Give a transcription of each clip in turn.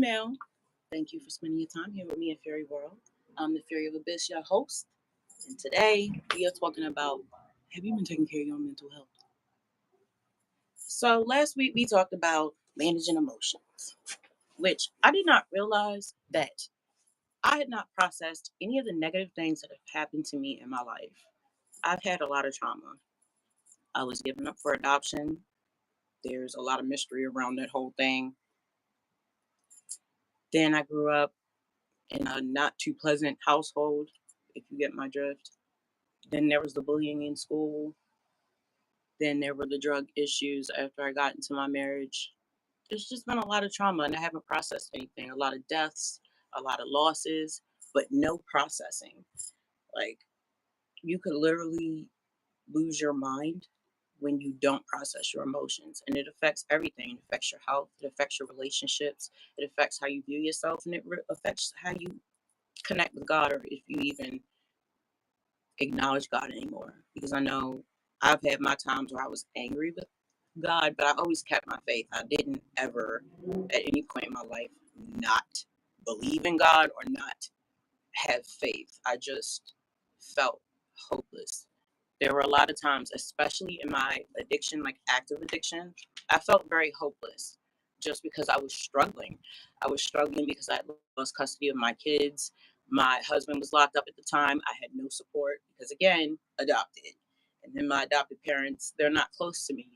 now. Thank you for spending your time here with me in Fairy World. I'm the Fairy of Abyss, your host, and today we are talking about, have you been taking care of your mental health? So last week we talked about managing emotions, which I did not realize that I had not processed any of the negative things that have happened to me in my life. I've had a lot of trauma. I was given up for adoption. There's a lot of mystery around that whole thing. Then I grew up in a not too pleasant household, if you get my drift. Then there was the bullying in school. Then there were the drug issues after I got into my marriage. There's just been a lot of trauma, and I haven't processed anything. A lot of deaths, a lot of losses, but no processing. Like, you could literally lose your mind when you don't process your emotions, and it affects everything. It affects your health, it affects your relationships, it affects how you view yourself, and it affects how you connect with God, or if you even acknowledge God anymore. Because I know I've had my times where I was angry with God, but I always kept my faith. I didn't ever, at any point in my life, not believe in God or not have faith. I just felt hopeless. There were a lot of times, especially in my addiction, like active addiction, I felt very hopeless just because I was struggling. I was struggling because I had lost custody of my kids. My husband was locked up at the time. I had no support because, again, adopted. And then my adopted parents, they're not close to me.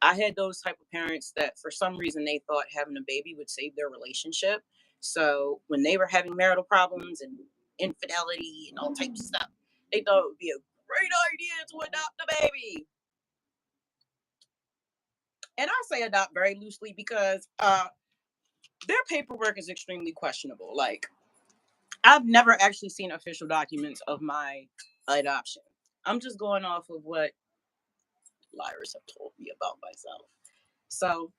I had those type of parents that for some reason they thought having a baby would save their relationship. So when they were having marital problems and infidelity and all types of stuff, they thought it would be a great idea to adopt a baby. And I say adopt very loosely because their paperwork is extremely questionable. Like, I've never actually seen official documents of my adoption. I'm just going off of what liars have told me about myself. So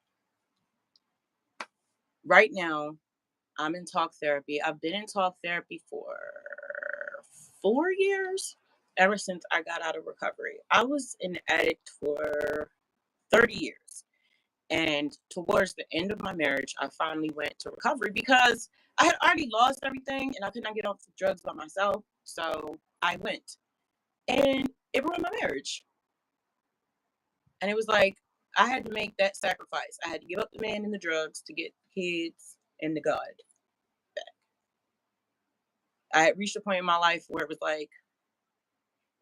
right now, I'm in talk therapy. I've been in talk therapy for 4 years, ever since I got out of recovery. I was an addict for 30 years. And towards the end of my marriage, I finally went to recovery because I had already lost everything and I could not get off the drugs by myself. So I went. And it ruined my marriage. And it was like I had to make that sacrifice. I had to give up the man and the drugs to get the kids and the God back. I had reached a point in my life where it was like,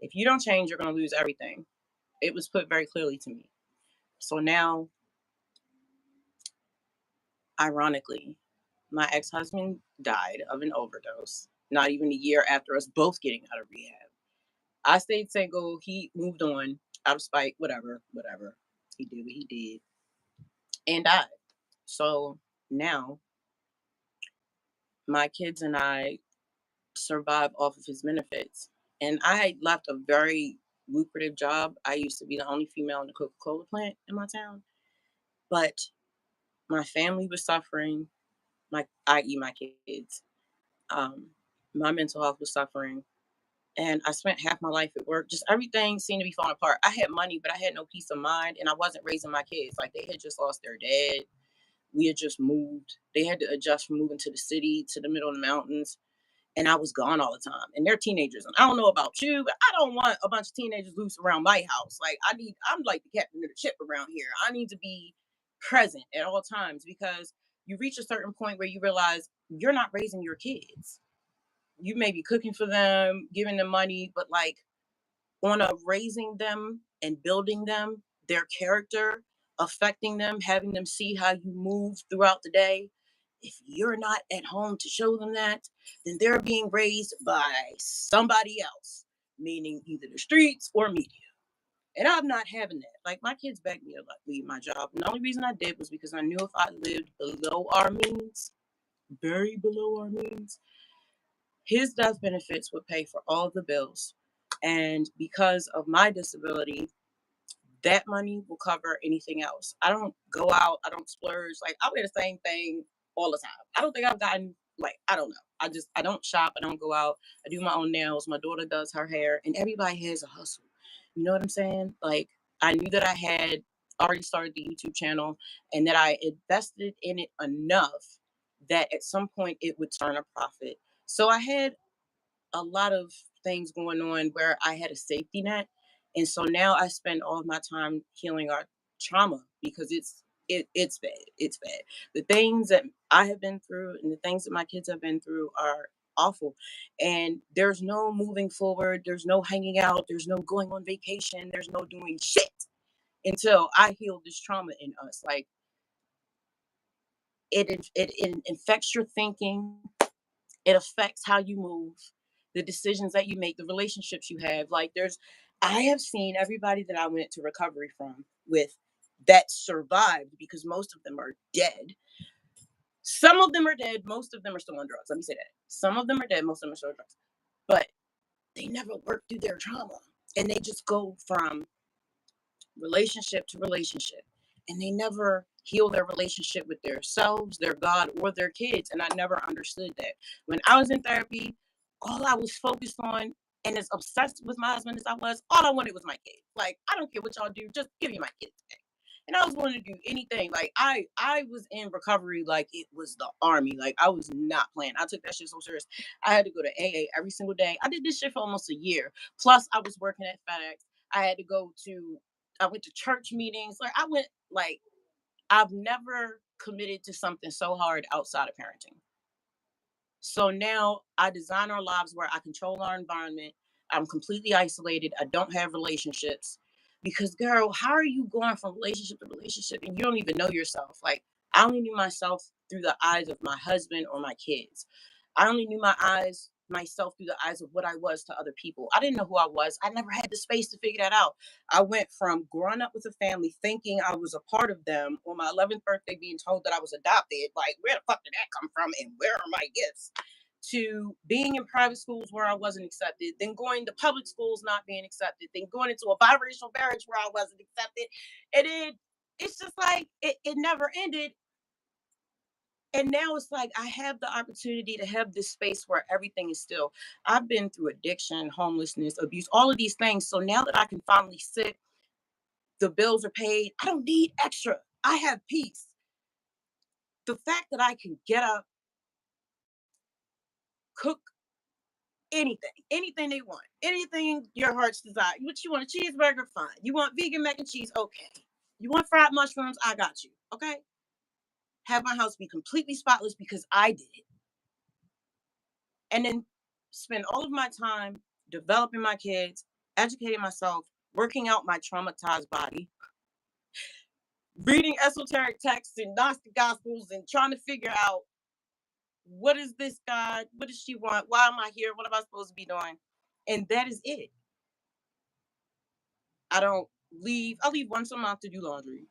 if you don't change, you're going to lose everything. It was put very clearly to me. So now, ironically, my ex-husband died of an overdose, not even a year after us both getting out of rehab. I stayed single. He moved on out of spite, whatever. He did what he did and died. So now my kids and I survive off of his benefits. And I left a very lucrative job. I used to be the only female in the Coca-Cola plant in my town. But my family was suffering, i.e. my kids. Um, my mental health was suffering. And I spent half my life at work. Just everything seemed to be falling apart. I had money, but I had no peace of mind. And I wasn't raising my kids. Like, they had just lost their dad. We had just moved. They had to adjust from moving to the city, to the middle of the mountains. And I was gone all the time. And they're teenagers. And I don't know about you, but I don't want a bunch of teenagers loose around my house. Like, I'm like the captain of the ship around here. I need to be present at all times because you reach a certain point where you realize you're not raising your kids. You may be cooking for them, giving them money, but like on a raising them and building them, their character, affecting them, having them see how you move throughout the day. If you're not at home to show them that, then they're being raised by somebody else, meaning either the streets or media. And I'm not having that. Like, my kids begged me to leave my job. And the only reason I did was because I knew if I lived below our means, very below our means, his death benefits would pay for all of the bills. And because of my disability, that money will cover anything else. I don't go out, I don't splurge. Like, I wear the same thing all the time. I don't think I've gotten, like, I don't know. I don't shop, I don't go out. I do my own nails. My daughter does her hair, and everybody has a hustle. You know what I'm saying? Like, I knew that I had already started the YouTube channel and that I invested in it enough that at some point it would turn a profit. So I had a lot of things going on where I had a safety net. And so now I spend all of my time healing our trauma because it's bad. It's bad. The things that I have been through and the things that my kids have been through are awful. And there's no moving forward, there's no hanging out, there's no going on vacation, there's no doing shit until I heal this trauma in us. Like it infects your thinking, it affects how you move, the decisions that you make, the relationships you have. Like I have seen everybody that I went to recovery from with that survived because most of them are dead. Some of them are dead, most of them are still on drugs. Let me say that. Some of them are dead, most of them are still on drugs. But they never work through their trauma. And they just go from relationship to relationship, and they never heal their relationship with themselves, their God, or their kids. And I never understood that. When I was in therapy, all I was focused on, and as obsessed with my husband as I was, all I wanted was my kids. Like, I don't care what y'all do, just give me my kids back. And I was willing to do anything. Like I was in recovery like it was the army. Like I was not playing. I took that shit so serious. I had to go to AA every single day. I did this shit for almost a year. Plus I was working at FedEx. I had to go to I went to church meetings. Like I've never committed to something so hard outside of parenting. So now I design our lives where I control our environment. I'm completely isolated. I don't have relationships. Because girl, how are you going from relationship to relationship and you don't even know yourself? Like I only knew myself through the eyes of my husband or my kids. I only knew myself through the eyes of what I was to other people. I didn't know who I was. I never had the space to figure that out. I went from growing up with a family thinking I was a part of them on my 11th birthday being told that I was adopted. Like, where the fuck did that come from? And where are my gifts? To being in private schools where I wasn't accepted, then going to public schools not being accepted, then going into a biracial marriage where I wasn't accepted. It's just like it never ended. And now it's like I have the opportunity to have this space where everything is still. I've been through addiction, homelessness, abuse, all of these things. So now that I can finally sit, the bills are paid. I don't need extra. I have peace. The fact that I can get up, cook anything they want, anything your heart's desire. What you want, a cheeseburger? Fine. You want vegan mac and cheese? Okay. You want fried mushrooms? I got you. Okay. Have my house be completely spotless because I did it. And then spend all of my time developing my kids, educating myself, working out my traumatized body, reading esoteric texts and Gnostic gospels and trying to figure out what is this God? What does she want? Why am I here? What am I supposed to be doing? And that is it. I leave once a month to do laundry.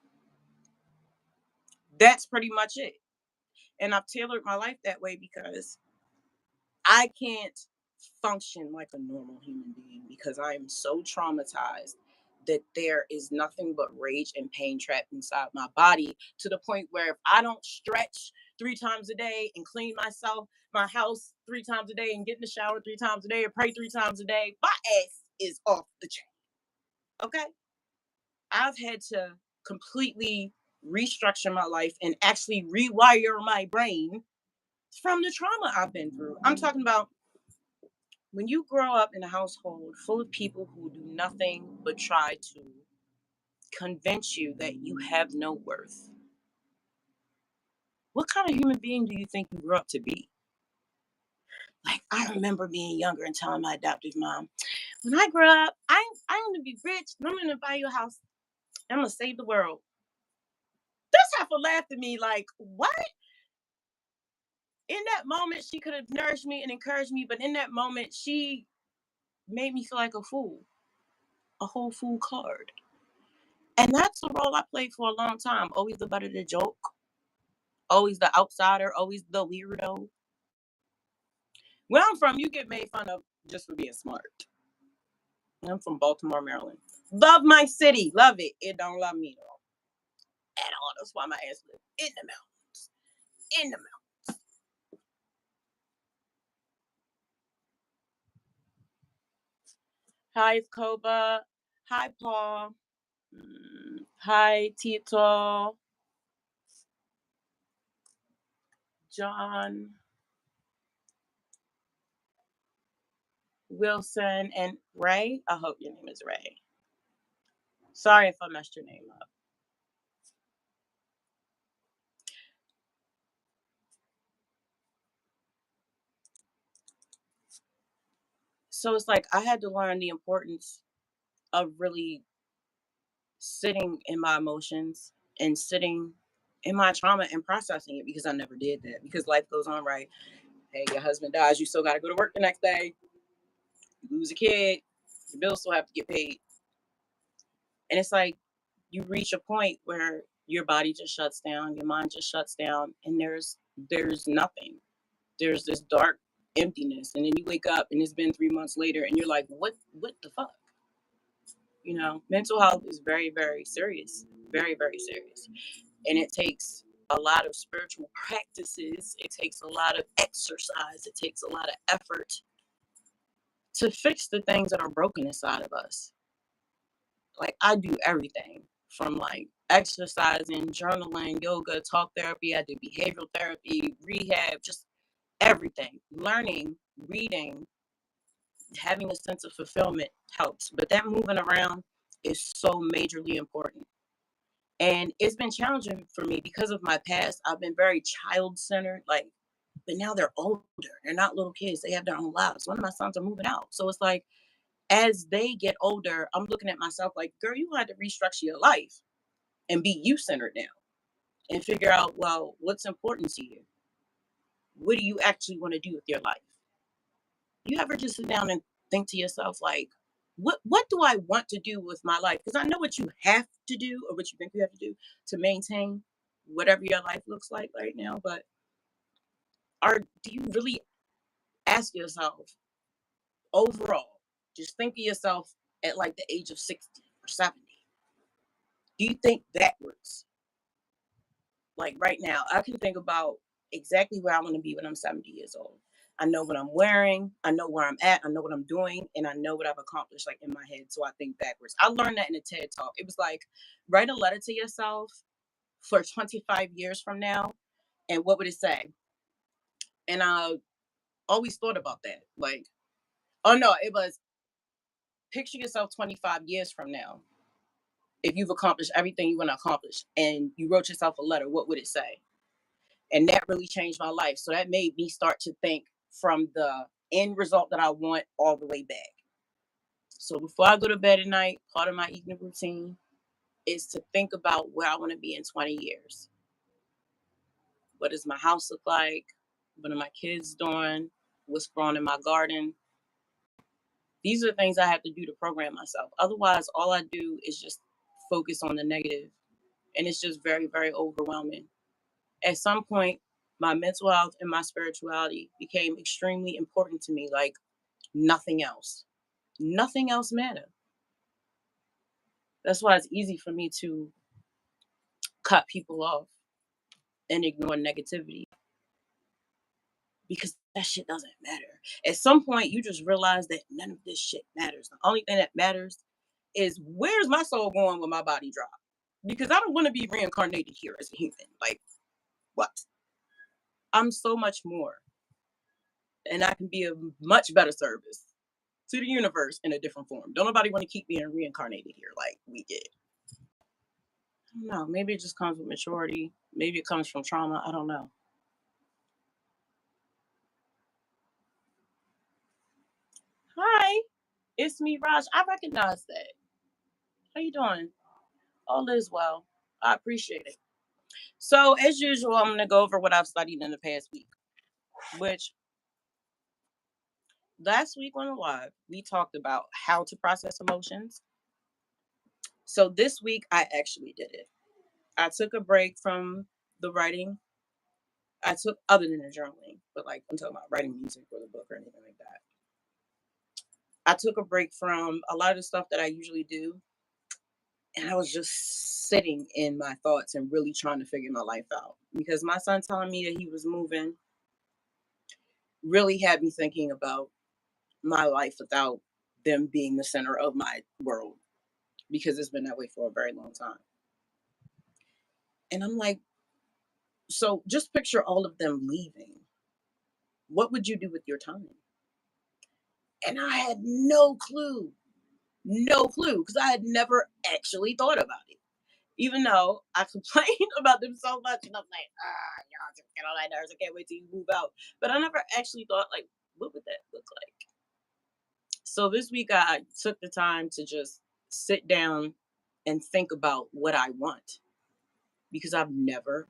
That's pretty much it. And I've tailored my life that way because I can't function like a normal human being because I am so traumatized that there is nothing but rage and pain trapped inside my body to the point where if I don't stretch 3 times a day and clean my house 3 times a day and get in the shower 3 times a day and pray 3 times a day, my ass is off the chain. Okay. I've had to completely restructure my life and actually rewire my brain from the trauma I've been through. I'm talking about when you grow up in a household full of people who do nothing but try to convince you that you have no worth, what kind of human being do you think you grew up to be? Like, I remember being younger and telling my adoptive mom, when I grow up, I'm going to be rich and I'm going to buy you a house. I'm going to save the world. This heifer laughed at me like, what? In that moment, she could have nourished me and encouraged me, but in that moment, she made me feel like a fool, a whole fool card. And that's the role I played for a long time. Always the butt of the joke, always the outsider, always the weirdo. Where I'm from, you get made fun of just for being smart. I'm from Baltimore, Maryland. Love my city, love it. It don't love me though at all. That's why my ass live in the mountains. In the mountains. Hi, Koba. Hi, Paul. Hi, Tito. John Wilson and Ray. I hope your name is Ray. Sorry if I messed your name up. So it's like I had to learn the importance of really sitting in my emotions and sitting in my trauma and processing it because I never did that. Because life goes on, right? Hey, your husband dies, you still got to go to work the next day. You lose a kid, the bills still have to get paid. And it's like you reach a point where your body just shuts down, your mind just shuts down, and there's nothing. There's this dark emptiness. And then you wake up and it's been 3 months later and you're like, what the fuck? Mental health is very, very serious. Very, very serious. And it takes a lot of spiritual practices. It takes a lot of exercise. It takes a lot of effort to fix the things that are broken inside of us. Like I do everything from like exercising, journaling, yoga, talk therapy. I do behavioral therapy, rehab, just everything. Learning, reading, having a sense of fulfillment helps. But that moving around is so majorly important. And it's been challenging for me because of my past. I've been very child centered, like, but now they're older. They're not little kids. They have their own lives. One of my sons are moving out. So it's like, as they get older, I'm looking at myself like, girl, you had to restructure your life and be you centered now and figure out, well, what's important to you? What do you actually want to do with your life? You ever just sit down and think to yourself, like, what do I want to do with my life? Because I know what you have to do or what you think you have to do to maintain whatever your life looks like right now. But do you really ask yourself overall, just think of yourself at like the age of 60 or 70? Do you think backwards? Like right now, I can think about exactly where I want to be when I'm 70 years old. I know what I'm wearing, I know where I'm at, I know what I'm doing, and I know what I've accomplished like in my head. So I think backwards. I learned that in a TED talk. It was like write a letter to yourself for 25 years from now, and what would it say? And I always thought about that. Like, oh no, it was picture yourself 25 years from now. If you've accomplished everything you want to accomplish and you wrote yourself a letter, what would it say? And that really changed my life. So that made me start to think from the end result that I want all the way back. So before I go to bed at night, part of my evening routine is to think about where I want to be in 20 years. What does my house look like? What are my kids doing? What's growing in my garden? These are things I have to do to program myself. Otherwise, all I do is just focus on the negative, and it's just very, very overwhelming. At some point, my mental health and my spirituality became extremely important to me, like nothing else. Nothing else mattered. That's why it's easy for me to cut people off and ignore negativity because that shit doesn't matter. At some point, you just realize that none of this shit matters. The only thing that matters is where's my soul going when my body drops? Because I don't want to be reincarnated here as a human. Like, what? I'm so much more, and I can be a much better service to the universe in a different form. Don't nobody want to keep being reincarnated here like we did. No, maybe it just comes with maturity. Maybe it comes from trauma. I don't know. Hi, it's me, Raj. I recognize that. How you doing? All is well. I appreciate it. So, as usual, I'm going to go over what I've studied in the past week, which last week on the live, we talked about how to process emotions. So, this week, I actually did it. I took a break from the writing. I took, other than the journaling, but like I'm talking about writing music or the book or anything like that. I took a break from a lot of the stuff that I usually do. And I was just sitting in my thoughts and really trying to figure my life out. Because my son telling me that he was moving really had me thinking about my life without them being the center of my world. Because it's been that way for a very long time. And I'm like, So just picture all of them leaving. What would you do with your time? And I had no clue, because I had never actually thought about it. Even though I complained about them so much, and I'm like, y'all just get on my nerves. I can't wait till you move out. But I never actually thought, like, what would that look like? So this week I took the time to just sit down and think about what I want, because I've never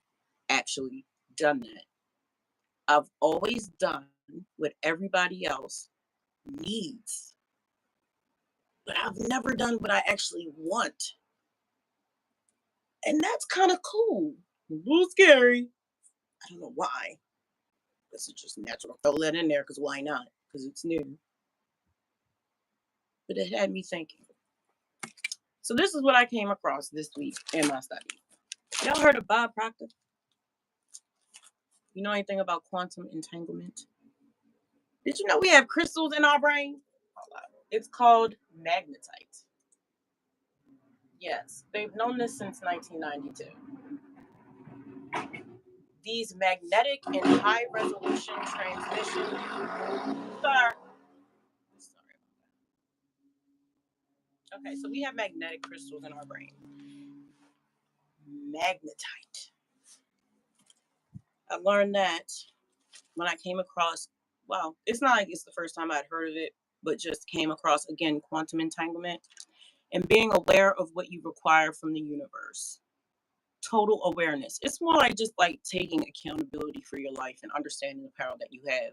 actually done that. I've always done what everybody else needs, but I've never done what I actually want. And that's kind of cool. A little scary. I don't know why. This is just natural. Throw that in there because why not? Because it's new. But it had me thinking. So this is what I came across this week in my study. Y'all heard of Bob Proctor? You know anything about quantum entanglement? Did you know we have crystals in our brain? It's called magnetite. Yes, they've known this since 1992. These magnetic and high resolution transmission. Sorry. Sorry. Okay, so we have magnetic crystals in our brain. Magnetite. I learned that when I came across, well, it's not like it's the first time I'd heard of it, but just came across, again, quantum entanglement and being aware of what you require from the universe. Total awareness. It's more like just like taking accountability for your life and understanding the power that you have.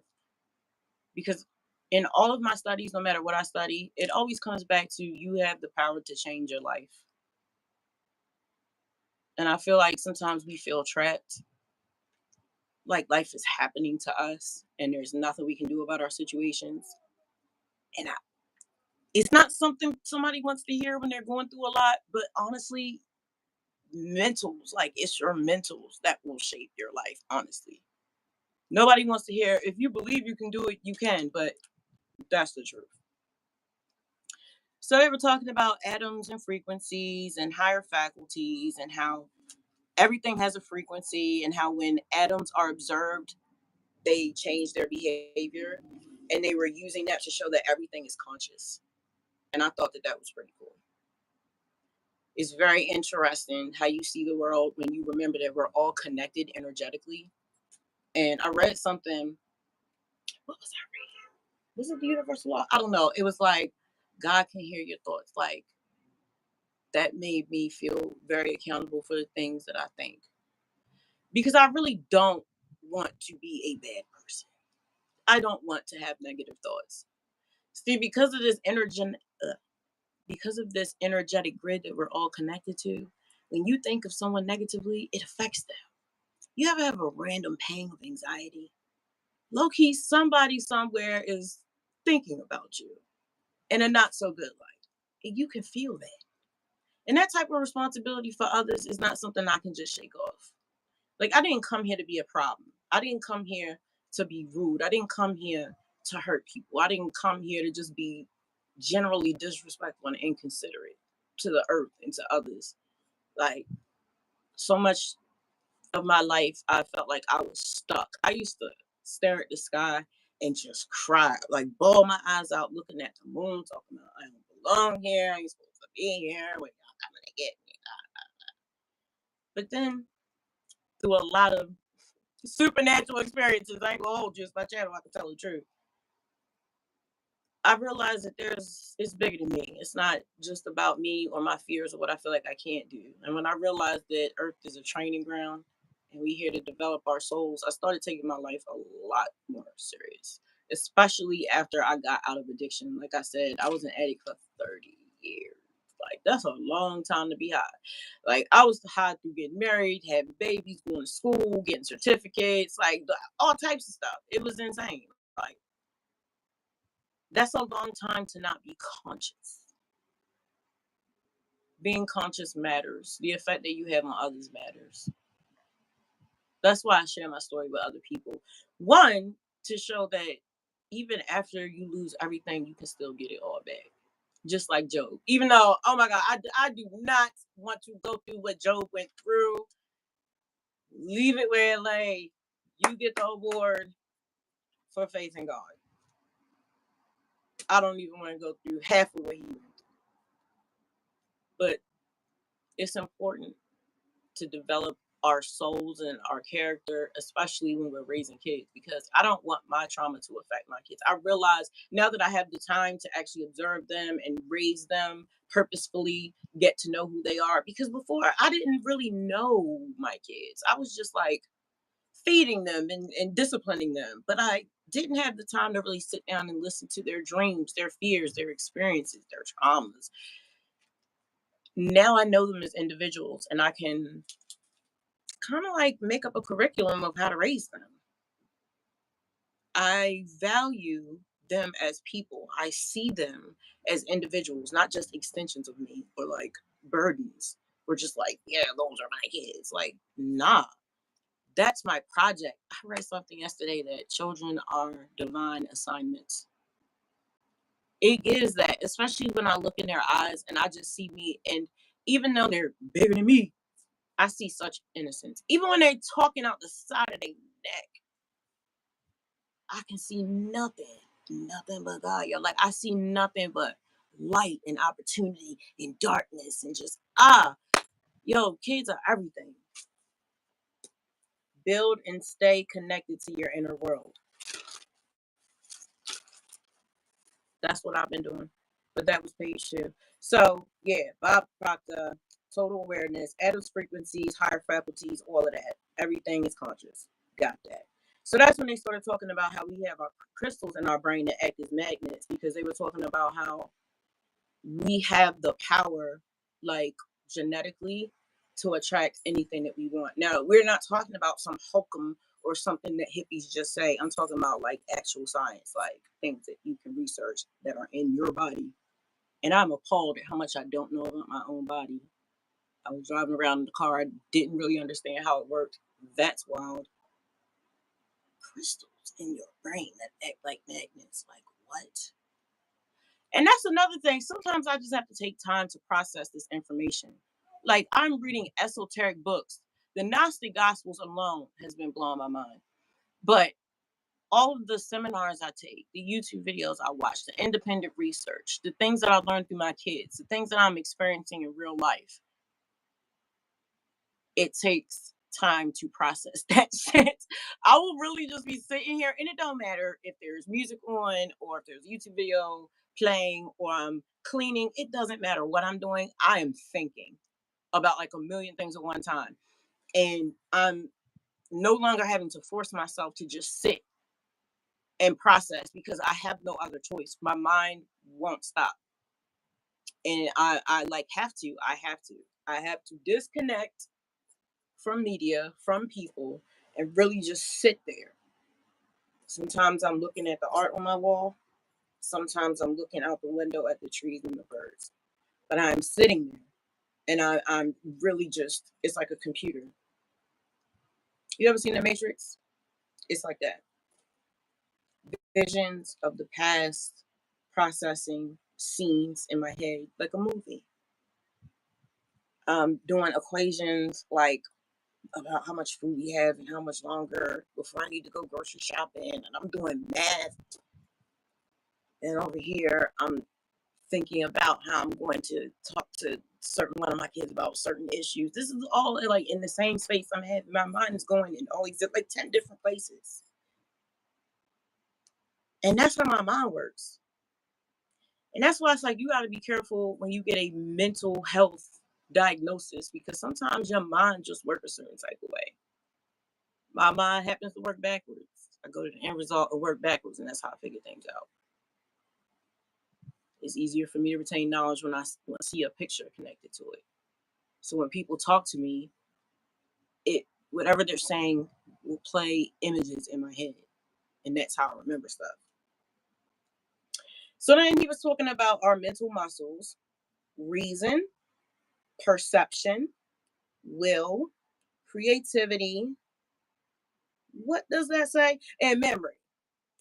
Because in all of my studies, no matter what I study, it always comes back to you have the power to change your life. And I feel like sometimes we feel trapped, like life is happening to us and there's nothing we can do about our situations. And it's not something somebody wants to hear when they're going through a lot, but honestly, mentals, like it's your mentals that will shape your life, honestly. Nobody wants to hear if you believe you can do it, you can, but that's the truth. So they were talking about atoms and frequencies and higher faculties and how everything has a frequency and how when atoms are observed, they change their behavior. And they were using that to show that everything is conscious. And I thought that that was pretty cool. It's very interesting how you see the world when you remember that we're all connected energetically. And I read something, what was I reading? Was it the universal law? I don't know. It was like, God can hear your thoughts. Like, that made me feel very accountable for the things that I think. Because I really don't want to be a bad person. I don't want to have negative thoughts. See, because of this energetic grid that we're all connected to, when you think of someone negatively, it affects them. You ever have a random pang of anxiety? Low key, somebody somewhere is thinking about you in a not so good light. And you can feel that. And that type of responsibility for others is not something I can just shake off. Like, I didn't come here to be a problem. I didn't come here to be rude. I didn't come here to hurt people. I didn't come here to just be generally disrespectful and inconsiderate to the earth and to others. Like, so much of my life, I felt like I was stuck. I used to stare at the sky and just cry, like bawl my eyes out, looking at the moon, talking about I don't belong here. I ain't supposed to be here. When y'all coming to get me? But then, through a lot of supernatural experiences, I ain't gonna hold you. It's my channel. I can tell the truth. I realized that it's bigger than me. It's not just about me or my fears or what I feel like I can't do. And when I realized that Earth is a training ground and we here to develop our souls, I started taking my life a lot more serious. Especially after I got out of addiction. Like I said, I was an addict for 30 years. Like, that's a long time to be high. Like, I was high through getting married, having babies, going to school, getting certificates, like all types of stuff. It was insane. Like, that's a long time to not be conscious. Being conscious matters. The effect that you have on others matters. That's why I share my story with other people. One, to show that even after you lose everything, you can still get it all back. Just like Job. Even though, oh my God, I do not want to go through what Job went through. Leave it where it lay. You get the award for faith in God. I don't even want to go through half of what he went through. But it's important to develop our souls and our character, especially when we're raising kids, because I don't want my trauma to affect my kids. I realize now that I have the time to actually observe them and raise them purposefully, get to know who they are, because before I didn't really know my kids. I was just like feeding them and disciplining them, but I didn't have the time to really sit down and listen to their dreams, their fears, their experiences, their traumas. Now I know them as individuals and I can kind of like make up a curriculum of how to raise them. I value them as people. I see them as individuals, not just extensions of me or like burdens. We're just like, yeah, those are my kids. Like, nah, that's my project. I read something yesterday that children are divine assignments. It is that, especially when I look in their eyes and I just see me. And even though they're bigger than me, I see such innocence. Even when they're talking out the side of their neck, I can see nothing but God. Yo, like I see nothing but light and opportunity and darkness and just yo, kids are everything. Build and stay connected to your inner world. That's what I've been doing. But that was page 2. So yeah, Bob Proctor, total awareness, Adam's frequencies, higher faculties, all of that. Everything is conscious. Got that. So that's when they started talking about how we have our crystals in our brain that act as magnets, because they were talking about how we have the power, like genetically, to attract anything that we want. Now, we're not talking about some hokum or something that hippies just say. I'm talking about like actual science, like things that you can research that are in your body. And I'm appalled at how much I don't know about my own body. I was driving around in the car, I didn't really understand how it worked. That's wild. Crystals in your brain that act like magnets. Like, what? And that's another thing. Sometimes I just have to take time to process this information. Like I'm reading esoteric books. The Gnostic Gospels alone has been blowing my mind. But all of the seminars I take, the YouTube videos I watch, the independent research, the things that I learned through my kids, the things that I'm experiencing in real life, it takes time to process that shit. I will really just be sitting here, and it don't matter if there's music on or if there's a YouTube video playing or I'm cleaning. It doesn't matter what I'm doing. I am thinking about like a million things at one time. And I'm no longer having to force myself to just sit and process because I have no other choice. My mind won't stop. And I like I have to disconnect from media, from people, and really just sit there. Sometimes I'm looking at the art on my wall. Sometimes I'm looking out the window at the trees and the birds. But I'm sitting there and I'm really just, it's like a computer. You ever seen The Matrix? It's like that. Visions of the past, processing scenes in my head, like a movie. Doing equations like about how much food we have and how much longer before I need to go grocery shopping. And I'm doing math. And over here, I'm thinking about how I'm going to talk to certain one of my kids about certain issues. This is all like in the same space I'm having. My mind is going in all these like 10 different places. And that's how my mind works. And that's why it's like you got to be careful when you get a mental health diagnosis, because sometimes your mind just works a certain type of way. My mind happens to work backwards. I go to the end result and work backwards, and that's how I figure things out. It's easier for me to retain knowledge when I see a picture connected to it. So when people talk to me, it whatever they're saying will play images in my head, and that's how I remember stuff. So then he was talking about our mental muscles: reason, perception, will, creativity. What does that say? And memory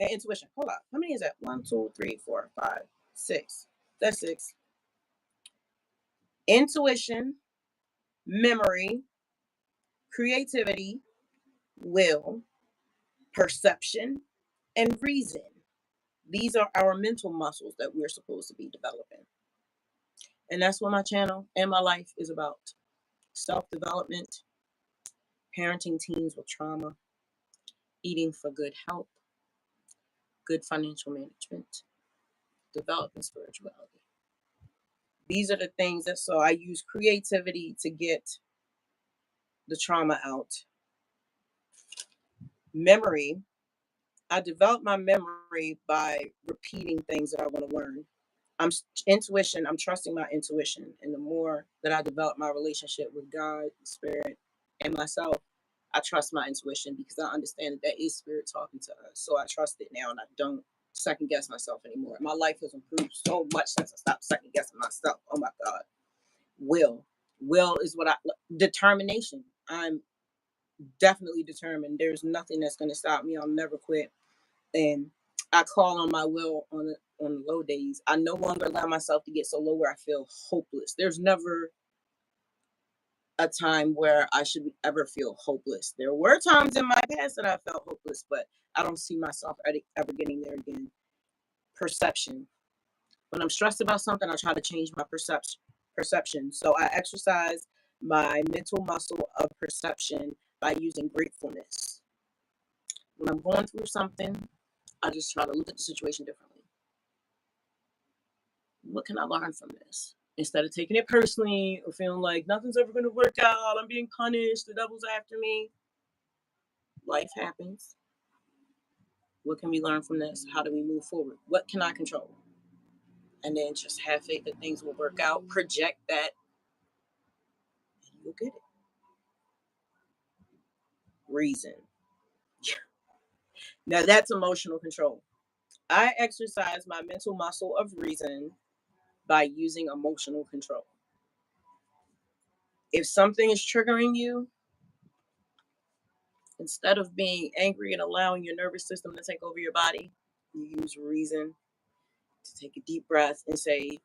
and intuition. Hold up. How many is that? 1, 2, 3, 4, 5, 6. That's 6. Intuition, memory, creativity, will, perception, and reason. These are our mental muscles that we're supposed to be developing. And that's what my channel and my life is about: self development, parenting teens with trauma, eating for good health, good financial management, developing spirituality. These are the things that, so I use creativity to get the trauma out. Memory, I develop my memory by repeating things that I want to learn. Intuition, I'm trusting my intuition. And the more that I develop my relationship with God, spirit, and myself, I trust my intuition because I understand that that is spirit talking to us. So I trust it now and I don't second guess myself anymore. My life has improved so much since I stopped second guessing myself. Oh my God. Will. Will is what determination. I'm definitely determined. There's nothing that's going to stop me. I'll never quit. And I call on my will on the low days. I no longer allow myself to get so low where I feel hopeless. There's never a time where I should ever feel hopeless. There were times in my past that I felt hopeless, but I don't see myself ever getting there again. Perception. When I'm stressed about something, I try to change my perception. So I exercise my mental muscle of perception by using gratefulness. When I'm going through something, I just try to look at the situation differently. What can I learn from this? Instead of taking it personally or feeling like nothing's ever going to work out, I'm being punished, the devil's after me. Life happens. What can we learn from this? How do we move forward? What can I control? And then just have faith that things will work out. Project that, and you'll get it. Reason. Now that's emotional control. I exercise my mental muscle of reason by using emotional control. If something is triggering you, instead of being angry and allowing your nervous system to take over your body, you use reason to take a deep breath and say,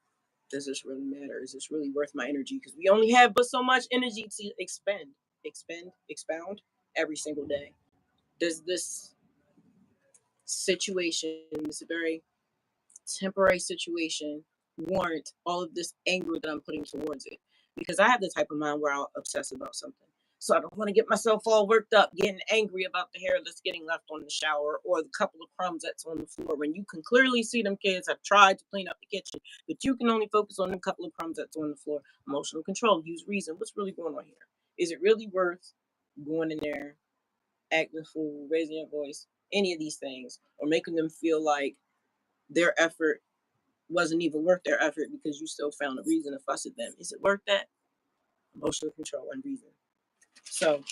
does this really matter? Is this really worth my energy? Because we only have but so much energy to expound every single day. Does this situation, this very temporary situation, warrant all of this anger that I'm putting towards it? Because I have the type of mind where I'll obsess about something. So I don't want to get myself all worked up, getting angry about the hair that's getting left on the shower or the couple of crumbs that's on the floor when you can clearly see them kids have tried to clean up the kitchen, but you can only focus on the couple of crumbs that's on the floor. Emotional control, use reason. What's really going on here? Is it really worth going in there, acting a fool, raising your voice, any of these things, or making them feel like their effort wasn't even worth their effort because you still found a reason to fuss at them? Is it worth that? Emotional control and reason. So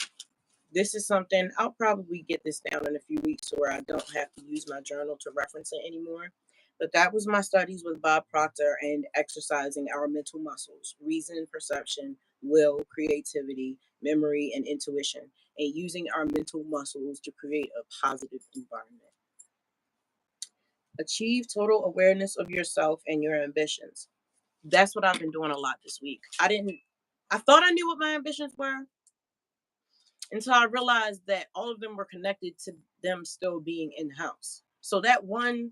this is something I'll probably get this down in a few weeks where I don't have to use my journal to reference it anymore. But that was my studies with Bob Proctor and exercising our mental muscles: reason, perception, will, creativity, memory, and intuition, and using our mental muscles to create a positive environment. Achieve total awareness of yourself and your ambitions. That's what I've been doing a lot this week. I thought I knew what my ambitions were until I realized that all of them were connected to them still being in the house. So that one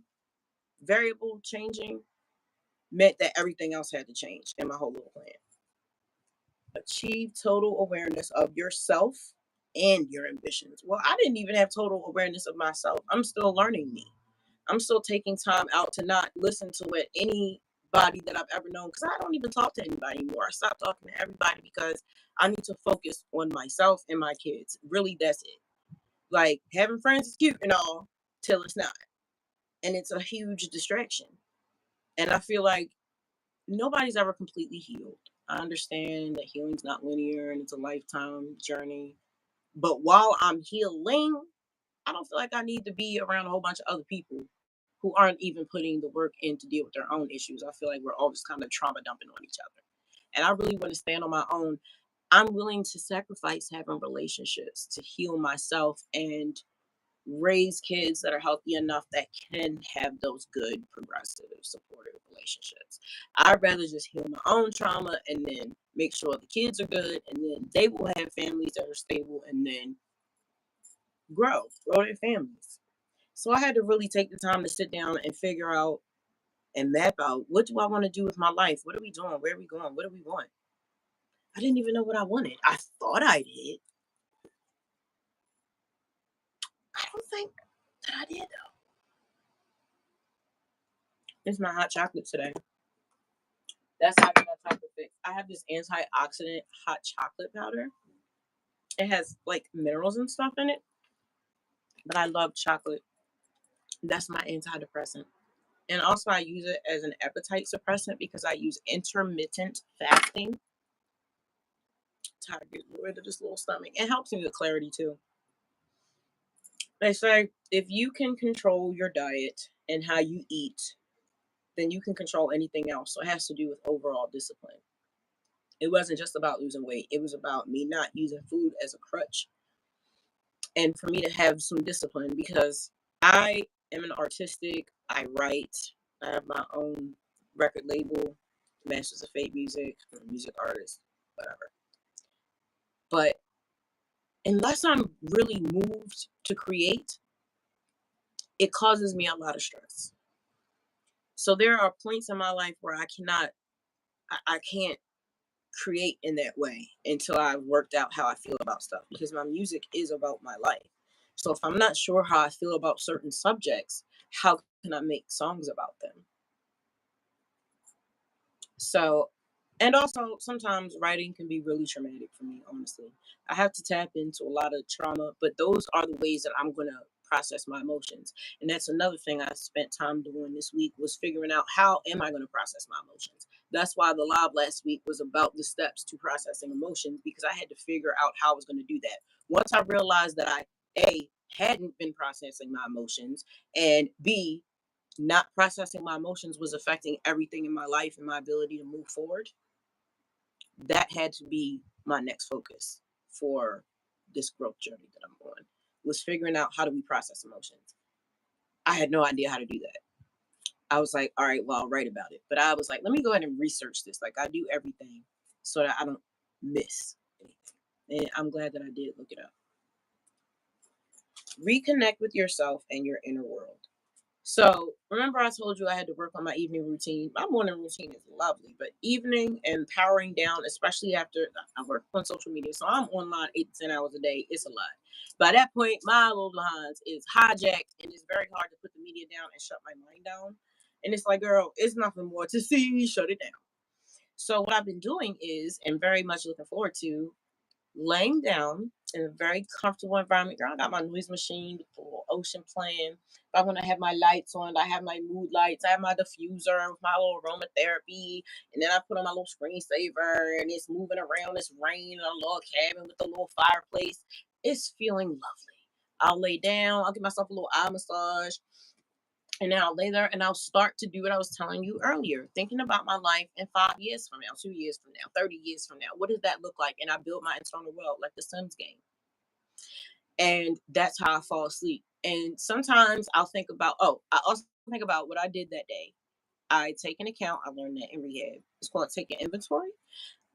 variable changing meant that everything else had to change in my whole little plan. Achieve total awareness of yourself and your ambitions. Well, I didn't even have total awareness of myself. I'm still learning me. I'm still taking time out to not listen to what anybody that I've ever known, because I don't even talk to anybody anymore. I stopped talking to everybody because I need to focus on myself and my kids. Really, that's it. Like, having friends is cute and all till it's not. And it's a huge distraction. And I feel like nobody's ever completely healed. I understand that healing's not linear and it's a lifetime journey. But while I'm healing, I don't feel like I need to be around a whole bunch of other people who aren't even putting the work in to deal with their own issues. I feel like we're all just kind of trauma dumping on each other. And I really want to stand on my own. I'm willing to sacrifice having relationships to heal myself and raise kids that are healthy enough that can have those good, progressive, supportive relationships. I'd rather just heal my own trauma and then make sure the kids are good, and then they will have families that are stable, and then grow their families. So I had to really take the time to sit down and figure out and map out, what do I want to do with my life? What are we doing? Where are we going? What do we want? I didn't even know what I wanted. I thought I did. I don't think that I did though. It's my hot chocolate today. That's how I get my chocolate fix. I have this antioxidant hot chocolate powder. It has like minerals and stuff in it, but I love chocolate. That's my antidepressant. And also, I use it as an appetite suppressant because I use intermittent fasting to get rid of this little stomach. It helps me with clarity too. They say if you can control your diet and how you eat, then you can control anything else. So it has to do with overall discipline. It wasn't just about losing weight, it was about me not using food as a crutch, and for me to have some discipline because I am an artistic, I write, I have my own record label, Masters of Fate Music, I'm a music artist, whatever. But unless I'm really moved to create, it causes me a lot of stress. So there are points in my life where I can't create in that way until I've worked out how I feel about stuff because my music is about my life. So if I'm not sure how I feel about certain subjects, how can I make songs about them? So, and also sometimes writing can be really traumatic for me, honestly. I have to tap into a lot of trauma, but those are the ways that I'm going to process my emotions. And that's another thing I spent time doing this week was figuring out how am I going to process my emotions. That's why the live last week was about the steps to processing emotions because I had to figure out how I was going to do that. Once I realized that I A hadn't been processing my emotions and B not processing my emotions was affecting everything in my life and my ability to move forward, that had to be my next focus for this growth journey that I'm on, was figuring out how do we process emotions. I had no idea how to do that. I was like, all right, well, I'll write about it. But I was like, let me go ahead and research this. Like I do everything so that I don't miss anything. And I'm glad that I did look it up. Reconnect with yourself and your inner world. So remember I told you I had to work on my evening routine. My morning routine is lovely, but evening and powering down, especially after I work on social media. So I'm online 8 to 10 hours a day. It's a lot. By that point, my little behinds is hijacked and it's very hard to put the media down and shut my mind down. And it's like, girl, it's nothing more to see. Shut it down. So what I've been doing is, and very much looking forward to, laying down in a very comfortable environment. Girl, I got my noise machine with the little ocean playing. If I want to have my lights on, I have my mood lights. I have my diffuser with my little aromatherapy. And then I put on my little screensaver and it's moving around. It's rain in a log cabin with a little fireplace. It's feeling lovely. I'll lay down. I'll give myself a little eye massage. And then I'll lay there and I'll start to do what I was telling you earlier, thinking about my life in 5 years from now, 2 years from now, 30 years from now. What does that look like? And I build my internal world like the Sims game. And that's how I fall asleep. And sometimes I'll think about, I also think about what I did that day. I take an account. I learned that in rehab. It's called taking inventory.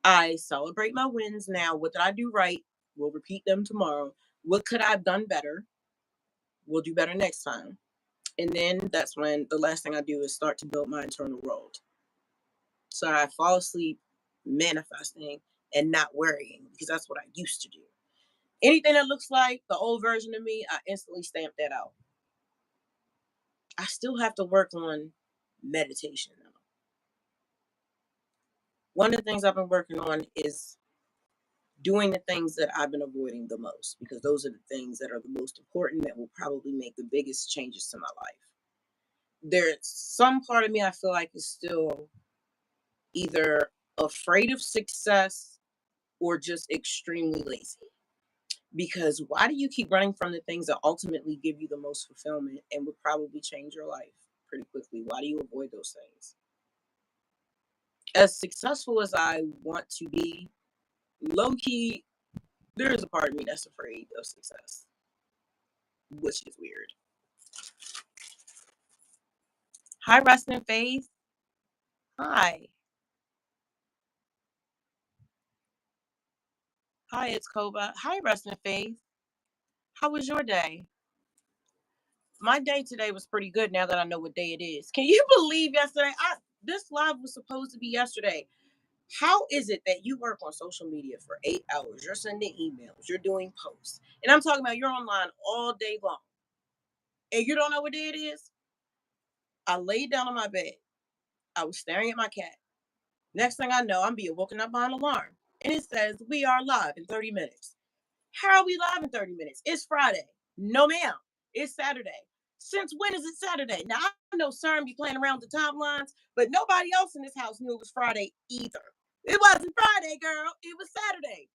I celebrate my wins now. What did I do right? We'll repeat them tomorrow. What could I have done better? We'll do better next time. And then that's when the last thing I do is start to build my internal world. So I fall asleep manifesting and not worrying because that's what I used to do. Anything that looks like the old version of me, I instantly stamp that out. I still have to work on meditation though. One of the things I've been working on is doing the things that I've been avoiding the most because those are the things that are the most important that will probably make the biggest changes to my life. There's some part of me I feel like is still either afraid of success or just extremely lazy. Because why do you keep running from the things that ultimately give you the most fulfillment and would probably change your life pretty quickly? Why do you avoid those things? As successful as I want to be, low key, there is a part of me that's afraid of success, which is weird. Hi, Rest in Faith. Hi. Hi, it's Koba. Hi, Rest in Faith. How was your day? My day today was pretty good now that I know what day it is. Can you believe yesterday? This live was supposed to be yesterday. How is it that you work on social media for 8 hours? You're sending emails, you're doing posts, and I'm talking about you're online all day long, and you don't know what day it is? I laid down on my bed. I was staring at my cat. Next thing I know, I'm being woken up by an alarm, and it says we are live in 30 minutes. How are we live in 30 minutes? It's Friday. No, ma'am. It's Saturday. Since when is it Saturday? Now, I know CERN be playing around with the timelines, but nobody else in this house knew it was Friday either. It wasn't Friday, girl. It was Saturday.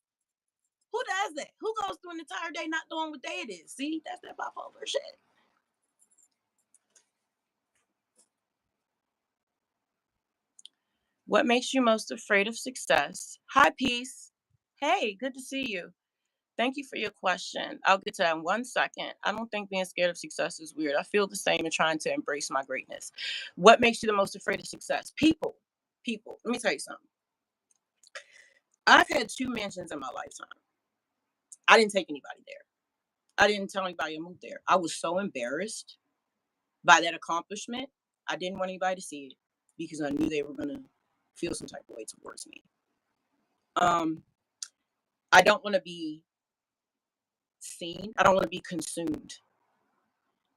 Who does that? Who goes through an entire day not knowing what day it is? See, that's that bipolar shit. What makes you most afraid of success? Hi, Peace. Hey, good to see you. Thank you for your question. I'll get to that in 1 second. I don't think being scared of success is weird. I feel the same and trying to embrace my greatness. What makes you the most afraid of success? People. People. Let me tell you something. I've had 2 mansions in my lifetime. I didn't take anybody there. I didn't tell anybody I moved there. I was so embarrassed by that accomplishment. I didn't want anybody to see it because I knew they were going to feel some type of way towards me. Um, I don't want to be seen. I don't want to be consumed,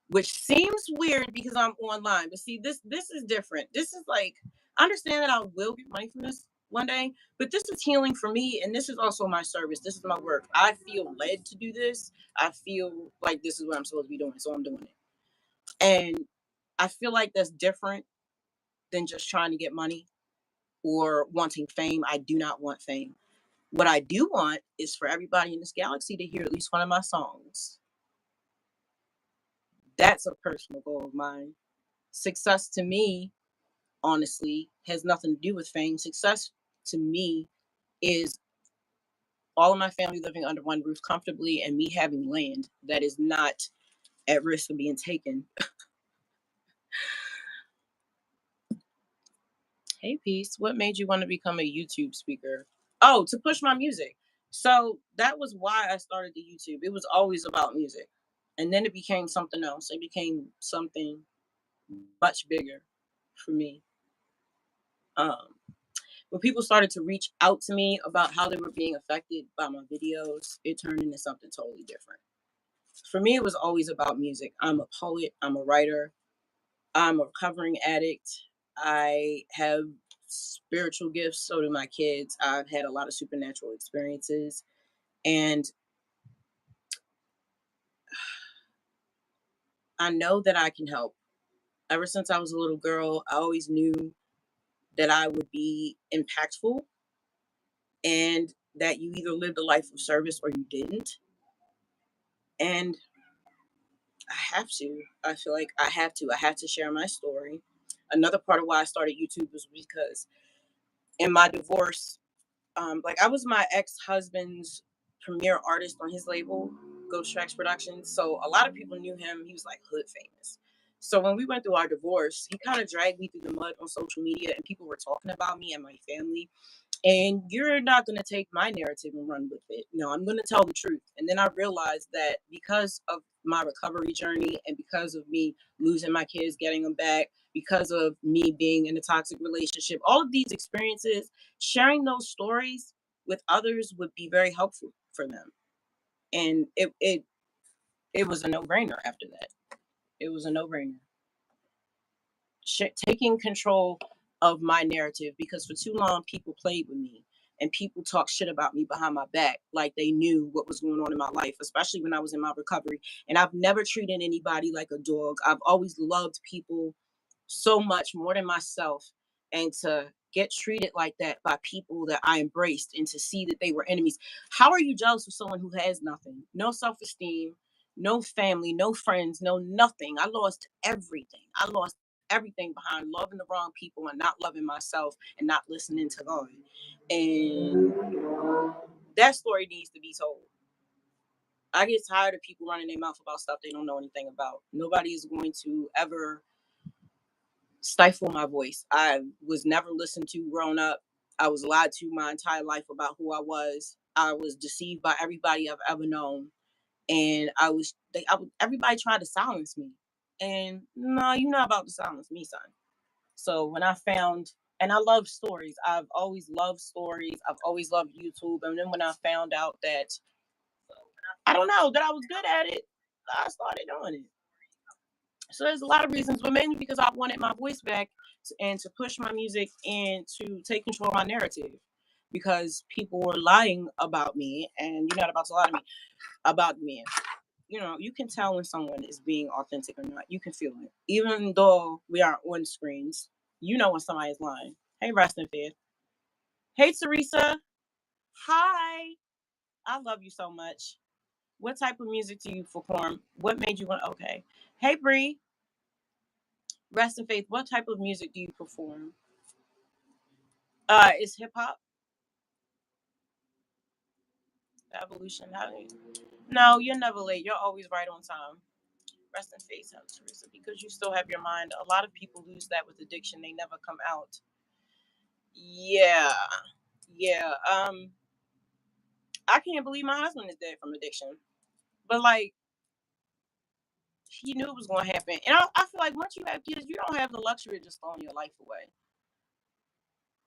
which seems weird because I'm online. But see, this is different. This is like I understand that I will get money from this one day, but this is healing for me, and this is also my service. This is my work. I feel led to do this. I feel like this is what I'm supposed to be doing, so I'm doing it. And I feel like that's different than just trying to get money or wanting fame. I do not want fame. What I do want is for everybody in this galaxy to hear at least one of my songs. That's a personal goal of mine. Success to me, honestly, has nothing to do with fame. Success to me is all of my family living under one roof comfortably and me having land that is not at risk of being taken. Hey, Peace, what made you want to become a YouTube speaker? Oh, to push my music. So that was why I started the YouTube. It was always about music. And then it became something else. It became something much bigger for me. Um, when people started to reach out to me about how they were being affected by my videos, it turned into something totally different. For me, it was always about music. I'm a poet, I'm a writer, I'm a recovering addict. I have spiritual gifts, so do my kids. I've had a lot of supernatural experiences. And I know that I can help. Ever since I was a little girl, I always knew that I would be impactful and that you either lived a life of service or you didn't. And I have to. I feel like I have to. I have to share my story. Another part of why I started YouTube was because in my divorce, like I was my ex-husband's premier artist on his label, Ghost Tracks Productions. So a lot of people knew him. He was like hood famous. So when we went through our divorce, he kind of dragged me through the mud on social media, and people were talking about me and my family. And you're not going to take my narrative and run with it. No, I'm going to tell the truth. And then I realized that because of my recovery journey and because of me losing my kids, getting them back, because of me being in a toxic relationship, all of these experiences, sharing those stories with others would be very helpful for them. And it was a no-brainer after that. It was a no-brainer. Taking control of my narrative, because for too long people played with me and people talked shit about me behind my back like they knew what was going on in my life, especially when I was in my recovery. And I've never treated anybody like a dog. I've always loved people so much more than myself, and to get treated like that by people that I embraced and to see that they were enemies. How are you jealous of someone who has nothing? No self-esteem, no family, no friends, no nothing. I lost everything. I lost everything behind loving the wrong people and not loving myself and not listening to God. And that story needs to be told. I get tired of people running their mouth about stuff they don't know anything about. Nobody is going to ever stifle my voice. I was never listened to growing up. I was lied to my entire life about who I was. I was deceived by everybody I've ever known, and everybody tried to silence me. And no, you're not about to silence me, son. So when I found, and I love stories. I've always loved stories. I've always loved YouTube. And then when I found out that, I don't know, that I was good at it, I started doing it. So there's a lot of reasons, but mainly because I wanted my voice back, and to push my music and to take control of my narrative, because people were lying about me, and you're not about to lie to me about me. You can tell when someone is being authentic or not. You can feel it, even though we aren't on screens. You know when somebody is lying. Hey, rest in peace. Hey, Teresa. Hi. I love you so much. What type of music do you perform? What made you want? Okay. Hey, Bree. Rest in faith. What type of music do you perform? Is hip hop evolution? No, you're never late. You're always right on time. Rest in faith, Teresa, because you still have your mind. A lot of people lose that with addiction. They never come out. Yeah, yeah. I can't believe my husband is dead from addiction, but like he knew it was going to happen. And I feel like once you have kids, you don't have the luxury of just throwing your life away.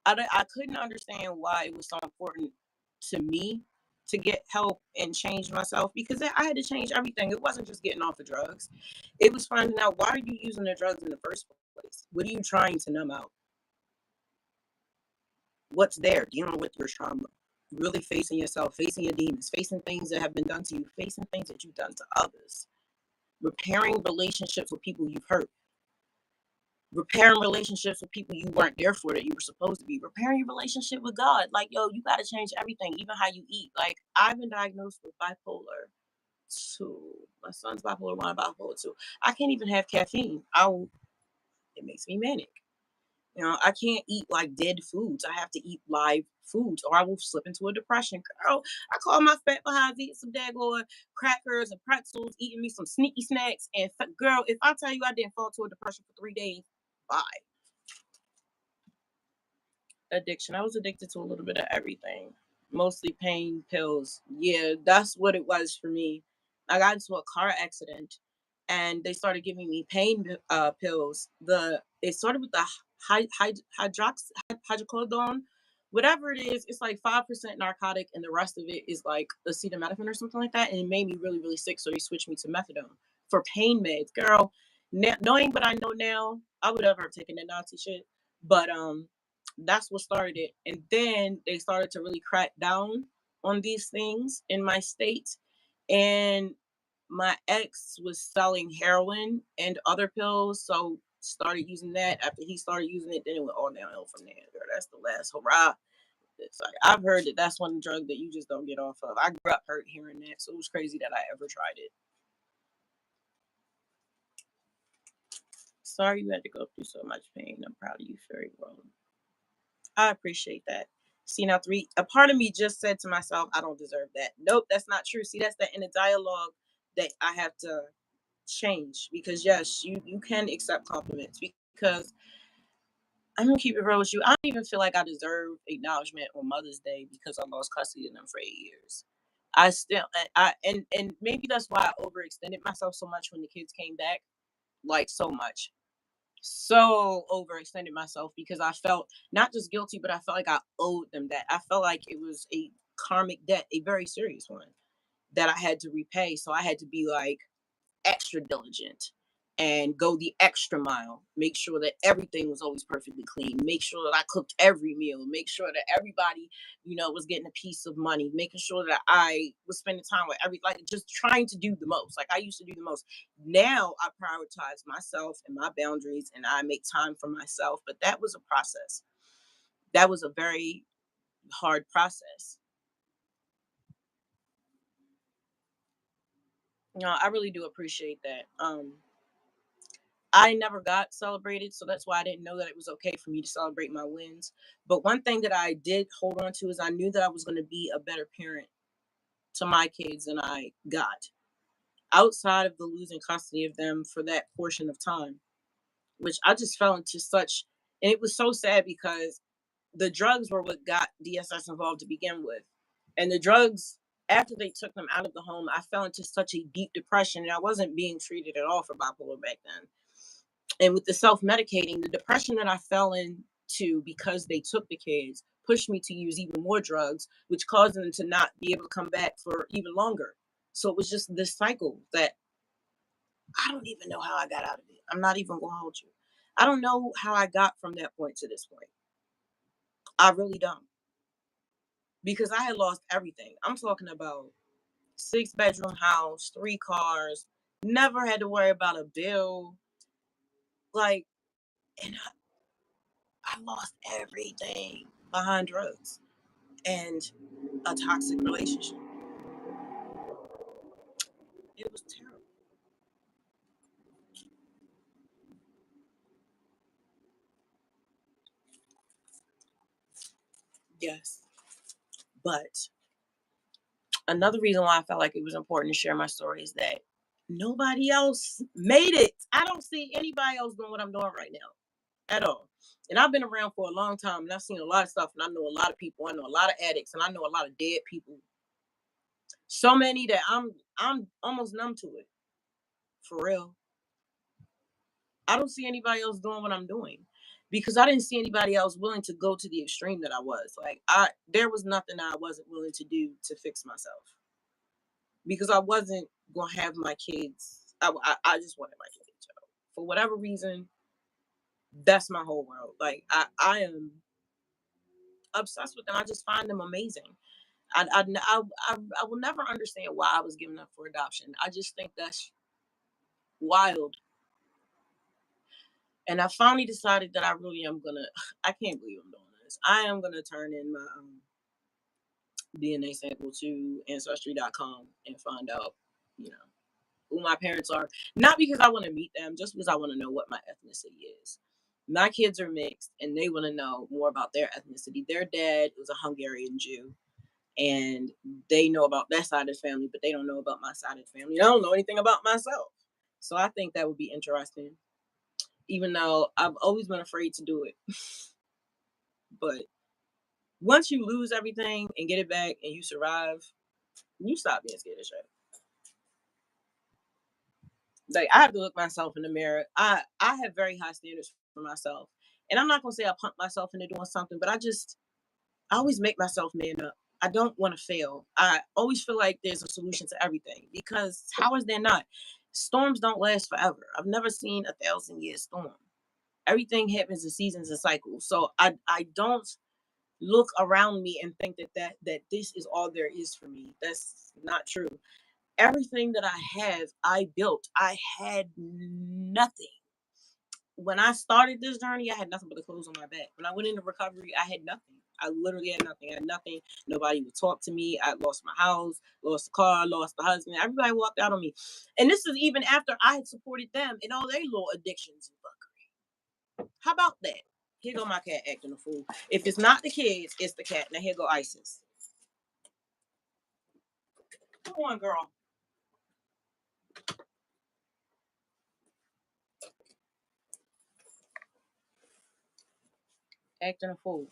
I couldn't understand why it was so important to me to get help and change myself, because I had to change everything. It wasn't just getting off the drugs. It was finding out, why are you using the drugs in the first place? What are you trying to numb out? What's there? Dealing with your trauma, really facing yourself, facing your demons, facing things that have been done to you, facing things that you've done to others, repairing relationships with people you've hurt, repairing relationships with people you weren't there for that you were supposed to be, repairing your relationship with God. Like, yo, you got to change everything, even how you eat. Like, I've been diagnosed with bipolar 2. My son's bipolar 1, bipolar 2. I can't even have caffeine. It makes me manic. I can't eat like dead foods. I have to eat live foods, or I will slip into a depression. Girl, I call my fat behind eating some daggone crackers and pretzels, eating me some sneaky snacks. And girl, if I tell you I didn't fall to a depression for 3 days, bye. Addiction. I was addicted to a little bit of everything, mostly pain pills. Yeah, that's what it was for me. I got into a car accident, and they started giving me pain pills. It started with the hydrocodone, whatever it is. It's like 5% narcotic, and the rest of it is like acetaminophen or something like that. And it made me really, really sick. So they switched me to methadone for pain meds. Girl, knowing what I know now, I would ever have taken that Nazi shit. But that's what started it. And then they started to really crack down on these things in my state. And my ex was selling heroin and other pills, so started using that. After he started using it, then it went all downhill from there. Girl, that's the last hurrah. It's like, I've heard that that's one drug that you just don't get off of. I grew up hurt hearing that, so it was crazy that I ever tried it. Sorry you had to go through so much pain. I'm proud of you, very well. I appreciate that. See, now, a part of me just said to myself, I don't deserve that. Nope, that's not true. See, that's the inner dialogue that I have to change, because yes, you can accept compliments, because I'm gonna keep it real with you. I don't even feel like I deserve acknowledgement on Mother's Day, because I lost custody of them for 8 years. I still, and maybe that's why I overextended myself so much when the kids came back, like so much, so overextended myself, because I felt not just guilty, but I felt like I owed them that. I felt like it was a karmic debt, a very serious one, that I had to repay. So I had to be like extra diligent and go the extra mile, make sure that everything was always perfectly clean, make sure that I cooked every meal, make sure that everybody, was getting a piece of money, making sure that I was spending time with like just trying to do the most. Like I used to do the most. Now I prioritize myself and my boundaries, and I make time for myself. But that was a process. That was a very hard process. I really do appreciate that. I never got celebrated, so that's why I didn't know that it was okay for me to celebrate my wins. But one thing that I did hold on to is I knew that I was going to be a better parent to my kids than I got, outside of the losing custody of them for that portion of time. which I just fell into such, and it was so sad because the drugs were what got DSS involved to begin with. And the drugs, after they took them out of the home, I fell into such a deep depression, and I wasn't being treated at all for bipolar back then. And with the self-medicating, the depression that I fell into because they took the kids pushed me to use even more drugs, which caused them to not be able to come back for even longer. So it was just this cycle that I don't even know how I got out of it. I'm not even gonna hold you. I don't know how I got from that point to this point. I really don't. Because I had lost everything. I'm talking about 6 bedroom house, 3 cars, never had to worry about a bill. Like, and I lost everything behind drugs and a toxic relationship. It was terrible. Yes. But another reason why I felt like it was important to share my story is that nobody else made it. I don't see anybody else doing what I'm doing right now at all. And I've been around for a long time and I've seen a lot of stuff and I know a lot of people. I know a lot of addicts and I know a lot of dead people. So many that I'm almost numb to it. For real. I don't see anybody else doing what I'm doing because I didn't see anybody else willing to go to the extreme that I was. Like I there was nothing I wasn't willing to do to fix myself because I wasn't gonna have my kids. I just wanted my kids. For whatever reason, that's my whole world. Like I am obsessed with them. I just find them amazing. I will never understand why I was given up for adoption. I just think that's wild. And I finally decided that I really am gonna. I can't believe I'm doing this. I am gonna turn in my DNA sample to ancestry.com and find out, you know, who my parents are. Not because I want to meet them, just because I want to know what my ethnicity is. My kids are mixed, and they want to know more about their ethnicity. Their dad was a Hungarian Jew, and they know about that side of the family, but they don't know about my side of the family. I don't know anything about myself. So I think that would be interesting, even though I've always been afraid to do it. But once you lose everything and get it back and you survive, you stop being scared of shit. Like I have to look myself in the mirror. I have very high standards for myself. And I'm not gonna say I pump myself into doing something, but I always make myself man up. I don't want to fail. I always feel like there's a solution to everything because how is there not? Storms don't last forever. I've never seen 1,000 year storm. Everything happens in seasons and cycles. So I don't look around me and think that this is all there is for me. That's not true. Everything that I have, I built. I had nothing. When I started this journey, I had nothing but the clothes on my back. When I went into recovery, I had nothing. I literally had nothing. I had nothing. Nobody would talk to me. I lost my house, lost the car, lost the husband. Everybody walked out on me. And this is even after I had supported them in all their little addictions and fuckery. How about that? Here go my cat acting a fool. If it's not the kids, it's the cat. Now here go Isis. Come on, girl. Acting a fool.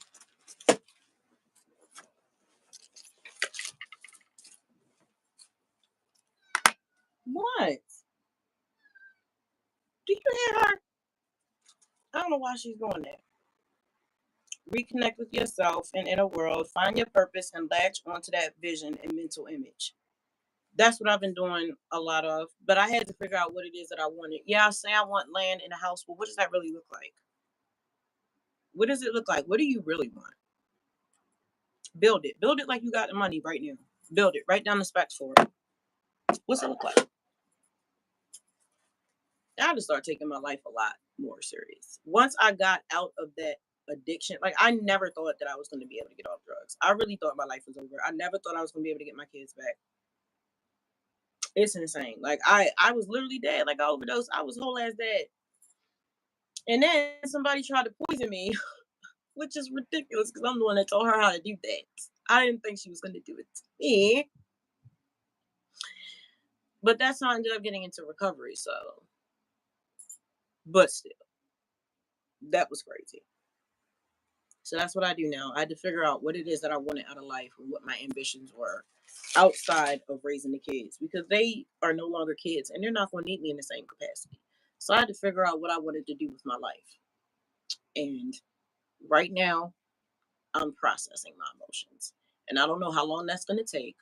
What? Do you hear her? I don't know why she's going there. Reconnect with yourself and inner world. Find your purpose and latch onto that vision and mental image. That's what I've been doing a lot of. But I had to figure out what it is that I wanted. Yeah, I say I want land in a house, but what does that really look like? What does it look like? What do you really want? Build it. Build it like you got the money right now. Build it. Write down the specs for it. What's it look like? I had to start taking my life a lot more serious. Once I got out of that addiction, like I never thought that I was going to be able to get off drugs. I really thought my life was over. I never thought I was going to be able to get my kids back. It's insane. Like I was literally dead. Like I overdosed. I was whole ass dead. And then somebody tried to poison me, which is ridiculous because I'm the one that told her how to do that. I didn't think she was going to do it to me. But that's how I ended up getting into recovery. So, but still. That was crazy. So that's what I do now. I had to figure out what it is that I wanted out of life and what my ambitions were outside of raising the kids because they are no longer kids and they're not going to need me in the same capacity. So I had to figure out what I wanted to do with my life. And right now, I'm processing my emotions. And I don't know how long that's going to take,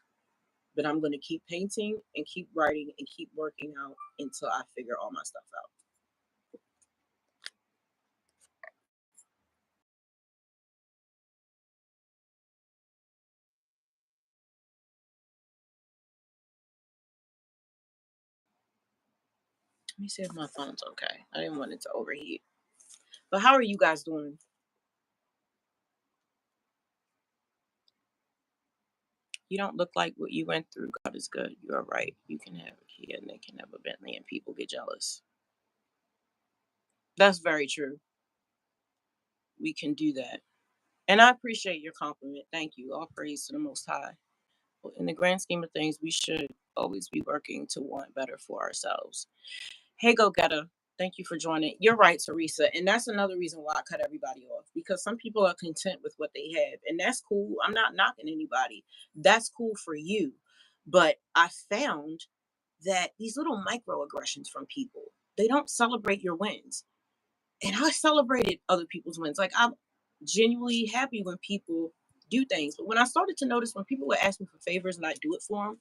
but I'm going to keep painting and keep writing and keep working out until I figure all my stuff out. Let me see if my phone's okay. I didn't want it to overheat. But how are you guys doing? You don't look like what you went through. God is good. You are right. You can have a kid and they can have a Bentley and people get jealous. That's very true. We can do that. And I appreciate your compliment. Thank you. All praise to the Most High. Well, in the grand scheme of things, we should always be working to want better for ourselves. Hey, go getter. Thank you for joining. You're right, Teresa. And that's another reason why I cut everybody off because some people are content with what they have. And that's cool. I'm not knocking anybody. That's cool for you. But I found that these little microaggressions from people, they don't celebrate your wins. And I celebrated other people's wins. Like I'm genuinely happy when people do things. But when I started to notice when people would ask me for favors and I do it for them,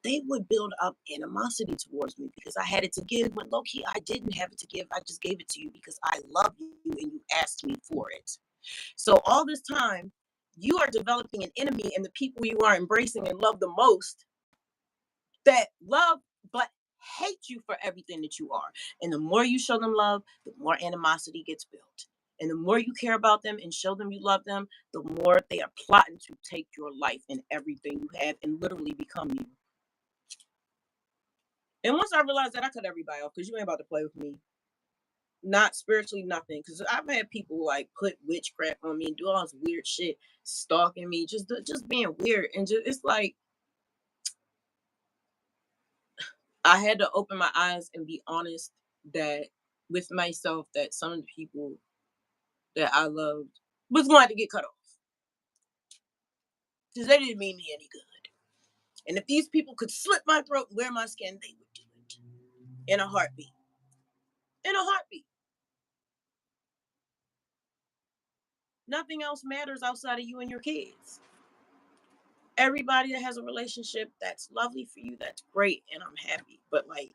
they would build up animosity towards me because I had it to give when low key I didn't have it to give. I just gave it to you because I love you and you asked me for it. So all this time, you are developing an enemy in the people you are embracing and love the most that love but hate you for everything that you are. And the more you show them love, the more animosity gets built. And the more you care about them and show them you love them, the more they are plotting to take your life and everything you have and literally become you. And once I realized that, I cut everybody off because you ain't about to play with me. Not spiritually, nothing. Because I've had people like put witchcraft on me and do all this weird shit, stalking me, just being weird. And just it's like I had to open my eyes and be honest that with myself that some of the people that I loved was going to get cut off because they didn't mean me any good. And if these people could slit my throat and wear my skin, they would do it in a heartbeat. In a heartbeat. Nothing else matters outside of you and your kids. Everybody that has a relationship that's lovely for you, that's great, and I'm happy. But like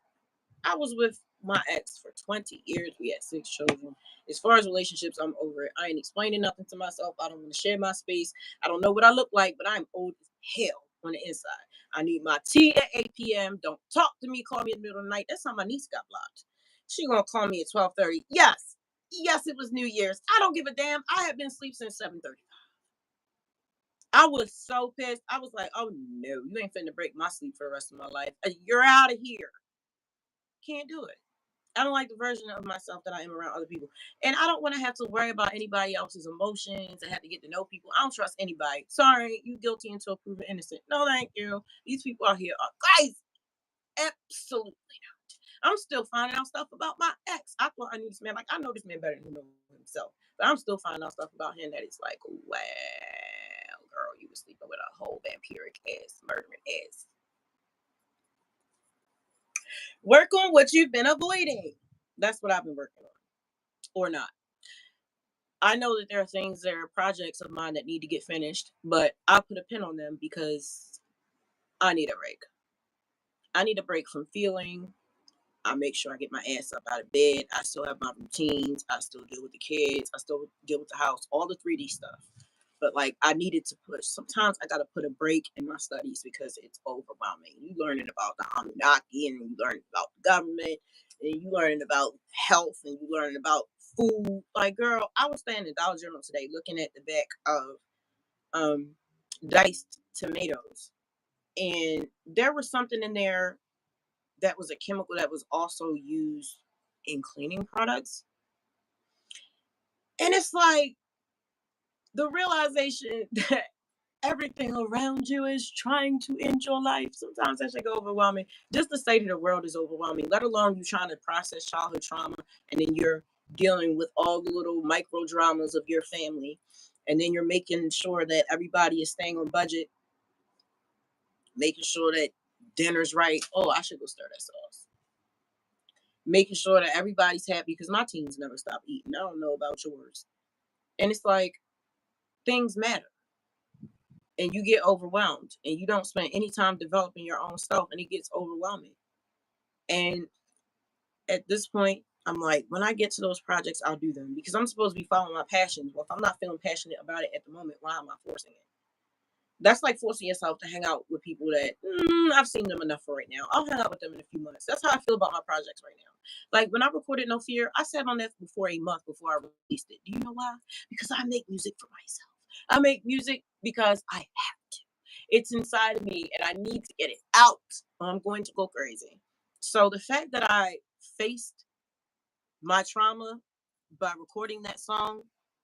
I was with my ex for 20 years. We had 6 children. As far as relationships, I'm over it. I ain't explaining nothing to myself. I don't want to share my space. I don't know what I look like, but I'm old as hell on the inside. I need my tea at 8 p.m. Don't talk to me. Call me in the middle of the night. That's how my niece got blocked. She gonna call me at 12:30. Yes. Yes, it was New Year's. I don't give a damn. I have been asleep since 7:30. I was so pissed. I was like, oh no, you ain't finna break my sleep for the rest of my life. You're out of here. Can't do it. I don't like the version of myself that I am around other people. And I don't want to have to worry about anybody else's emotions and have to get to know people. I don't trust anybody. Sorry, you guilty until proven innocent. No, thank you. These people out here are guys. Absolutely not. I'm still finding out stuff about my ex. I thought I knew this man. Like I know this man better than he knows himself. But I'm still finding out stuff about him that it's like, wow, girl, you were sleeping with a whole vampiric ass, murdering ass. Work on what you've been avoiding. That's what I've been working on. Or not. I know that there are things, there are projects of mine that need to get finished, but I'll put a pin on them because I need a break. I need a break from feeling. I make sure I get my ass up out of bed. I still have my routines. I still deal with the kids. I still deal with the house, all the 3D stuff. But like I needed to push. Sometimes I gotta put a break in my studies because it's overwhelming. You learning about the Anunnaki and you learning about the government and you learning about health and you learning about food. Like girl, I was standing in Dollar General today looking at the back of um diced tomatoes. And there was something in there that was a chemical that was also used in cleaning products. And it's like the realization that everything around you is trying to end your life. Sometimes that should go overwhelming. Just the state of the world is overwhelming, let alone you trying to process childhood trauma and then you're dealing with all the little micro dramas of your family, and then you're making sure that everybody is staying on budget, making sure that dinner's right. Oh, I should go stir that sauce. Making sure that everybody's happy because my teens never stop eating. I don't know about yours. And it's like things matter and you get overwhelmed and you don't spend any time developing your own self and it gets overwhelming. And at this point, I'm like, when I get to those projects, I'll do them because I'm supposed to be following my passions. Well, if I'm not feeling passionate about it at the moment, why am I forcing it? That's like forcing yourself to hang out with people that I've seen them enough for right now. I'll hang out with them in a few months. That's how I feel about my projects right now. Like when I recorded No Fear, I sat on that for a month before I released it. Do you know why? Because I make music for myself. I make music because I have to. It's inside of me and I need to get it out or I'm going to go crazy. So the fact that I faced my trauma by recording that song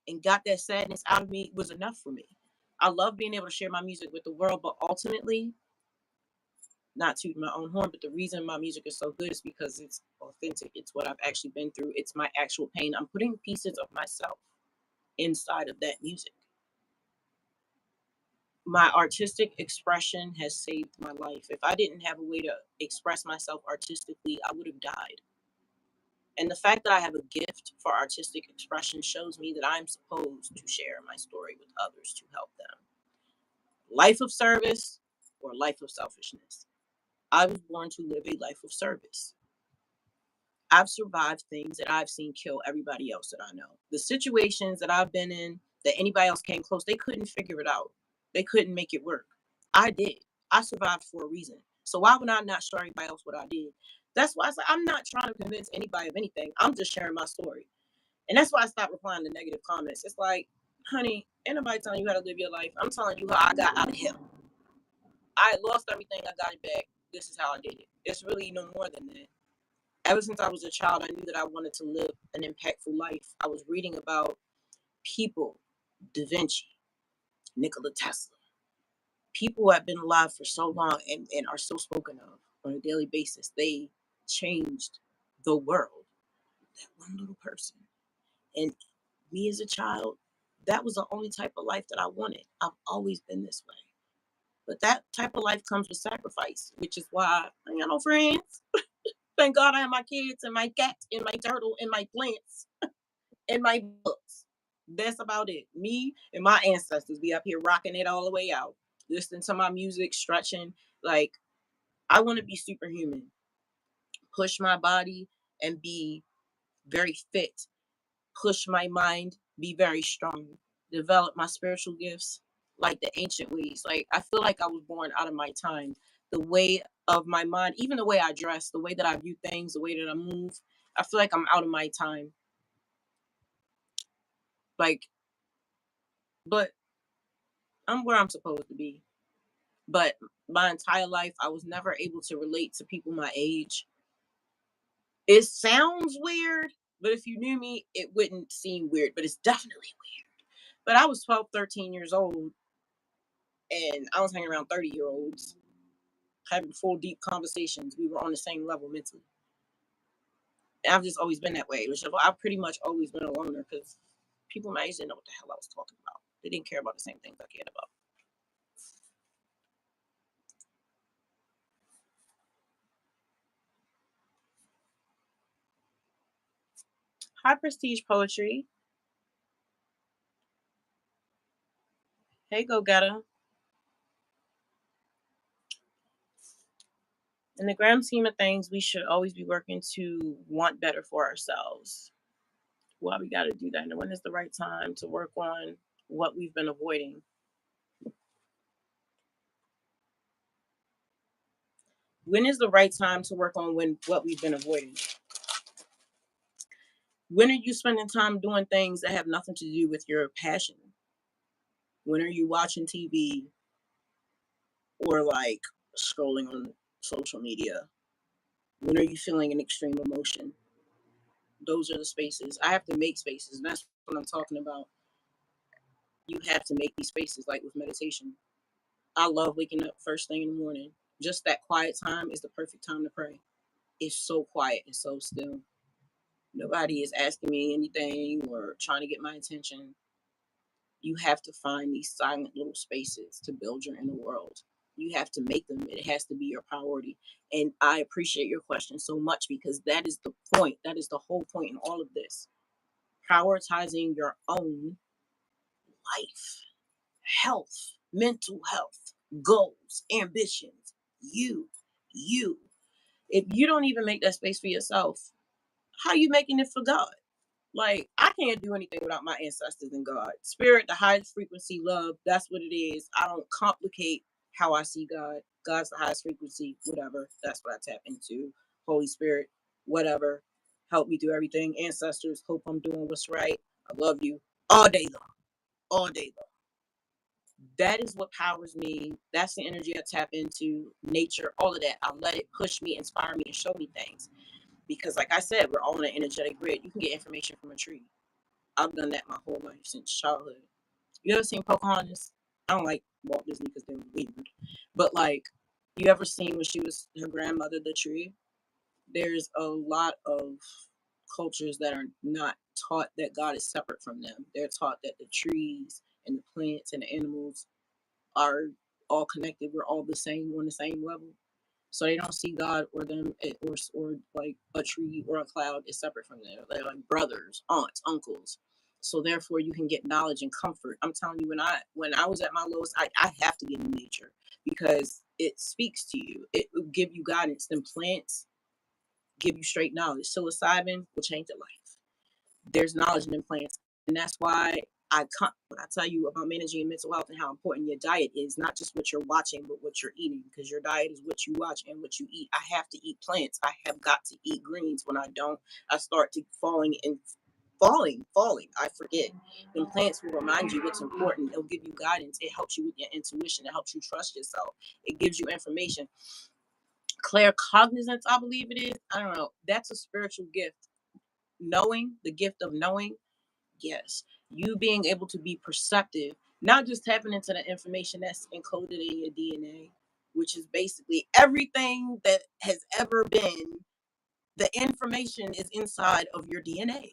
and got that sadness out of me was enough for me. I love being able to share my music with the world, but ultimately, not to my own horn, but the reason my music is so good is because it's authentic. It's what I've actually been through. It's my actual pain. I'm putting pieces of myself inside of that music. My artistic expression has saved my life. If I didn't have a way to express myself artistically, I would have died. And the fact that I have a gift for artistic expression shows me that I'm supposed to share my story with others to help them. Life of service or life of selfishness. I was born to live a life of service. I've survived things that I've seen kill everybody else that I know. The situations that I've been in that anybody else came close, they couldn't figure it out. They couldn't make it work. I did. I survived for a reason. So why would I not show everybody else what I did? That's why I said I'm not trying to convince anybody of anything. I'm just sharing my story. And that's why I stopped replying to negative comments. It's like, honey, ain't nobody telling you how to live your life. I'm telling you how I got out of hell. I lost everything, I got it back. This is how I did it. It's really no more than that. Ever since I was a child, I knew that I wanted to live an impactful life. I was reading about people, Da Vinci, Nikola Tesla, people who have been alive for so long and are still spoken of on a daily basis. They changed the world. That one little person. And me as a child, that was the only type of life that I wanted. I've always been this way. But that type of life comes with sacrifice, which is why I ain't got no friends. Thank God I have my kids and my cat and my turtle and my plants and my books. That's about it. Me and my ancestors be up here rocking it all the way out, listening to my music, stretching. Like, I want to be superhuman, push my body and be very fit, push my mind, be very strong, develop my spiritual gifts like the ancient ways. Like, I feel like I was born out of my time. The way of my mind, even the way I dress, the way that I view things, the way that I move, I feel like I'm out of my time. Like, but I'm where I'm supposed to be. But my entire life, I was never able to relate to people my age. It sounds weird, but if you knew me, it wouldn't seem weird, but it's definitely weird. But I was 12, 13 years old, and I was hanging around 30-year-olds, having full, deep conversations. We were on the same level mentally. And I've just always been that way, which I've pretty much always been a loner because people my age didn't know what the hell I was talking about. They didn't care about the same things I cared about. High prestige poetry. Hey, go getter. In the grand scheme of things, we should always be working to want better for ourselves. Why we got to do that? And when is the right time to work on what we've been avoiding? When is the right time to work on what we've been avoiding? When are you spending time doing things that have nothing to do with your passion? When are you watching TV or like scrolling on social media? When are you feeling an extreme emotion? Those are the spaces. I have to make spaces, and that's what I'm talking about. You have to make these spaces, like with meditation. I love waking up first thing in the morning. Just that quiet time is the perfect time to pray. It's so quiet and so still. Nobody is asking me anything or trying to get my attention. You have to find these silent little spaces to build your inner world. You have to make them. It has to be your priority. And I appreciate your question so much because that is the point. That is the whole point in all of this. Prioritizing your own life, health, mental health, goals, ambitions. You, you. If you don't even make that space for yourself, how are you making it for God? Like, I can't do anything without my ancestors and God. Spirit, the highest frequency, love, that's what it is. I don't complicate how I see God. God's the highest frequency, whatever. That's what I tap into. Holy Spirit, whatever. Help me through everything. Ancestors, hope I'm doing what's right. I love you all day long. All day long. That is what powers me. That's the energy I tap into. Nature, all of that. I let it push me, inspire me, and show me things. Because, like I said, we're all on an energetic grid. You can get information from a tree. I've done that my whole life since childhood. You ever seen Pocahontas? I don't like Walt Disney because they're weird. But like, you ever seen when she was her grandmother, the tree? There's a lot of cultures that are not taught that God is separate from them. They're taught that the trees and the plants and the animals are all connected. We're all the same on the same level. So they don't see God or them or like a tree or a cloud is separate from them. They're like brothers, aunts, uncles. So therefore you can get knowledge and comfort. I'm telling you, when I was at my lowest, I have to get in nature because it speaks to you. It will give you guidance. Them plants give you straight knowledge. Psilocybin will change your life. There's knowledge in them plants. And that's why when I tell you about managing your mental health and how important your diet is, not just what you're watching, but what you're eating, because your diet is what you watch and what you eat. I have to eat plants. I have got to eat greens. When I don't, I start to falling. I forget. Then plants will remind you what's important. It'll give you guidance. It helps you with your intuition. It helps you trust yourself. It gives you information. Claircognizance, I believe it is. I don't know. That's a spiritual gift. Knowing, the gift of knowing. Yes, you being able to be perceptive, not just tapping into the information that's encoded in your DNA, which is basically everything that has ever been. The information is inside of your DNA.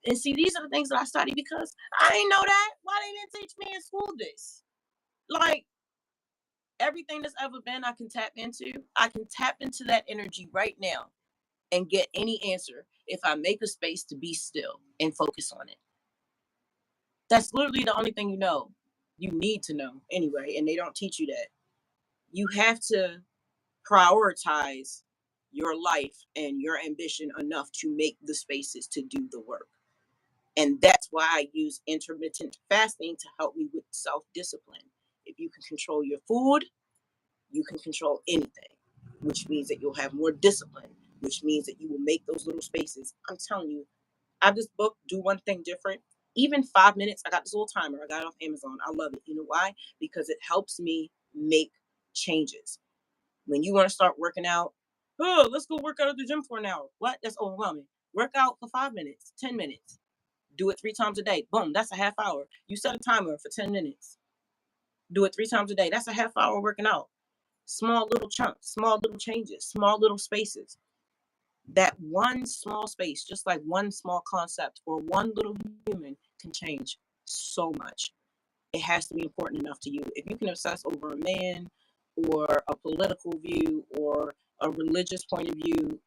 And see, these are the things that I study because I didn't know that. Why they didn't teach me in school this? Like everything that's ever been, I can tap into. I can tap into that energy right now and get any answer if I make a space to be still and focus on it. That's literally the only thing you know. You need to know anyway, and they don't teach you that. You have to prioritize your life and your ambition enough to make the spaces to do the work. And that's why I use intermittent fasting to help me with self discipline. If you can control your food, you can control anything, which means that you'll have more discipline, which means that you will make those little spaces. I'm telling you, I have this book, Do One Thing Different. Even 5 minutes, I got this little timer. I got it off Amazon. I love it. You know why? Because it helps me make changes. When you want to start working out, oh, let's go work out at the gym for an hour. What? That's overwhelming. Work out for 5 minutes, 10 minutes. Do it 3 times a day. Boom, that's a half hour. You set a timer for 10 minutes. Do it 3 times a day. That's a half hour working out. Small little chunks, small little changes, small little spaces. That one small space, just like one small concept or one little human, can change so much. It has to be important enough to you. If you can obsess over a man or a political view or a religious point of view,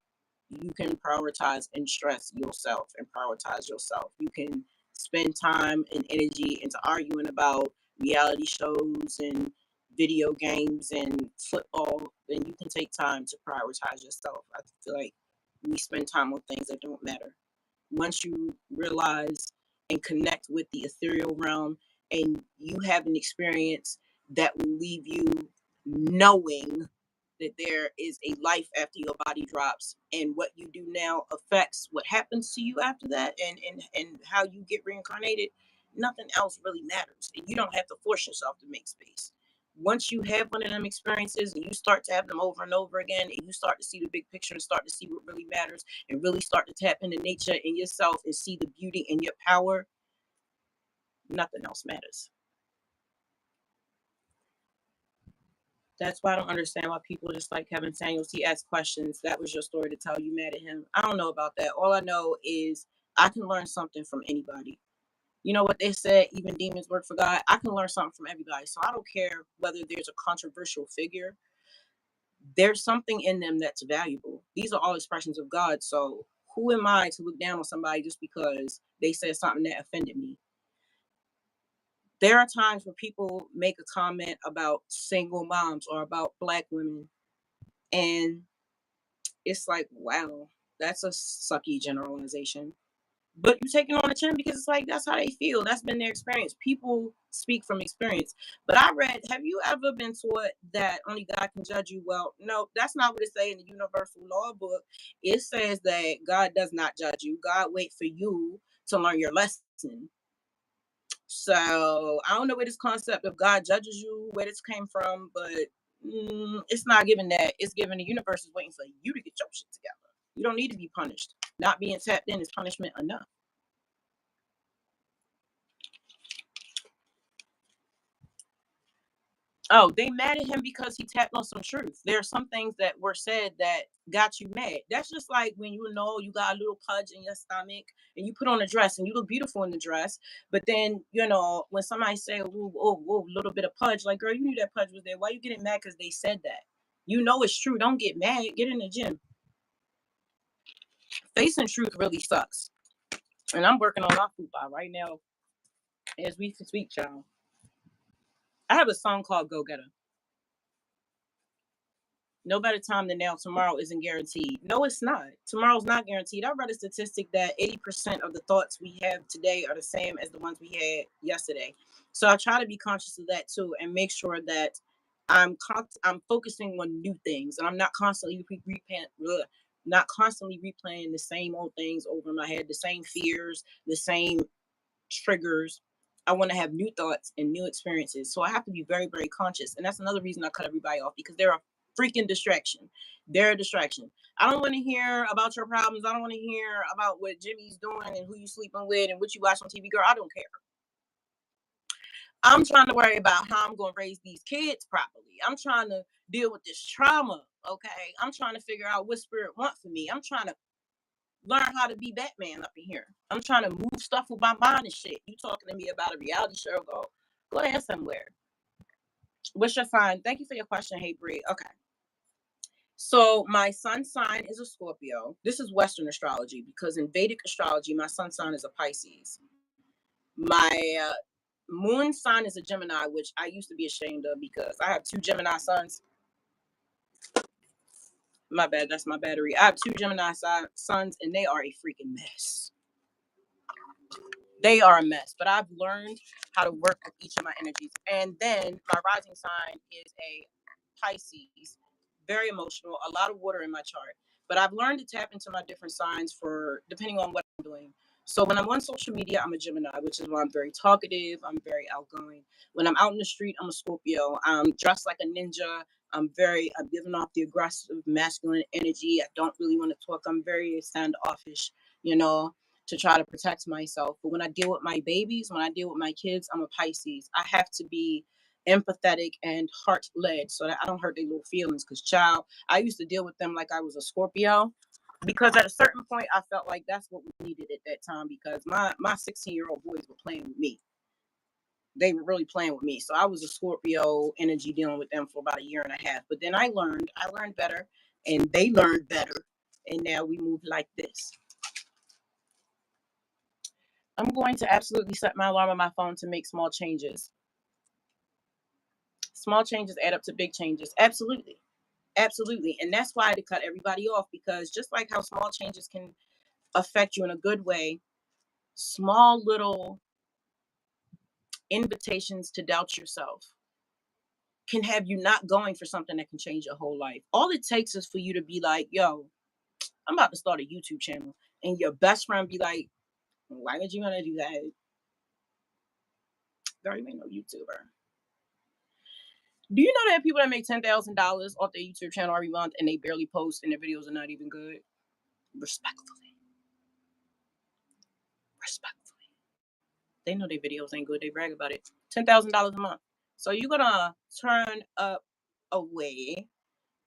you can prioritize and stress yourself and prioritize yourself. You can spend time and energy into arguing about reality shows and video games and football, then you can take time to prioritize yourself. I feel like we spend time on things that don't matter. Once you realize and connect with the ethereal realm and you have an experience that will leave you knowing that there is a life after your body drops and what you do now affects what happens to you after that and how you get reincarnated, nothing else really matters. And you don't have to force yourself to make space. Once you have one of them experiences and you start to have them over and over again and you start to see the big picture and start to see what really matters and really start to tap into nature and yourself and see the beauty in your power, nothing else matters. That's why I don't understand why people just like Kevin Samuels. He asks questions. That was your story to tell. You mad at him? I don't know about that. All I know is I can learn something from anybody. You know what they said? Even demons work for God. I can learn something from everybody. So I don't care whether there's a controversial figure. There's something in them that's valuable. These are all expressions of God. So who am I to look down on somebody just because they said something that offended me? There are times where people make a comment about single moms or about black women, and it's like, wow, that's a sucky generalization. But you take it on the chin because it's like that's how they feel. That's been their experience. People speak from experience. But I read, have you ever been taught that only God can judge you? Well, no, that's not what it says in the Universal Law book. It says that God does not judge you. God waits for you to learn your lesson. So I don't know where this concept of God judges you, where this came from, but it's not given that. It's given the universe is waiting for you to get your shit together. You don't need to be punished. Not being tapped in is punishment enough. Oh, they mad at him because he tapped on some truth. There are some things that were said that got you mad. That's just like when you know you got a little pudge in your stomach and you put on a dress and you look beautiful in the dress, but then when somebody say, "Oh, oh, oh, little bit of pudge," like, girl, you knew that pudge was there. Why you getting mad because they said that? You know it's true. Don't get mad. Get in the gym. Facing truth really sucks, and I'm working on my fupa right now as we speak, y'all. I have a song called "Go Getter." No better time than now. Tomorrow isn't guaranteed. No, it's not. Tomorrow's not guaranteed. I read a statistic that 80% of the thoughts we have today are the same as the ones we had yesterday. So I try to be conscious of that too and make sure that I'm focusing on new things and I'm not constantly not constantly replaying the same old things over in my head, the same fears, the same triggers. I want to have new thoughts and new experiences. So I have to be very, very conscious. And that's another reason I cut everybody off because they're a freaking distraction. They're a distraction. I don't want to hear about your problems. I don't want to hear about what Jimmy's doing and who you sleeping with and what you watch on TV. Girl, I don't care. I'm trying to worry about how I'm going to raise these kids properly. I'm trying to deal with this trauma. Okay. I'm trying to figure out what spirit want for me. I'm trying to learn how to be Batman up in here. I'm trying to move stuff with my mind and shit. You talking to me about a reality show? Go ahead somewhere. What's your sign? Thank you for your question. Hey, Bree. Okay. So my sun sign is a Scorpio. This is Western astrology because in Vedic astrology, my sun sign is a Pisces. My moon sign is a Gemini, which I used to be ashamed of because I have two Gemini suns. My bad, that's my battery. I have two Gemini suns, and they are a freaking mess. They are a mess, but I've learned how to work with each of my energies. And then my rising sign is a Pisces, very emotional, a lot of water in my chart. But I've learned to tap into my different signs for depending on what I'm doing. So when I'm on social media, I'm a Gemini, which is why I'm very talkative. I'm very outgoing. When I'm out in the street, I'm a Scorpio. I'm dressed like a ninja. I'm giving off the aggressive masculine energy. I don't really want to talk. I'm very standoffish, you know, to try to protect myself. But when I deal with my babies, when I deal with my kids, I'm a Pisces. I have to be empathetic and heart led so that I don't hurt their little feelings. Because, child, I used to deal with them like I was a Scorpio. Because at a certain point, I felt like that's what we needed at that time. Because my 16-year-old boys were playing with me. They were really playing with me. So I was a Scorpio energy dealing with them for about a year and a half. But then I learned better, and they learned better, and now we move like this. I'm going to absolutely set my alarm on my phone to make small changes. Small changes add up to big changes. Absolutely. Absolutely. And that's why I had to cut everybody off because just like how small changes can affect you in a good way, small little invitations to doubt yourself can have you not going for something that can change your whole life. All it takes is for you to be like, yo, I'm about to start a YouTube channel. And your best friend be like, why would you want to do that? Girl, you ain't no YouTuber. Do you know that people that make $10,000 off their YouTube channel every month and they barely post and their videos are not even good? Respectfully. Respectfully. They know their videos ain't good. They brag about it. $10,000 a month. So you're gonna turn up away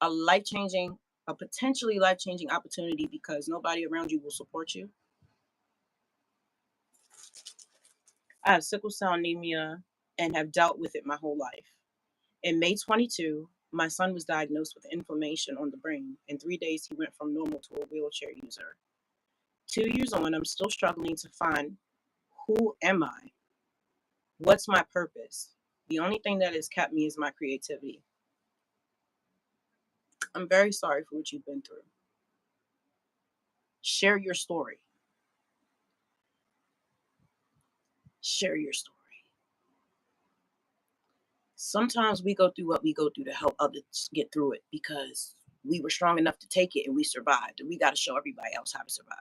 a life changing, a potentially life changing opportunity because nobody around you will support you. I have sickle cell anemia and have dealt with it my whole life. In May 22, my son was diagnosed with inflammation on the brain. In 3 days, he went from normal to a wheelchair user. 2 years on, I'm still struggling to find who am I? What's my purpose? The only thing that has kept me is my creativity. I'm very sorry for what you've been through. Share your story. Share your story. Sometimes we go through what we go through to help others get through it because we were strong enough to take it and we survived. And we got to show everybody else how to survive.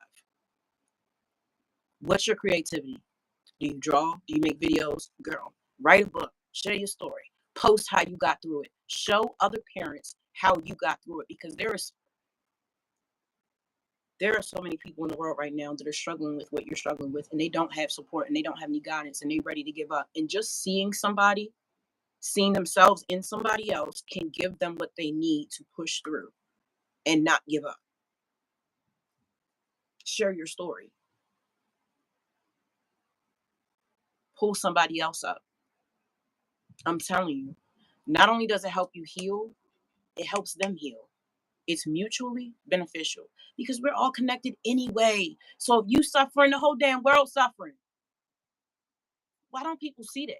What's your creativity? Do you draw? Do you make videos? Girl, write a book. Share your story. Post how you got through it. Show other parents how you got through it because there are so many people in the world right now that are struggling with what you're struggling with and they don't have support and they don't have any guidance and they're ready to give up. And just seeing themselves in somebody else can give them what they need to push through and not give up. Share your story. Pull somebody else up. I'm telling you, not only does it help you heal, it helps them heal. It's mutually beneficial because we're all connected anyway. So if you suffering, the whole damn world suffering. Why don't people see that?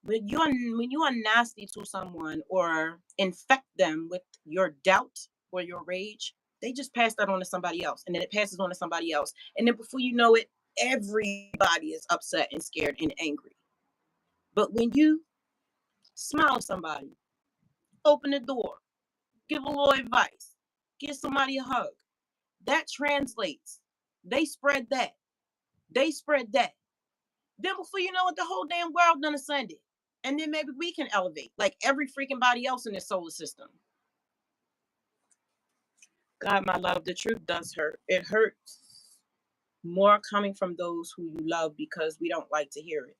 When you are nasty to someone or infect them with your doubt or your rage, they just pass that on to somebody else, and then it passes on to somebody else, and then before you know it, everybody is upset and scared and angry. But when you smile at somebody, open the door, give a little advice, give somebody a hug, that translates. They spread that. They spread that. Then before you know it, the whole damn world done ascended. And then maybe we can elevate like every freaking body else in this solar system. God, my love, the truth does hurt. It hurts more coming from those who you love because we don't like to hear it.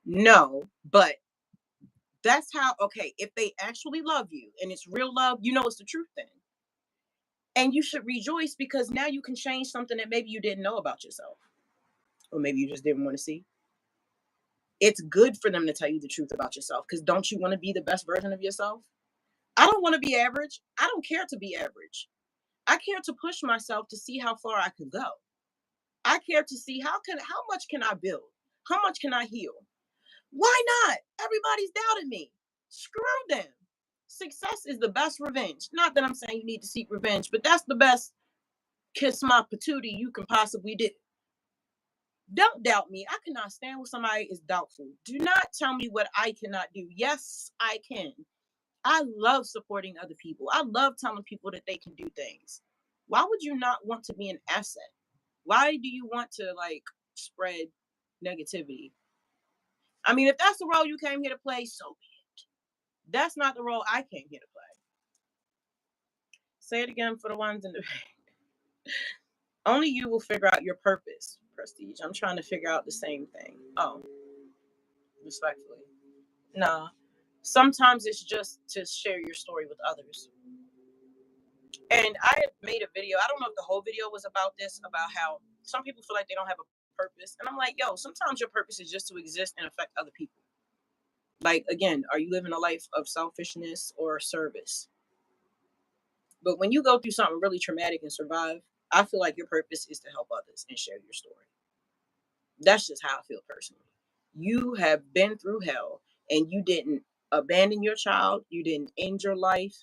No, but that's how, okay, if they actually love you and it's real love, you know it's the truth then. And you should rejoice because now you can change something that maybe you didn't know about yourself. Or maybe you just didn't want to see. It's good for them to tell you the truth about yourself because don't you want to be the best version of yourself? I don't want to be average. I don't care to be average. I care to push myself to see how far I can go. I care to see how much can I build? How much can I heal? Why not? Everybody's doubted me. Screw them. Success is the best revenge. Not that I'm saying you need to seek revenge, but that's the best kiss my patootie you can possibly do. Don't doubt me. I cannot stand when somebody is doubtful. Do not tell me what I cannot do. Yes, I can. I love supporting other people. I love telling people that they can do things. Why would you not want to be an asset? Why do you want to like spread negativity? I mean, if that's the role you came here to play, so be it. That's not the role I came here to play. Say it again for the ones in the only you will figure out your purpose, Prestige. I'm trying to figure out the same thing. Oh, respectfully. Nah. Sometimes it's just to share your story with others. And I had made a video. I don't know if the whole video was about this, about how some people feel like they don't have a purpose. And I'm like, yo, sometimes your purpose is just to exist and affect other people. Like, again, are you living a life of selfishness or service? But when you go through something really traumatic and survive, I feel like your purpose is to help others and share your story. That's just how I feel personally. You have been through hell and you didn't abandon your child, you didn't end your life.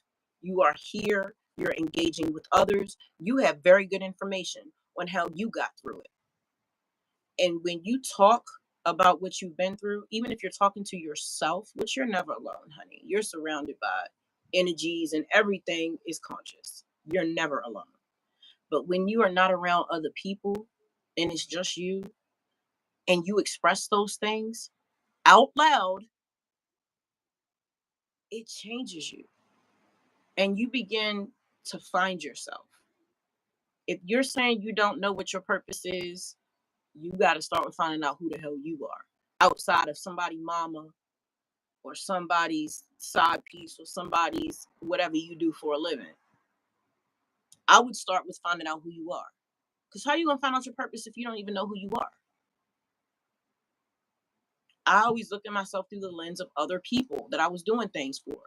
You are here, you're engaging with others. You have very good information on how you got through it. And when you talk about what you've been through, even if you're talking to yourself, which you're never alone, honey, you're surrounded by energies and everything is conscious. You're never alone. But when you are not around other people and it's just you and you express those things out loud, it changes you and you begin to find yourself. If you're saying you don't know what your purpose is, you got to start with finding out who the hell you are outside of somebody mama or somebody's side piece or somebody's whatever you do for a living. I would start with finding out who you are. Because how are you going to find out your purpose if you don't even know who you are? I always looked at myself through the lens of other people that I was doing things for.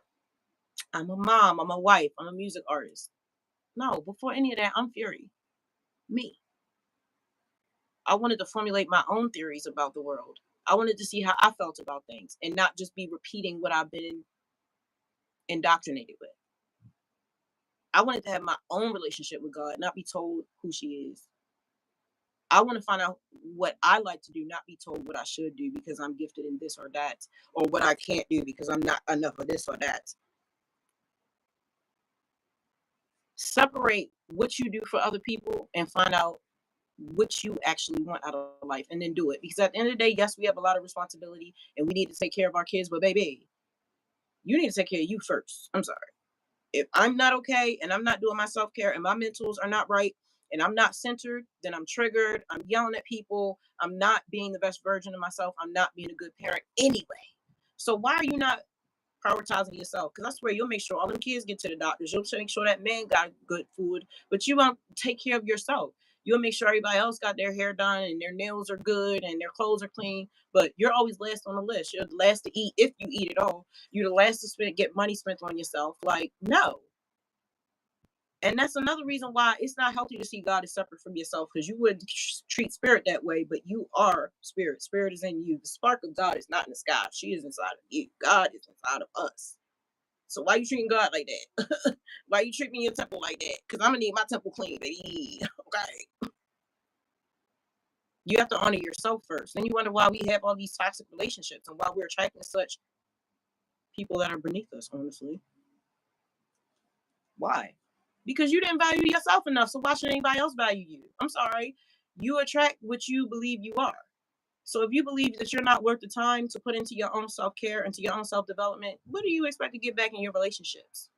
I'm a mom, I'm a wife, I'm a music artist. No, before any of that, I'm Fury. Me. I wanted to formulate my own theories about the world. I wanted to see how I felt about things and not just be repeating what I've been indoctrinated with. I wanted to have my own relationship with God, not be told who she is. I want to find out what I like to do, not be told what I should do because I'm gifted in this or that, or what I can't do because I'm not enough of this or that. Separate what you do for other people and find out what you actually want out of life and then do it. Because at the end of the day, yes, we have a lot of responsibility and we need to take care of our kids, but baby, you need to take care of you first. I'm sorry. If I'm not okay and I'm not doing my self care and my mentals are not right and I'm not centered, then I'm triggered. I'm yelling at people. I'm not being the best version of myself. I'm not being a good parent anyway. So why are you not prioritizing yourself? Because I swear you'll make sure all them kids get to the doctors. You'll make sure that man got good food, but you won't take care of yourself. You'll make sure everybody else got their hair done and their nails are good and their clothes are clean. But you're always last on the list. You're the last to eat if you eat at all. You're the last to get money spent on yourself. Like, no. And that's another reason why it's not healthy to see God as separate from yourself, because you would treat spirit that way, but you are spirit. Spirit is in you. The spark of God is not in the sky. She is inside of you. God is inside of us. So why you treating God like that? Why you treating your temple like that? Because I'm gonna need my temple clean, baby. Okay. You have to honor yourself first. Then you wonder why we have all these toxic relationships and why we're attracting such people that are beneath us, honestly. Why? Because you didn't value yourself enough. So why should anybody else value you? I'm sorry. You attract what you believe you are. So if you believe that you're not worth the time to put into your own self-care, into your own self-development, what do you expect to get back in your relationships?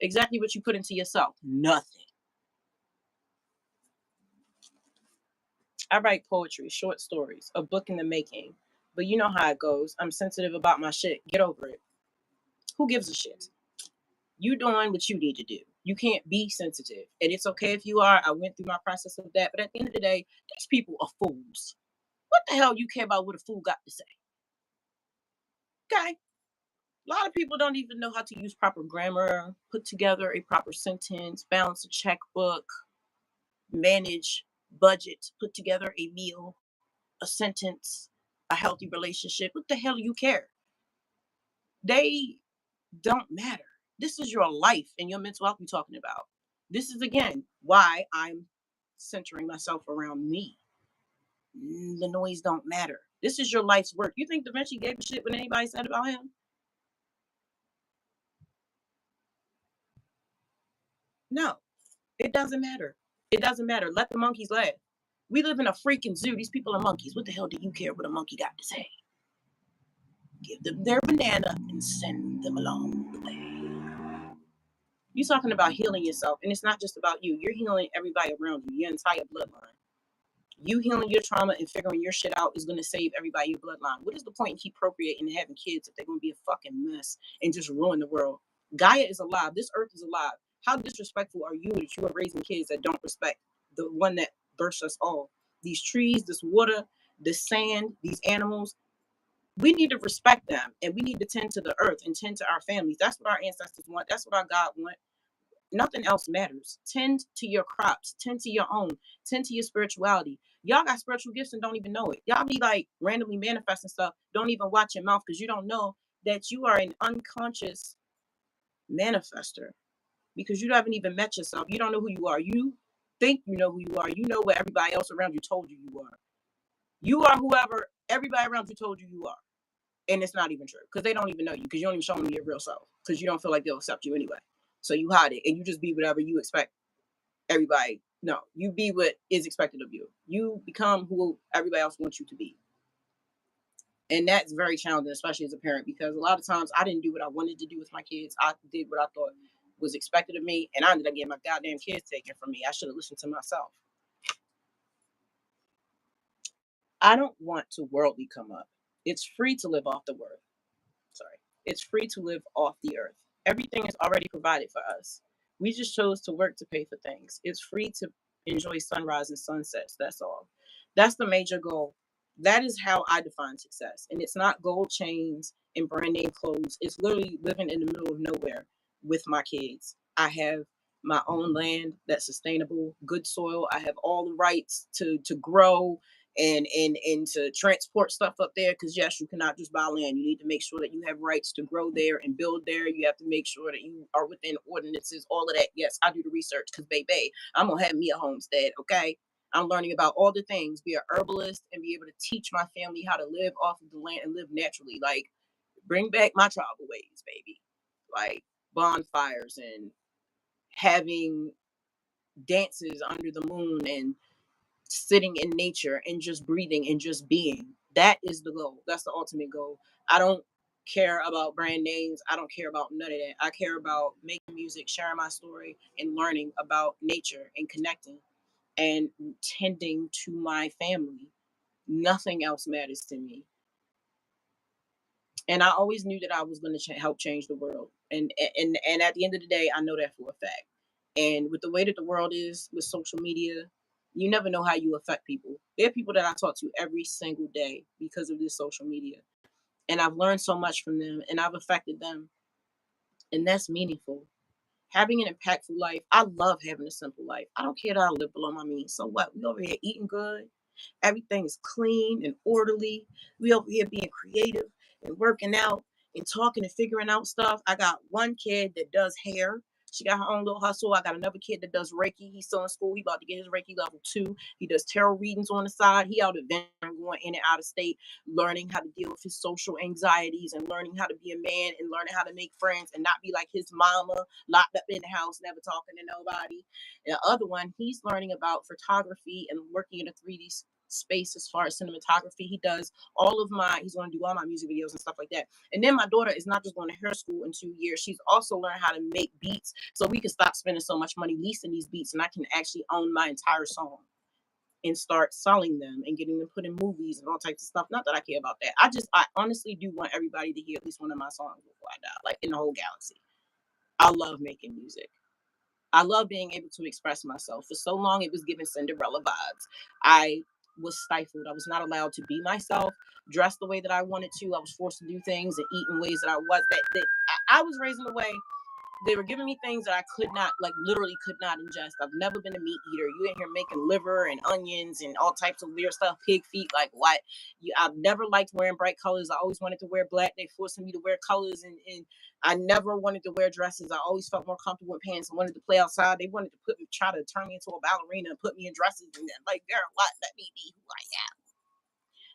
Exactly what you put into yourself. Nothing. I write poetry, short stories, a book in the making. But you know how it goes. I'm sensitive about my shit. Get over it. Who gives a shit? You doing what you need to do. You can't be sensitive. And it's okay if you are. I went through my process of that. But at the end of the day, these people are fools. What the hell you care about what a fool got to say? Okay. A lot of people don't even know how to use proper grammar, put together a proper sentence, balance a checkbook, manage budget, put together a meal, a sentence, a healthy relationship. What the hell do you care? They don't matter. This is your life and your mental health we're talking about. This is again why I'm centering myself around me. The noise don't matter. This is your life's work. You think Da Vinci gave a shit when anybody said about him? No, it doesn't matter. It doesn't matter. Let the monkeys laugh. We live in a freaking zoo. These people are monkeys. What the hell do you care what a monkey got to say? Give them their banana and send them along the way. You're talking about healing yourself, and it's not just about you. You're healing everybody around you, your entire bloodline. You healing your trauma and figuring your shit out is going to save everybody in your bloodline. What is the point in keep procreating and having kids if they're going to be a fucking mess and just ruin the world? Gaia is alive. This earth is alive. How disrespectful are you that you are raising kids that don't respect the one that births us all? These trees, this water, this sand, these animals. We need to respect them and we need to tend to the earth and tend to our families. That's what our ancestors want. That's what our God want. Nothing else matters. Tend to your crops, tend to your own, tend to your spirituality. Y'all got spiritual gifts and don't even know it. Y'all be like randomly manifesting stuff. Don't even watch your mouth because you don't know that you are an unconscious manifester because you haven't even met yourself. You don't know who you are. You think you know who you are. You know what everybody else around you told you you are. You are whoever everybody around you told you you are. And it's not even true because they don't even know you because you don't even show them your real self because you don't feel like they'll accept you anyway. So you hide it and you just be whatever you expect everybody. No, you be what is expected of you. You become who everybody else wants you to be. And that's very challenging, especially as a parent, because a lot of times I didn't do what I wanted to do with my kids. I did what I thought was expected of me, and I ended up getting my goddamn kids taken from me. I should have listened to myself. I don't want to worldly come up. It's free to live off the word. Sorry. It's free to live off the earth. Everything is already provided for us. We just chose to work to pay for things. It's free to enjoy sunrise and sunsets. That's all. That's the major goal. That is how I define success. And it's not gold chains and brand name clothes. It's literally living in the middle of nowhere with my kids. I have my own land that's sustainable, good soil. I have all the rights to grow and to transport stuff up there, because yes, you cannot just buy land. You need to make sure that you have rights to grow there and build there. You have to make sure that you are within ordinances, all of that. Yes, I do the research, because baby, I'm gonna have me a homestead. Okay, I'm learning about all the things, be an herbalist, and be able to teach my family how to live off of the land and live naturally. Like, bring back my tribal ways, baby. Like bonfires and having dances under the moon and sitting in nature and just breathing and just being. That is the goal. That's the ultimate goal. I don't care about brand names. I don't care about none of that. I care about making music, sharing my story, and learning about nature and connecting and tending to my family. Nothing else matters to me. And I always knew that I was going to help change the world. And at the end of the day, I know that for a fact. And with the way that the world is with social media, you never know how you affect people. There are people that I talk to every single day because of this social media, and I've learned so much from them, and I've affected them, and that's meaningful. Having an impactful life, I love having a simple life. I don't care that I live below my means. So what? We over here eating good. Everything is clean and orderly. We over here being creative and working out and talking and figuring out stuff. I got one kid that does hair. She got her own little hustle. I got another kid that does Reiki. He's still in school. He about to get his Reiki level 2. He does tarot readings on the side. He out adventuring, going in and out of state, learning how to deal with his social anxieties and learning how to be a man and learning how to make friends and not be like his mama, locked up in the house, never talking to nobody. And the other one, he's learning about photography and working in a 3D space as far as cinematography. He does all of my, he's going to do all my music videos and stuff like that. And then my daughter is not just going to hair school in 2 years. She's also learned how to make beats so we can stop spending so much money leasing these beats and I can actually own my entire song and start selling them and getting them put in movies and all types of stuff. Not that I care about that. I honestly do want everybody to hear at least one of my songs before I die, like in the whole galaxy. I love making music. I love being able to express myself. For so long, it was giving Cinderella vibes. I was stifled. I was not allowed to be myself, dress the way that I wanted to. I was forced to do things and eat in ways that I was that I was raised in a way they were giving me things that I could not, like literally could not ingest. I've never been a meat eater. You in here making liver and onions and all types of weird stuff, pig feet, like what? I've never liked wearing bright colors. I always wanted to wear black. They forcing me to wear colors, and I never wanted to wear dresses. I always felt more comfortable in pants and wanted to play outside. They wanted to try to turn me into a ballerina and put me in dresses and like, girl, what? Let me be who I am.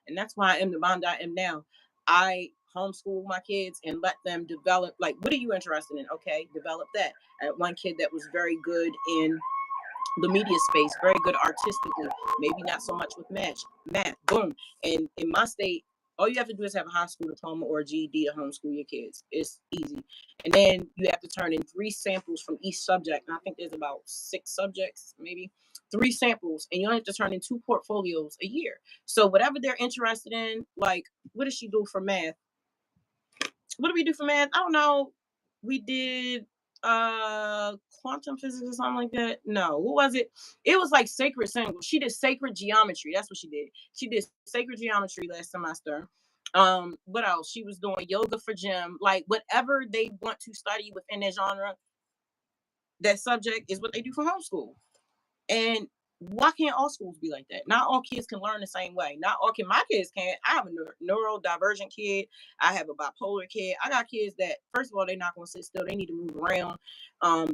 And that's why I am the bond I am now. I homeschool my kids and let them develop, like, what are you interested in? Okay, develop that. I had one kid that was very good in the media space, very good artistically, maybe not so much with math, boom. And in my state, all you have to do is have a high school diploma or a GED to homeschool your kids. It's easy. And then you have to turn in 3 samples from each subject. And I think there's about 6 subjects, maybe 3 samples. And you only have to turn in 2 portfolios a year. So whatever they're interested in, like, what does she do for math? What do we do for math? I don't know. We did quantum physics or something like that. No, what was it? It was like sacred symbols. She did sacred geometry. That's what she did. She did sacred geometry last semester. What else? She was doing yoga for gym. Like whatever they want to study within that genre, that subject is what they do for homeschool. And why can't all schools be like that? Not all kids can learn the same way. Not all can. My kids can't. I have a neurodivergent kid. I have a bipolar kid. I got kids that, first of all, they're not going to sit still. They need to move around.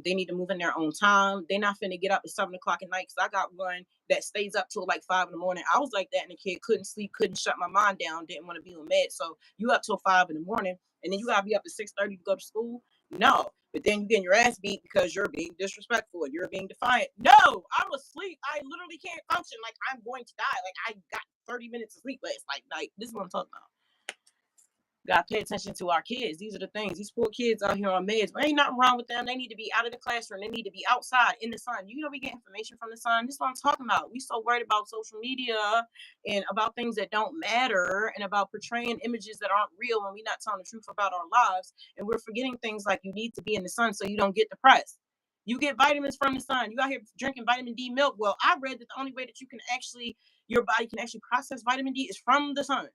They need to move in their own time. They're not finna get up at 7 o'clock at night. Because I got one that stays up till like 5 in the morning. I was like that, and the kid couldn't sleep, couldn't shut my mind down, didn't want to be on meds. So you up till 5 in the morning, and then you gotta be up at 6:30 to go to school. No, but then you getting your ass beat because you're being disrespectful and you're being defiant. No, I'm asleep. I literally can't function. Like I'm going to die. Like I got 30 minutes of sleep last night. Like this is what I'm talking about. Gotta pay attention to our kids. These are the things. These poor kids out here on meds. But ain't nothing wrong with them. They need to be out of the classroom. They need to be outside in the sun. You know, we get information from the sun. This is what I'm talking about. We so worried about social media and about things that don't matter and about portraying images that aren't real when we're not telling the truth about our lives. And we're forgetting things like you need to be in the sun so you don't get depressed. You get vitamins from the sun. You out here drinking vitamin D milk. Well, I read that the only way that you can actually, your body can actually process vitamin D is from the sun.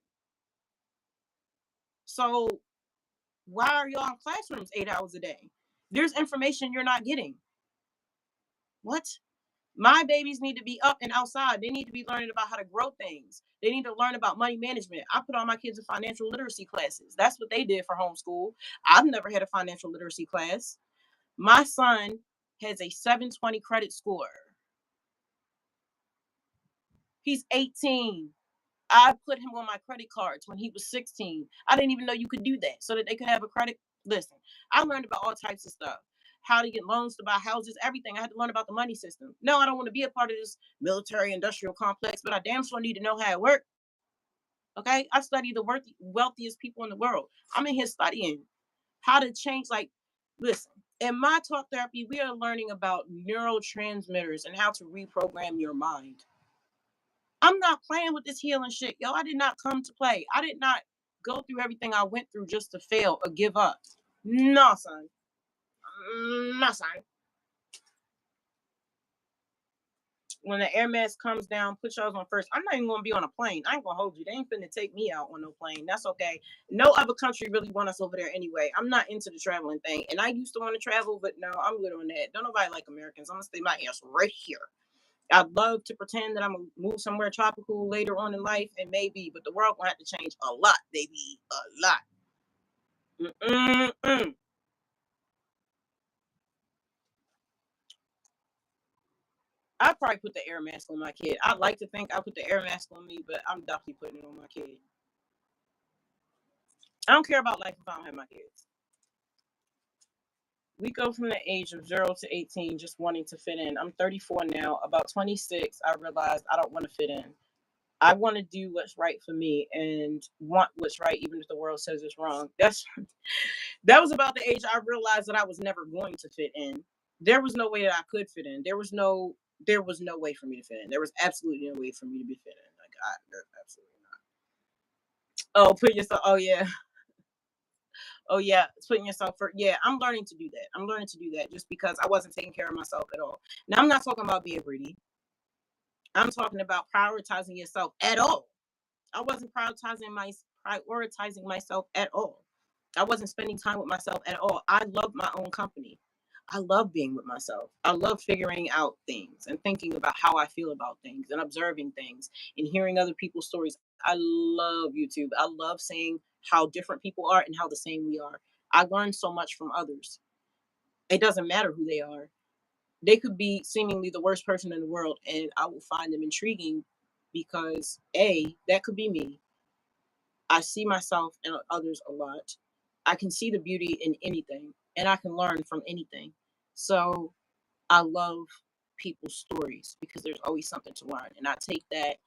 So why are y'all in classrooms 8 hours a day? There's information you're not getting. What? My babies need to be up and outside. They need to be learning about how to grow things. They need to learn about money management. I put all my kids in financial literacy classes. That's what they did for homeschool. I've never had a financial literacy class. My son has a 720 credit score. He's 18. I put him on my credit cards when he was 16. I didn't even know you could do that so that they could have a credit. Listen, I learned about all types of stuff. How to get loans to buy houses, everything. I had to learn about the money system. No, I don't want to be a part of this military industrial complex, but I damn sure need to know how it works. Okay. I study the wealthiest people in the world. I'm in here studying how to change, like, listen, in my talk therapy, we are learning about neurotransmitters and how to reprogram your mind. I'm not playing with this healing shit, yo. I did not come to play. I did not go through everything I went through just to fail or give up. No, son. No, son. When the air mask comes down, put yours on first. I'm not even gonna be on a plane. I ain't gonna hold you. They ain't finna take me out on no plane. That's okay. No other country really want us over there anyway. I'm not into the traveling thing. And I used to want to travel, but no, I'm good on that. Don't nobody like Americans. I'm gonna stay my ass right here. I'd love to pretend that I'm gonna move somewhere tropical later on in life, and maybe, but the world will have to change a lot, baby, a lot. Mm-mm-mm. I probably put the air mask on my kid. I like to think I put the air mask on me, but I'm definitely putting it on my kid. I don't care about life if I don't have my kids. We go from the age of 0 to 18 just wanting to fit in. I'm 34 now. About 26, I realized I don't want to fit in. I want to do what's right for me and want what's right, even if the world says it's wrong. That was about the age I realized that I was never going to fit in. There was no way that I could fit in. There was no way for me to fit in. There was absolutely no way for me to be fit in. Like, absolutely not. Oh, put yourself. Oh yeah. Oh yeah. It's putting yourself for. Yeah, I'm learning to do that. I'm learning to do that just because I wasn't taking care of myself at all. Now I'm not talking about being greedy. I'm talking about prioritizing yourself at all. I wasn't prioritizing myself at all. I wasn't spending time with myself at all. I love my own company. I love being with myself. I love figuring out things and thinking about how I feel about things and observing things and hearing other people's stories. I love YouTube. I love seeing how different people are and how the same we are. I learn so much from others. It doesn't matter who they are. They could be seemingly the worst person in the world, and I will find them intriguing because A, that could be me. I see myself and others a lot. I can see the beauty in anything and I can learn from anything. So I love people's stories because there's always something to learn. And I take that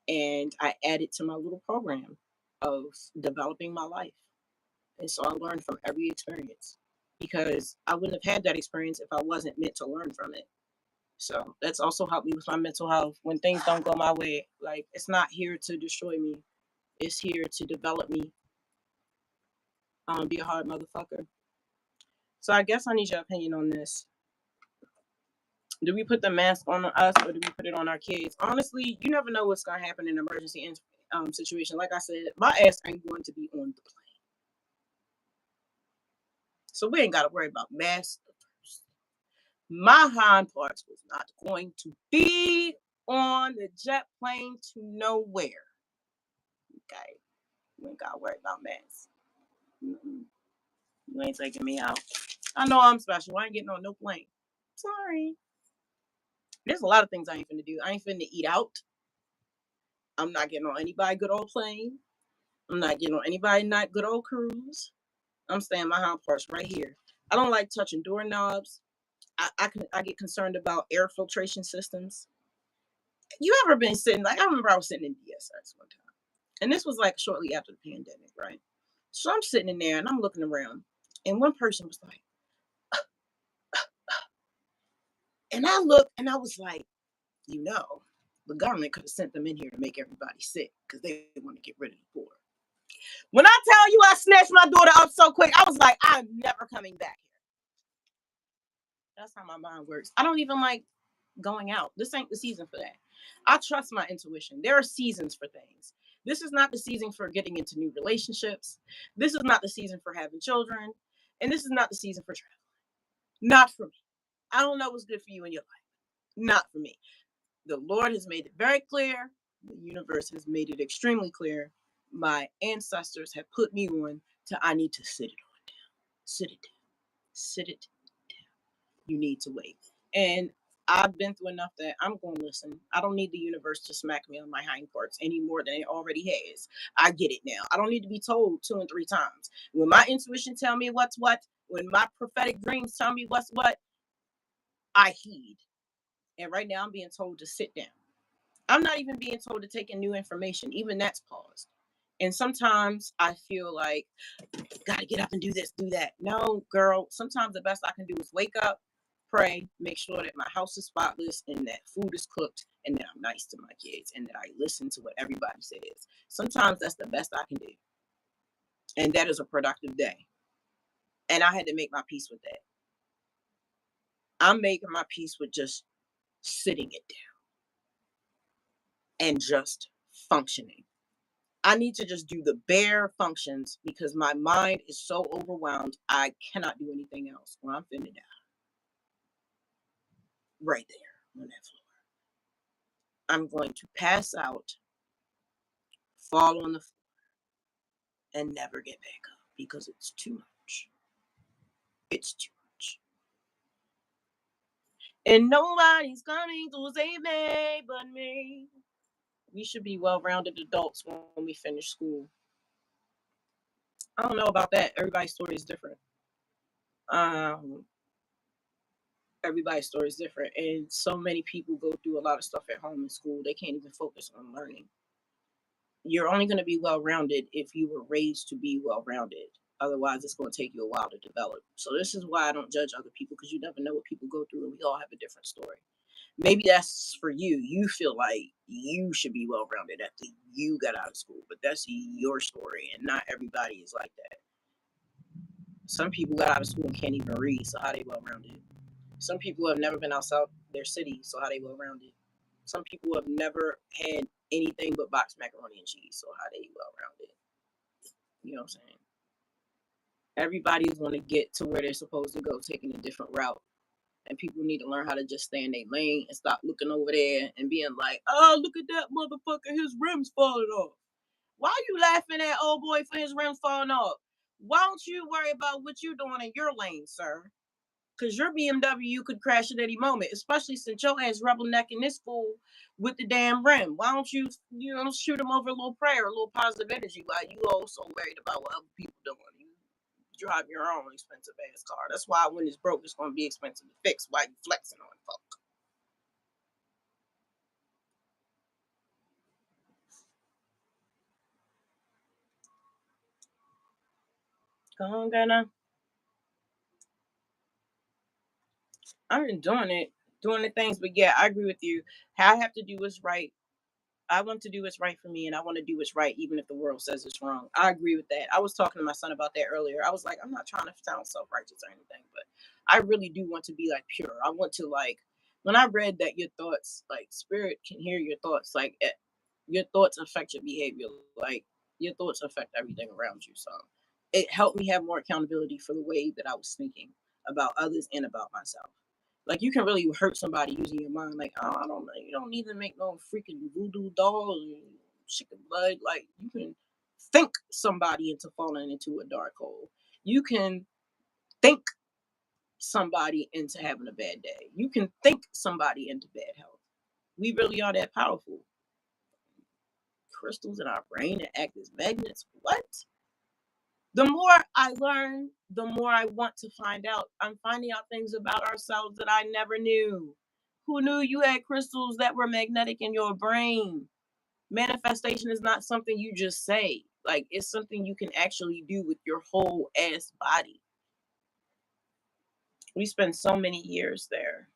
and I add it to my little program of developing my life. And so I learn from every experience because I wouldn't have had that experience if I wasn't meant to learn from it. So that's also helped me with my mental health. When things don't go my way, like, it's not here to destroy me, it's here to develop me, be a hard motherfucker. So I guess I need your opinion on this. Do we put the mask on us or do we put it on our kids? Honestly, you never know what's gonna happen in an emergency situation. Like I said, my ass ain't going to be on the plane, so we ain't gotta worry about masks. My hind parts was not going to be on the jet plane to nowhere. Okay, we ain't gotta worry about masks. Mm-mm. You ain't taking me out. I know I'm special. I ain't getting on no plane. Sorry. There's a lot of things I ain't finna do. I ain't finna eat out. I'm not getting on anybody good old plane. I'm not getting on anybody not good old cruise. I'm staying my hind parts right here. I don't like touching doorknobs. I get concerned about air filtration systems. You ever been sitting, like, I remember I was sitting in DSS one time. And this was like shortly after the pandemic, right? So I'm sitting in there and I'm looking around, and one person was like, and I looked and I was like, you know, the government could have sent them in here to make everybody sick because they want to get rid of the poor. When I tell you I snatched my daughter up so quick, I was like, I'm never coming back here. That's how my mind works. I don't even like going out. This ain't the season for that. I trust my intuition. There are seasons for things. This is not the season for getting into new relationships. This is not the season for having children. And this is not the season for travel. Not for me. I don't know what's good for you in your life. Not for me. The Lord has made it very clear. The universe has made it extremely clear. My ancestors have put me on to I need to sit it on down. Sit it down. Sit it down. You need to wait. And I've been through enough that I'm going to listen. I don't need the universe to smack me on my hind parts any more than it already has. I get it now. I don't need to be told 2 and 3 times. When my intuition tell me what's what, when my prophetic dreams tell me what's what, I heed. And right now I'm being told to sit down. I'm not even being told to take in new information. Even that's paused. And sometimes I feel like, gotta get up and do this, do that. No, girl, sometimes the best I can do is wake up, pray, make sure that my house is spotless and that food is cooked and that I'm nice to my kids and that I listen to what everybody says. Sometimes that's the best I can do. And that is a productive day. And I had to make my peace with that. I'm making my peace with just sitting it down and just functioning. I need to just do the bare functions because my mind is so overwhelmed. I cannot do anything else or I'm finna die right there on that floor. I'm going to pass out, fall on the floor, and never get back up because it's too much. It's too much. And nobody's coming to save me but me. We should be well-rounded adults when we finish school. I don't know about that. Everybody's story is different. Um, everybody's story is different, and so many people go through a lot of stuff at home in school. They can't even focus on learning. You're only going to be well-rounded if you were raised to be well-rounded. Otherwise, it's going to take you a while to develop. So this is why I don't judge other people because you never know what people go through, and we all have a different story. Maybe that's for you. You feel like you should be well-rounded after you got out of school, but that's your story, and not everybody is like that. Some people got out of school and can't even read, so how they well-rounded? Some people have never been outside their city, so how they well-rounded? Some people have never had anything but boxed macaroni and cheese, so how they well-rounded? You know what I'm saying? Everybody's going to get to where they're supposed to go, taking a different route. And people need to learn how to just stay in their lane and stop looking over there and being like, oh, look at that motherfucker, his rims falling off. Why are you laughing at old boy for his rims falling off? Why don't you worry about what you're doing in your lane, sir? Because your BMW could crash at any moment, especially since your ass rebel necking this fool with the damn rim. Why don't you, shoot him over a little prayer, a little positive energy while you also worried about what other people doing? You drive your own expensive ass car. That's why when it's broke, it's going to be expensive to fix while you flexing on folk. I'm gonna. I've been doing it, doing the things, but yeah, I agree with you. How I have to do is right. I want to do what's right for me, and I want to do what's right, even if the world says it's wrong. I agree with that. I was talking to my son about that earlier. I was like, I'm not trying to sound self righteous or anything, but I really do want to be like pure. I want to like when I read that your thoughts, like spirit can hear your thoughts, like your thoughts affect your behavior, like your thoughts affect everything around you. So it helped me have more accountability for the way that I was thinking about others and about myself. Like you can really hurt somebody using your mind. Like, oh, I don't know, you don't need to make no freaking voodoo dolls and chicken blood. Like you can think somebody into falling into a dark hole. You can think somebody into having a bad day. You can think somebody into bad health. We really are that powerful. Crystals in our brain that act as magnets. What? The more I learn, the more I want to find out. I'm finding out things about ourselves that I never knew. Who knew you had crystals that were magnetic in your brain? Manifestation is not something you just say. Like, it's something you can actually do with your whole ass body. We spend so many years there.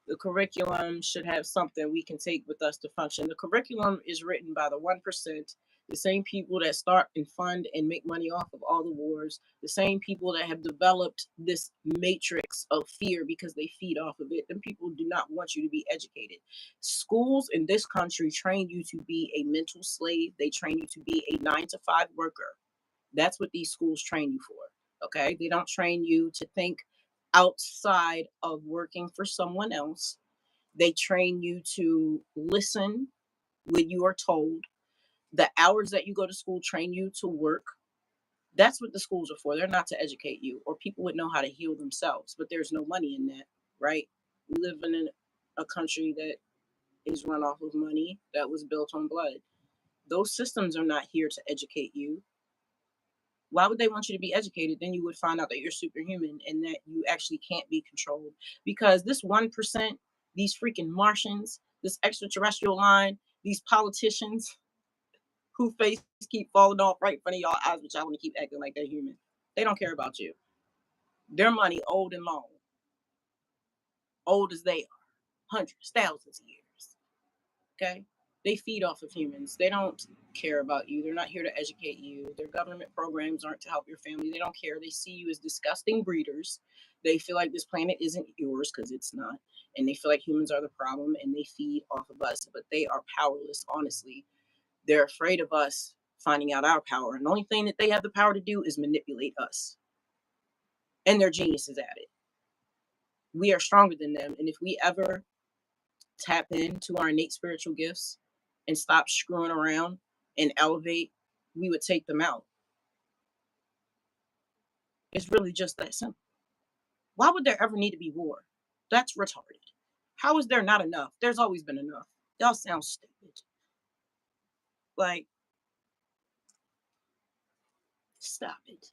The curriculum should have something we can take with us to function. The curriculum is written by the 1%, the same people that start and fund and make money off of all the wars, the same people that have developed this matrix of fear because they feed off of it. And people do not want you to be educated. Schools in this country train you to be a mental slave, they train you to be a 9 to 5 worker. That's what these schools train you for. Okay. They don't train you to think outside of working for someone else. They train you to listen when you are told. The hours that you go to school train you to work. That's what the schools are for. They're not to educate you, or people would know how to heal themselves, but there's no money in that, right? We live in a country that is run off of money that was built on blood. Those systems are not here to educate you. Why would they want you to be educated? Then you would find out that you're superhuman and that you actually can't be controlled. Because this 1%, these freaking Martians, this extraterrestrial line, these politicians who face keep falling off right in front of y'all eyes, but y'all want to keep acting like they're human. They don't care about you. Their money old and long, old as they are, hundreds, thousands of years. Okay? They feed off of humans. They don't care about you. They're not here to educate you. Their government programs aren't to help your family. They don't care. They see you as disgusting breeders. They feel like this planet isn't yours because it's not. And they feel like humans are the problem and they feed off of us. But they are powerless, honestly. They're afraid of us finding out our power. And the only thing that they have the power to do is manipulate us. And they're geniuses at it. We are stronger than them. And if we ever tap into our innate spiritual gifts and stop screwing around and elevate, we would take them out. It's really just that simple. Why would there ever need to be war? That's retarded. How is there not enough? There's always been enough. Y'all sound stupid. Like, stop it.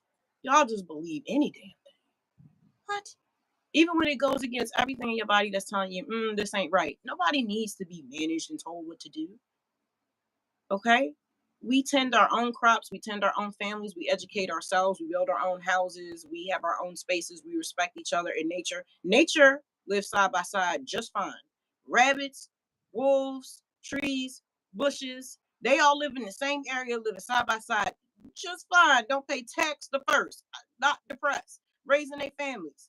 Y'all just believe any damn thing. What? Even when it goes against everything in your body that's telling you, this ain't right. Nobody needs to be managed and told what to do. Okay? We tend our own crops, we tend our own families, we educate ourselves, we build our own houses, we have our own spaces, we respect each other in nature. Nature lives side by side just fine. Rabbits, wolves, trees, bushes, they all live in the same area, living side by side just fine. Don't pay tax the first, not depressed, raising their families.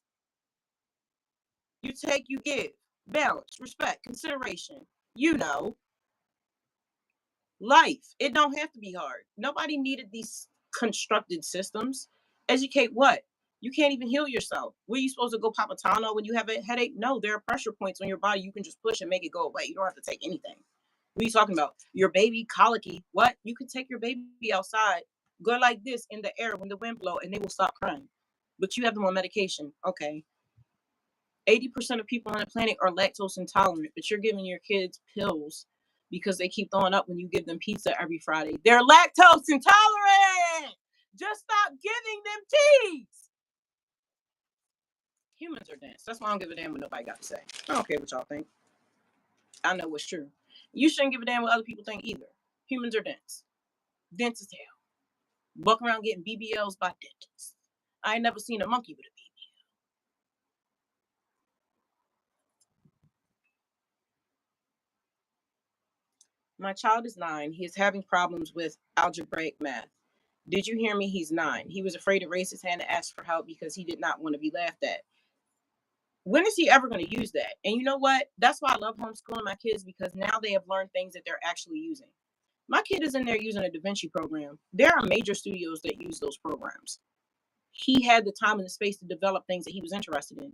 You take, you give, balance, respect, consideration. You know, life. It don't have to be hard. Nobody needed these constructed systems. Educate what? You can't even heal yourself. Were you supposed to go pop a Tylenol when you have a headache? No, there are pressure points on your body you can just push and make it go away. You don't have to take anything. What are you talking about? Your baby colicky. What? You can take your baby outside, go like this in the air when the wind blow, and they will stop crying. But you have them on medication. Okay. 80% of people on the planet are lactose intolerant, but you're giving your kids pills because they keep throwing up when you give them pizza every Friday. They're lactose intolerant. Just stop giving them teas. Humans are dense. That's why I don't give a damn what nobody got to say. I don't care what y'all think. I know what's true. You shouldn't give a damn what other people think either. Humans are dense. Dense as hell. Walk around getting BBLs by dentists. I ain't never seen a monkey with a BBL. My child is 9. He is having problems with algebraic math. Did you hear me? He's 9. He was afraid to raise his hand and ask for help because he did not want to be laughed at. When is he ever going to use that? And you know what? That's why I love homeschooling my kids, because now they have learned things that they're actually using. My kid is in there using a Da Vinci program. There are major studios that use those programs. He had the time and the space to develop things that he was interested in.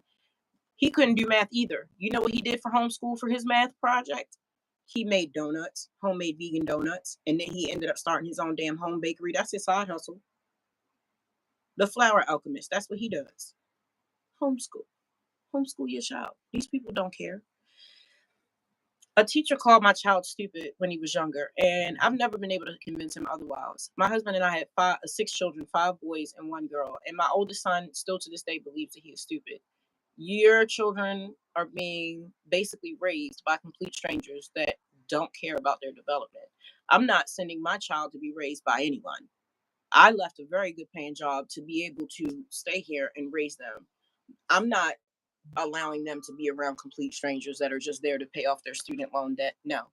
He couldn't do math either. You know what he did for homeschool for his math project? He made donuts, homemade vegan donuts, and then he ended up starting his own damn home bakery. That's his side hustle. The flower alchemist, that's what he does. Homeschool. Homeschool your child. These people don't care. A teacher called my child stupid when he was younger, and I've never been able to convince him otherwise. My husband and I had 6 children, 5 boys and 1 girl, and my oldest son still to this day believes that he is stupid. Your children are being basically raised by complete strangers that don't care about their development. I'm not sending my child to be raised by anyone. I left a very good paying job to be able to stay here and raise them. I'm not allowing them to be around complete strangers that are just there to pay off their student loan debt. No,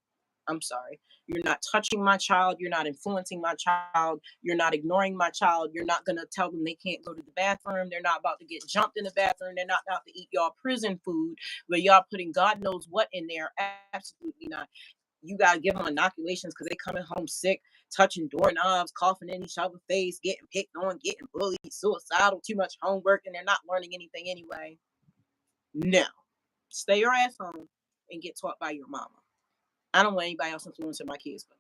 I'm sorry. You're not touching my child. You're not influencing my child. You're not ignoring my child. You're not going to tell them they can't go to the bathroom. They're not about to get jumped in the bathroom. They're not about to eat y'all prison food where y'all putting God knows what in there. Absolutely not. You got to give them inoculations because they coming home sick, touching doorknobs, coughing in each other's face, getting picked on, getting bullied, suicidal, too much homework, and they're not learning anything anyway. No. Stay your ass home and get taught by your mama. I don't want anybody else influencing my kids but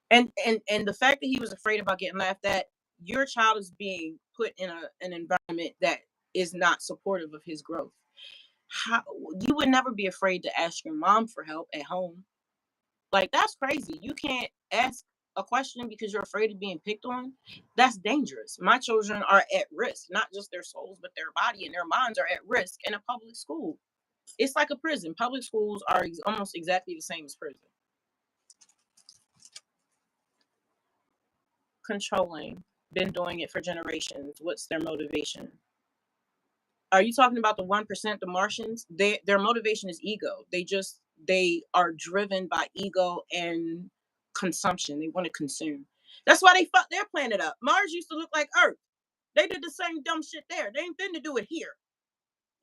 me. And the fact that he was afraid about getting laughed at, your child is being put in an environment that is not supportive of his growth. How you would never be afraid to ask your mom for help at home. Like that's crazy. You can't ask a question because you're afraid of being picked on. That's dangerous. My children are at risk, not just their souls, but their body and their minds are at risk in a public school. It's like a prison. Public schools are almost exactly the same as prison. Controlling, been doing it for generations. What's their motivation? Are you talking about the 1%, the Martians? Their motivation is ego. They are driven by ego and consumption. They want to consume. That's why they fucked their planet up. Mars used to look like Earth. They did the same dumb shit there. They ain't been to do it here.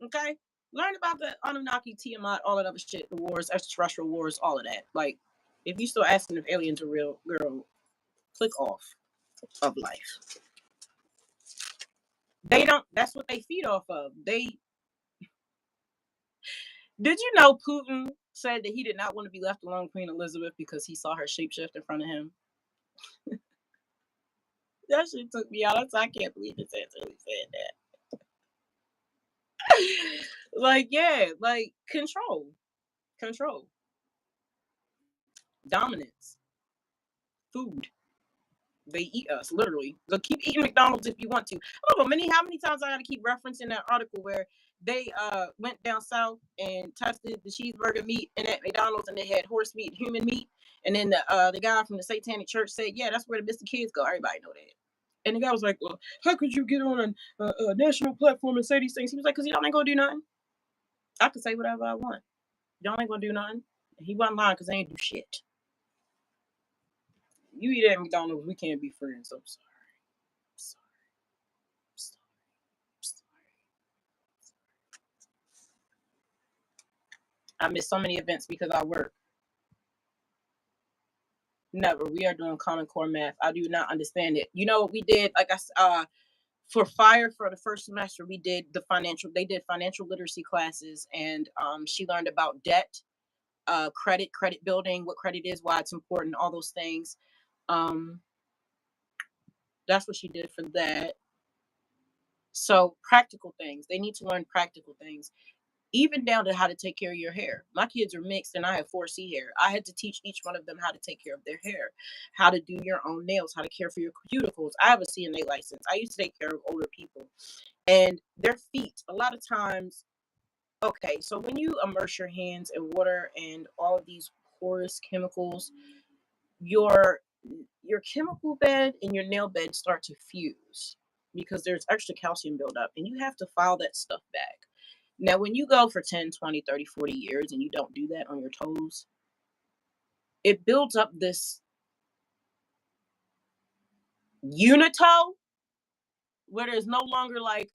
Okay? Learn about the Anunnaki, Tiamat, all that other shit, the wars, extraterrestrial wars, all of that. Like, if you still asking if aliens are real, girl, click off of life. They don't. That's what they feed off of. They did you know Putin said that he did not want to be left alone with Queen Elizabeth because he saw her shapeshift in front of him. That shit took me out. I can't believe this really said that. Like, yeah, like control, dominance, food. They eat us, literally. So keep eating McDonald's if you want to. I don't know how many times I gotta keep referencing that article where they went down south and tested the cheeseburger meat in at McDonald's and they had horse meat and human meat. And then the guy from the Satanic Church said, yeah, that's where the Mr. Kids go. Everybody know that. And the guy was like, well, how could you get on a national platform and say these things? He was like, because y'all ain't gonna do nothing. I can say whatever I want. Y'all ain't gonna do nothing. He wasn't lying because they ain't do shit. You eat at McDonald's, we can't be friends. I'm sorry. I'm sorry. I miss so many events because I work. Never. We are doing Common Core math. I do not understand it. You know what we did? Like for fire for the first semester, we did they did financial literacy classes, and she learned about debt, credit building, what credit is, why it's important, all those things. Um, that's what she did for that. So practical things. They need to learn practical things. Even down to how to take care of your hair. My kids are mixed and I have 4C hair. I had to teach each one of them how to take care of their hair, how to do your own nails, how to care for your cuticles. I have a CNA license. I used to take care of older people and their feet. A lot of times, okay, so when you immerse your hands in water and all of these porous chemicals, your your chemical bed and your nail bed start to fuse because there's extra calcium buildup and you have to file that stuff back. Now, when you go for 10, 20, 30, 40 years and you don't do that on your toes, it builds up this unito where there's no longer like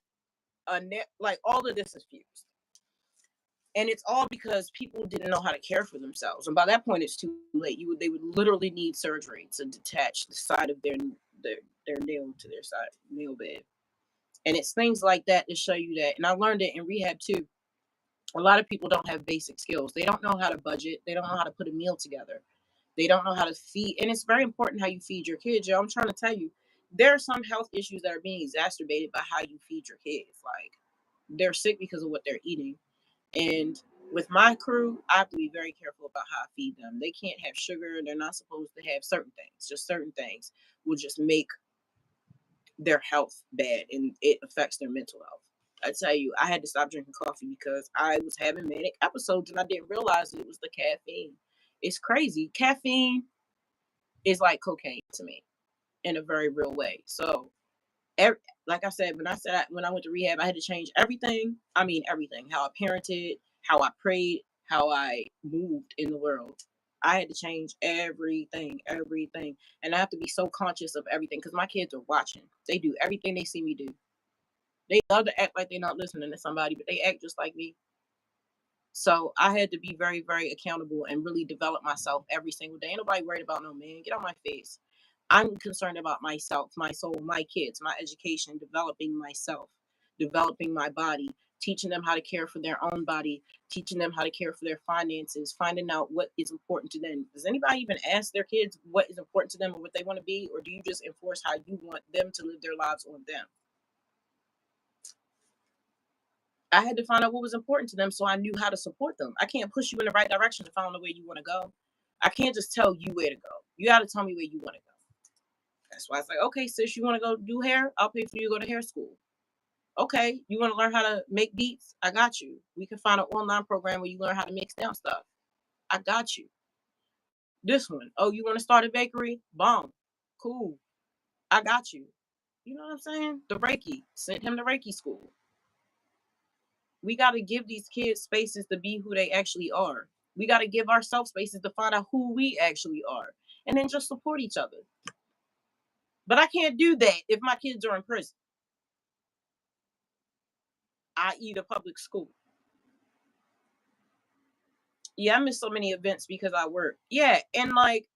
a net, like all of this is fused. And it's all because people didn't know how to care for themselves. And by that point, it's too late. They would literally need surgery to detach the side of their nail to their side nail bed. And it's things like that to show you that. And I learned it in rehab too. A lot of people don't have basic skills. They don't know how to budget. They don't know how to put a meal together. They don't know how to feed. And it's very important how you feed your kids. Yo, I'm trying to tell you, there are some health issues that are being exacerbated by how you feed your kids. Like they're sick because of what they're eating. And with my crew, I have to be very careful about how I feed them. They can't have sugar. They're not supposed to have certain things. Just certain things will just make their health bad and it affects their mental health. I tell you, I had to stop drinking coffee because I was having manic episodes and I didn't realize it was the caffeine. It's crazy. Caffeine is like cocaine to me in a very real way. So, every, like I said, when I went to rehab, I had to change everything. I mean, everything. How I parented, how I prayed, how I moved in the world. I had to change everything, everything, and I have to be so conscious of everything because my kids are watching. They do everything they see me do. They love to act like they're not listening to somebody, but they act just like me. So I had to be very, very accountable and really develop myself every single day. Ain't nobody worried about no man. Get on my face. I'm concerned about myself, my soul, my kids, my education, developing myself, developing my body, teaching them how to care for their own body, teaching them how to care for their finances, finding out what is important to them. Does anybody even ask their kids what is important to them or what they want to be? Or do you just enforce how you want them to live their lives on them? I had to find out what was important to them so I knew how to support them. I can't push you in the right direction if I don't know where you want to go. I can't just tell you where to go. You got to tell me where you want to go. That's why it's like, okay, sis, you want to go do hair? I'll pay for you to go to hair school. Okay, you want to learn how to make beats? I got you. We can find an online program where you learn how to mix down stuff. I got you. This one, oh, you want to start a bakery? Bomb. Cool. I got you. You know what I'm saying? The Reiki. Sent him to Reiki school. We got to give these kids spaces to be who they actually are. We got to give ourselves spaces to find out who we actually are and then just support each other. But I can't do that if my kids are in prison, i.e., the public school. Yeah, I miss so many events because I work. Yeah, and like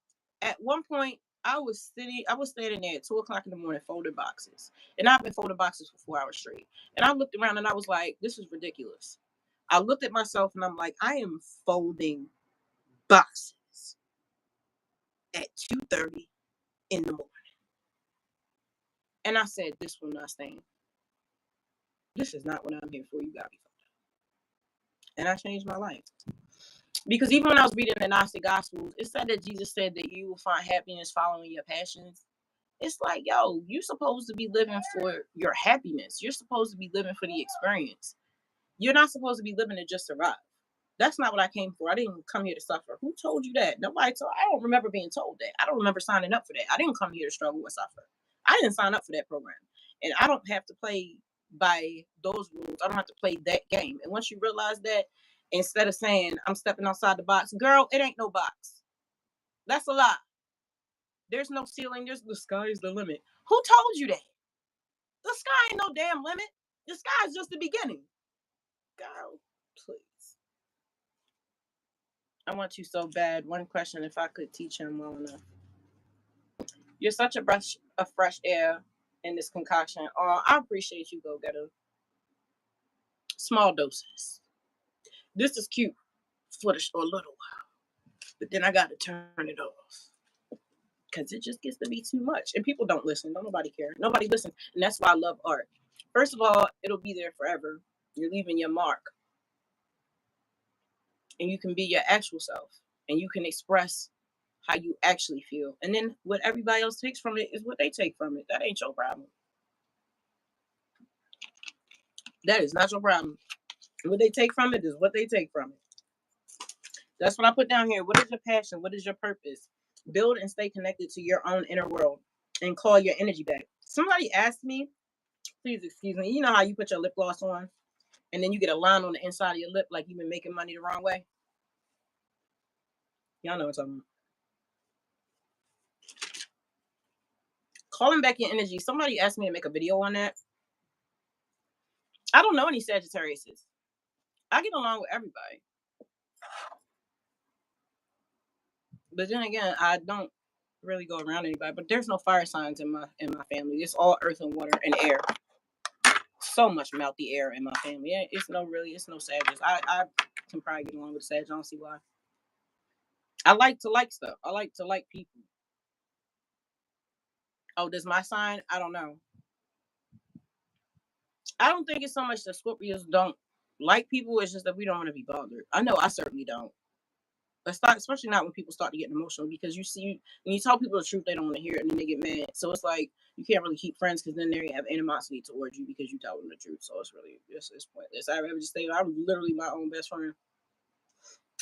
at one point, I was standing there at 2 o'clock in the morning folding boxes. And I've been folding boxes for 4 hours straight. And I looked around and I was like, this is ridiculous. I looked at myself and I'm like, I am folding boxes at 2:30 in the morning. And I said, this will not stand. This is not what I'm here for. You got me. And I changed my life. Because even when I was reading the Gnostic Gospels, it said that Jesus said that you will find happiness following your passions. It's like, yo, you're supposed to be living for your happiness. You're supposed to be living for the experience. You're not supposed to be living to just survive. That's not what I came for. I didn't come here to suffer. Who told you that? Nobody told. I don't remember being told that. I don't remember signing up for that. I didn't come here to struggle or suffer. I didn't sign up for that program. And I don't have to play by those rules. I don't have to play that game. And once you realize that, instead of saying I'm stepping outside the box, girl, it ain't no box. That's a lie. There's no ceiling. There's the sky is the limit. Who told you that? The sky ain't no damn limit. The sky is just the beginning. Girl, please. I want you so bad. One question, if I could teach him well enough. You're such a breath of fresh air in this concoction. Oh, I appreciate you, go getter. Small doses. This is cute for a little while, but then I got to turn it off because it just gets to be too much, and people don't listen. Don't nobody care. Nobody listens, and that's why I love art. First of all, it'll be there forever. You're leaving your mark, and you can be your actual self, and you can express how you actually feel. And then what everybody else takes from it is what they take from it. That ain't your problem. That is not your problem. What they take from it is what they take from it. That's what I put down here. What is your passion? What is your purpose? Build and stay connected to your own inner world and call your energy back. Somebody asked me, please excuse me, you know how you put your lip gloss on and then you get a line on the inside of your lip like you've been making money the wrong way? Y'all know what I'm talking about. Calling back your energy. Somebody asked me to make a video on that. I don't know any Sagittariuses. I get along with everybody. But then again, I don't really go around anybody. But there's no fire signs in my family. It's all earth and water and air. So much mouthy air in my family. Yeah, it's no Sagittarius. I can probably get along with Sagittarius. I don't see why. I like to like stuff. I like to like people. Oh, does my sign? I don't know. I don't think it's so much that Scorpios don't like people. It's just that we don't want to be bothered. I know I certainly don't. Especially not when people start to get emotional because you see when you tell people the truth, they don't want to hear it and then they get mad. So it's like you can't really keep friends because then they have animosity towards you because you tell them the truth. So it's pointless. I rather just say I'm literally my own best friend.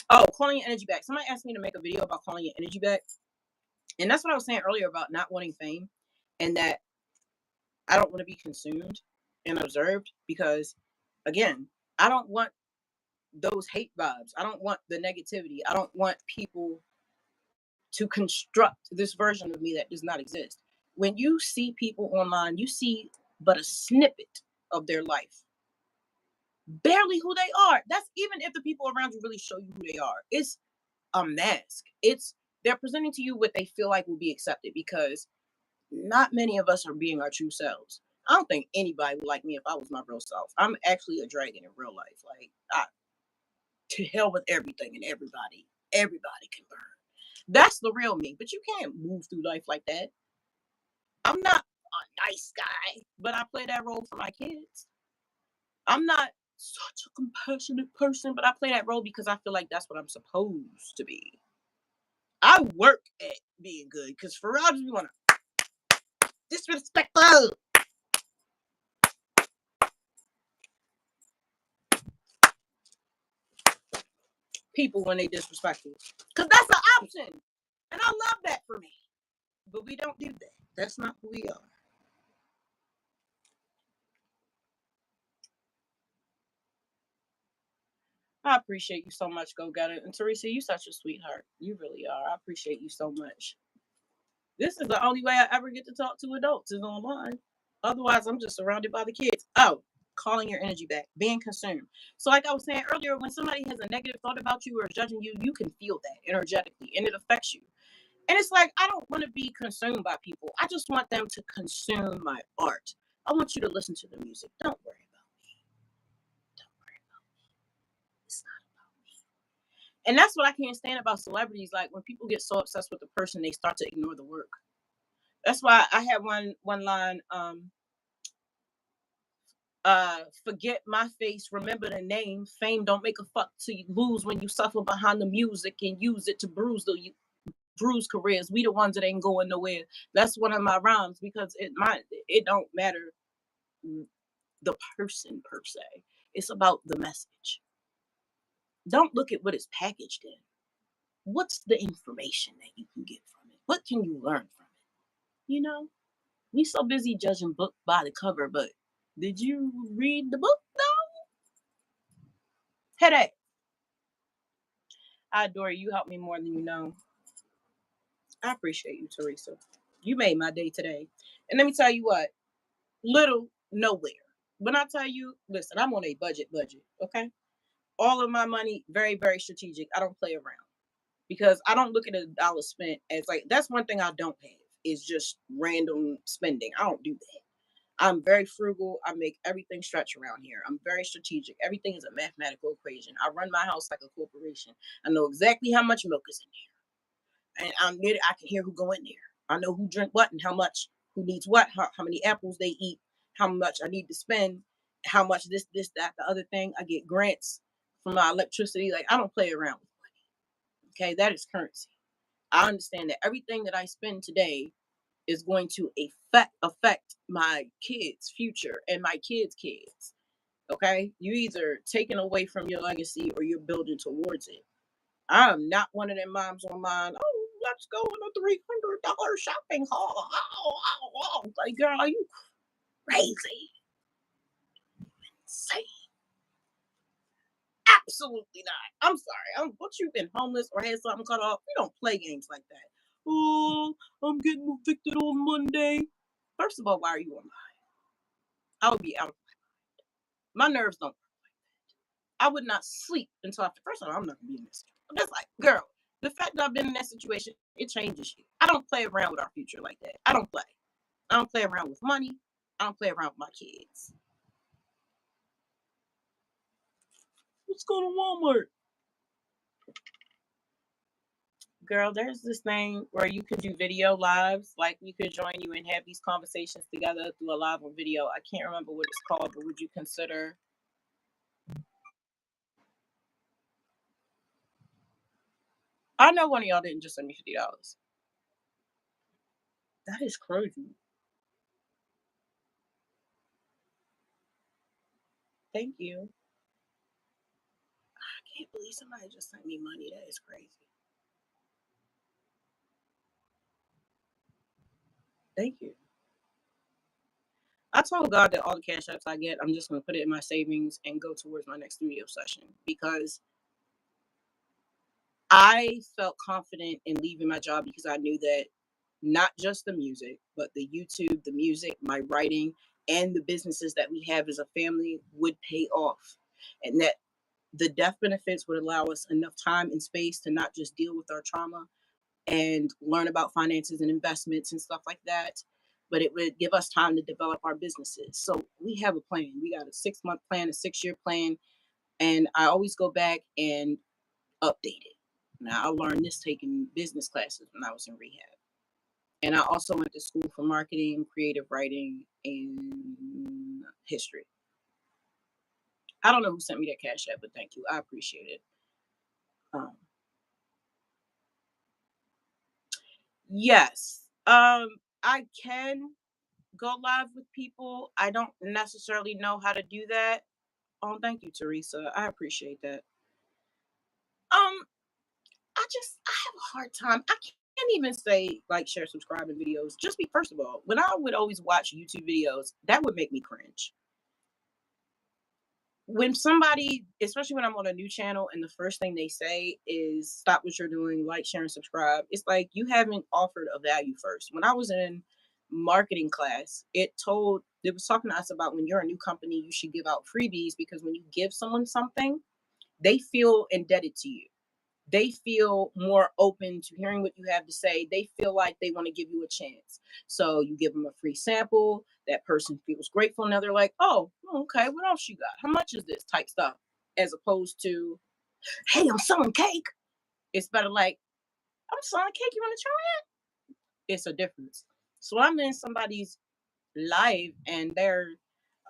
Oh, calling your energy back. Somebody asked me to make a video about calling your energy back. And that's what I was saying earlier about not wanting fame, and that I don't want to be consumed and observed because, again, I don't want those hate vibes. I don't want the negativity. I don't want people to construct this version of me that does not exist. When you see people online, you see but a snippet of their life, barely who they are. That's even if the people around you really show you who they are. It's a mask. It's they're presenting to you what they feel like will be accepted because not many of us are being our true selves. I don't think anybody would like me if I was my real self. I'm actually a dragon in real life. Like, to hell with everything and everybody. Everybody can burn. That's the real me. But you can't move through life like that. I'm not a nice guy, but I play that role for my kids. I'm not such a compassionate person, but I play that role because I feel like that's what I'm supposed to be. I work at being good because for real, you want to disrespectful people when they disrespectful. Because that's an option. And I love that for me. But we don't do that. That's not who we are. I appreciate you so much, Go Getter. And Teresa, you such a sweetheart. You really are. I appreciate you so much. This is the only way I ever get to talk to adults is online. Otherwise, I'm just surrounded by the kids. Oh, calling your energy back, being consumed. So, like I was saying earlier, when somebody has a negative thought about you or judging you, you can feel that energetically and it affects you. And it's like, I don't want to be consumed by people. I just want them to consume my art. I want you to listen to the music. Don't worry about me. Don't worry about me. It's not about me. And that's what I can't stand about celebrities. Like when people get so obsessed with the person, they start to ignore the work. That's why I had one line, forget my face, remember the name. Fame don't make a fuck to you lose when you suffer behind the music and use it to bruise careers. We the ones that ain't going nowhere. That's one of my rhymes because it don't matter the person per se. It's about the message. Don't look at what it's packaged in. What's the information that you can get from it? What can you learn from it? You know, we so busy judging book by the cover, but did you read the book though? Headache. I adore you. You help me more than you know. I appreciate you, Teresa. You made my day today. And let me tell you what, little nowhere. When I tell you, listen, I'm on a budget, okay? All of my money, very, very strategic. I don't play around because I don't look at a dollar spent as like, that's one thing I don't have is just random spending. I don't do that. I'm very frugal. I make everything stretch around here. I'm very strategic. Everything is a mathematical equation. I run my house like a corporation. I know exactly how much milk is in there, and I can hear who go in there. I know who drink what and how much, who needs what, how many apples they eat, how much I need to spend, how much this, that, the other thing. I get grants for my electricity. Like I don't play around with money. Okay, that is currency. I understand that everything that I spend today is going to affect my kids' future and my kids' kids. Okay, you either taking away from your legacy or you're building towards it. I am not one of them moms online. Oh, let's go in a $300 shopping haul. Like, girl, are you crazy? Say absolutely not. I'm sorry. Once you've been homeless or had something cut off, we don't play games like that. Oh, I'm getting evicted on Monday. First of all, why are you on I would be out. My nerves don't. I would not sleep until after. First of all, I'm not gonna be in this. I'm just like, girl, the fact that I've been in that situation, it changes you. I don't play around with our future like that. I don't play. I don't play around with money. I don't play around with my kids. Let's go to Walmart. Girl, there's this thing where you can do video lives. Like we could join you and have these conversations together through a live on video. I can't remember what it's called, but would you consider? I know one of y'all didn't just send me $50. That is crazy. Thank you. I can't believe somebody just sent me money. That is crazy. Thank you. I told God that all the cash apps I get, I'm just gonna put it in my savings and go towards my next studio session because I felt confident in leaving my job because I knew that not just the music, but the YouTube, the music, my writing, and the businesses that we have as a family would pay off. And that the death benefits would allow us enough time and space to not just deal with our trauma and learn about finances and investments and stuff like that, but it would give us time to develop our businesses. So we have a plan. We got a 6 month plan, a 6 year plan, and I always go back and update it. Now, I learned this taking business classes when I was in rehab. And I also went to school for marketing, creative writing, and history. I don't know who sent me that cash app, but thank you. I appreciate it. Um, yes. I can go live with people. I don't necessarily know how to do that. Oh, thank you, Teresa. I appreciate that. Um, I have a hard time. I can't even say like share, subscribe, and videos. Just be first of all, when I would always watch YouTube videos, that would make me cringe. When somebody, especially when I'm on a new channel, and the first thing they say is stop what you're doing, like, share, and subscribe. It's like you haven't offered a value first. When I was in marketing class, it was talking to us about when you're a new company, you should give out freebies because when you give someone something, they feel indebted to you. They feel more open to hearing what you have to say. They feel like they want to give you a chance. So you give them a free sample. That person feels grateful. Now they're like, oh, okay, what else you got? How much is this type stuff? As opposed to, hey, I'm selling cake. It's better like, I'm selling cake. You want to try it? It's a difference. So I'm in somebody's live and they're,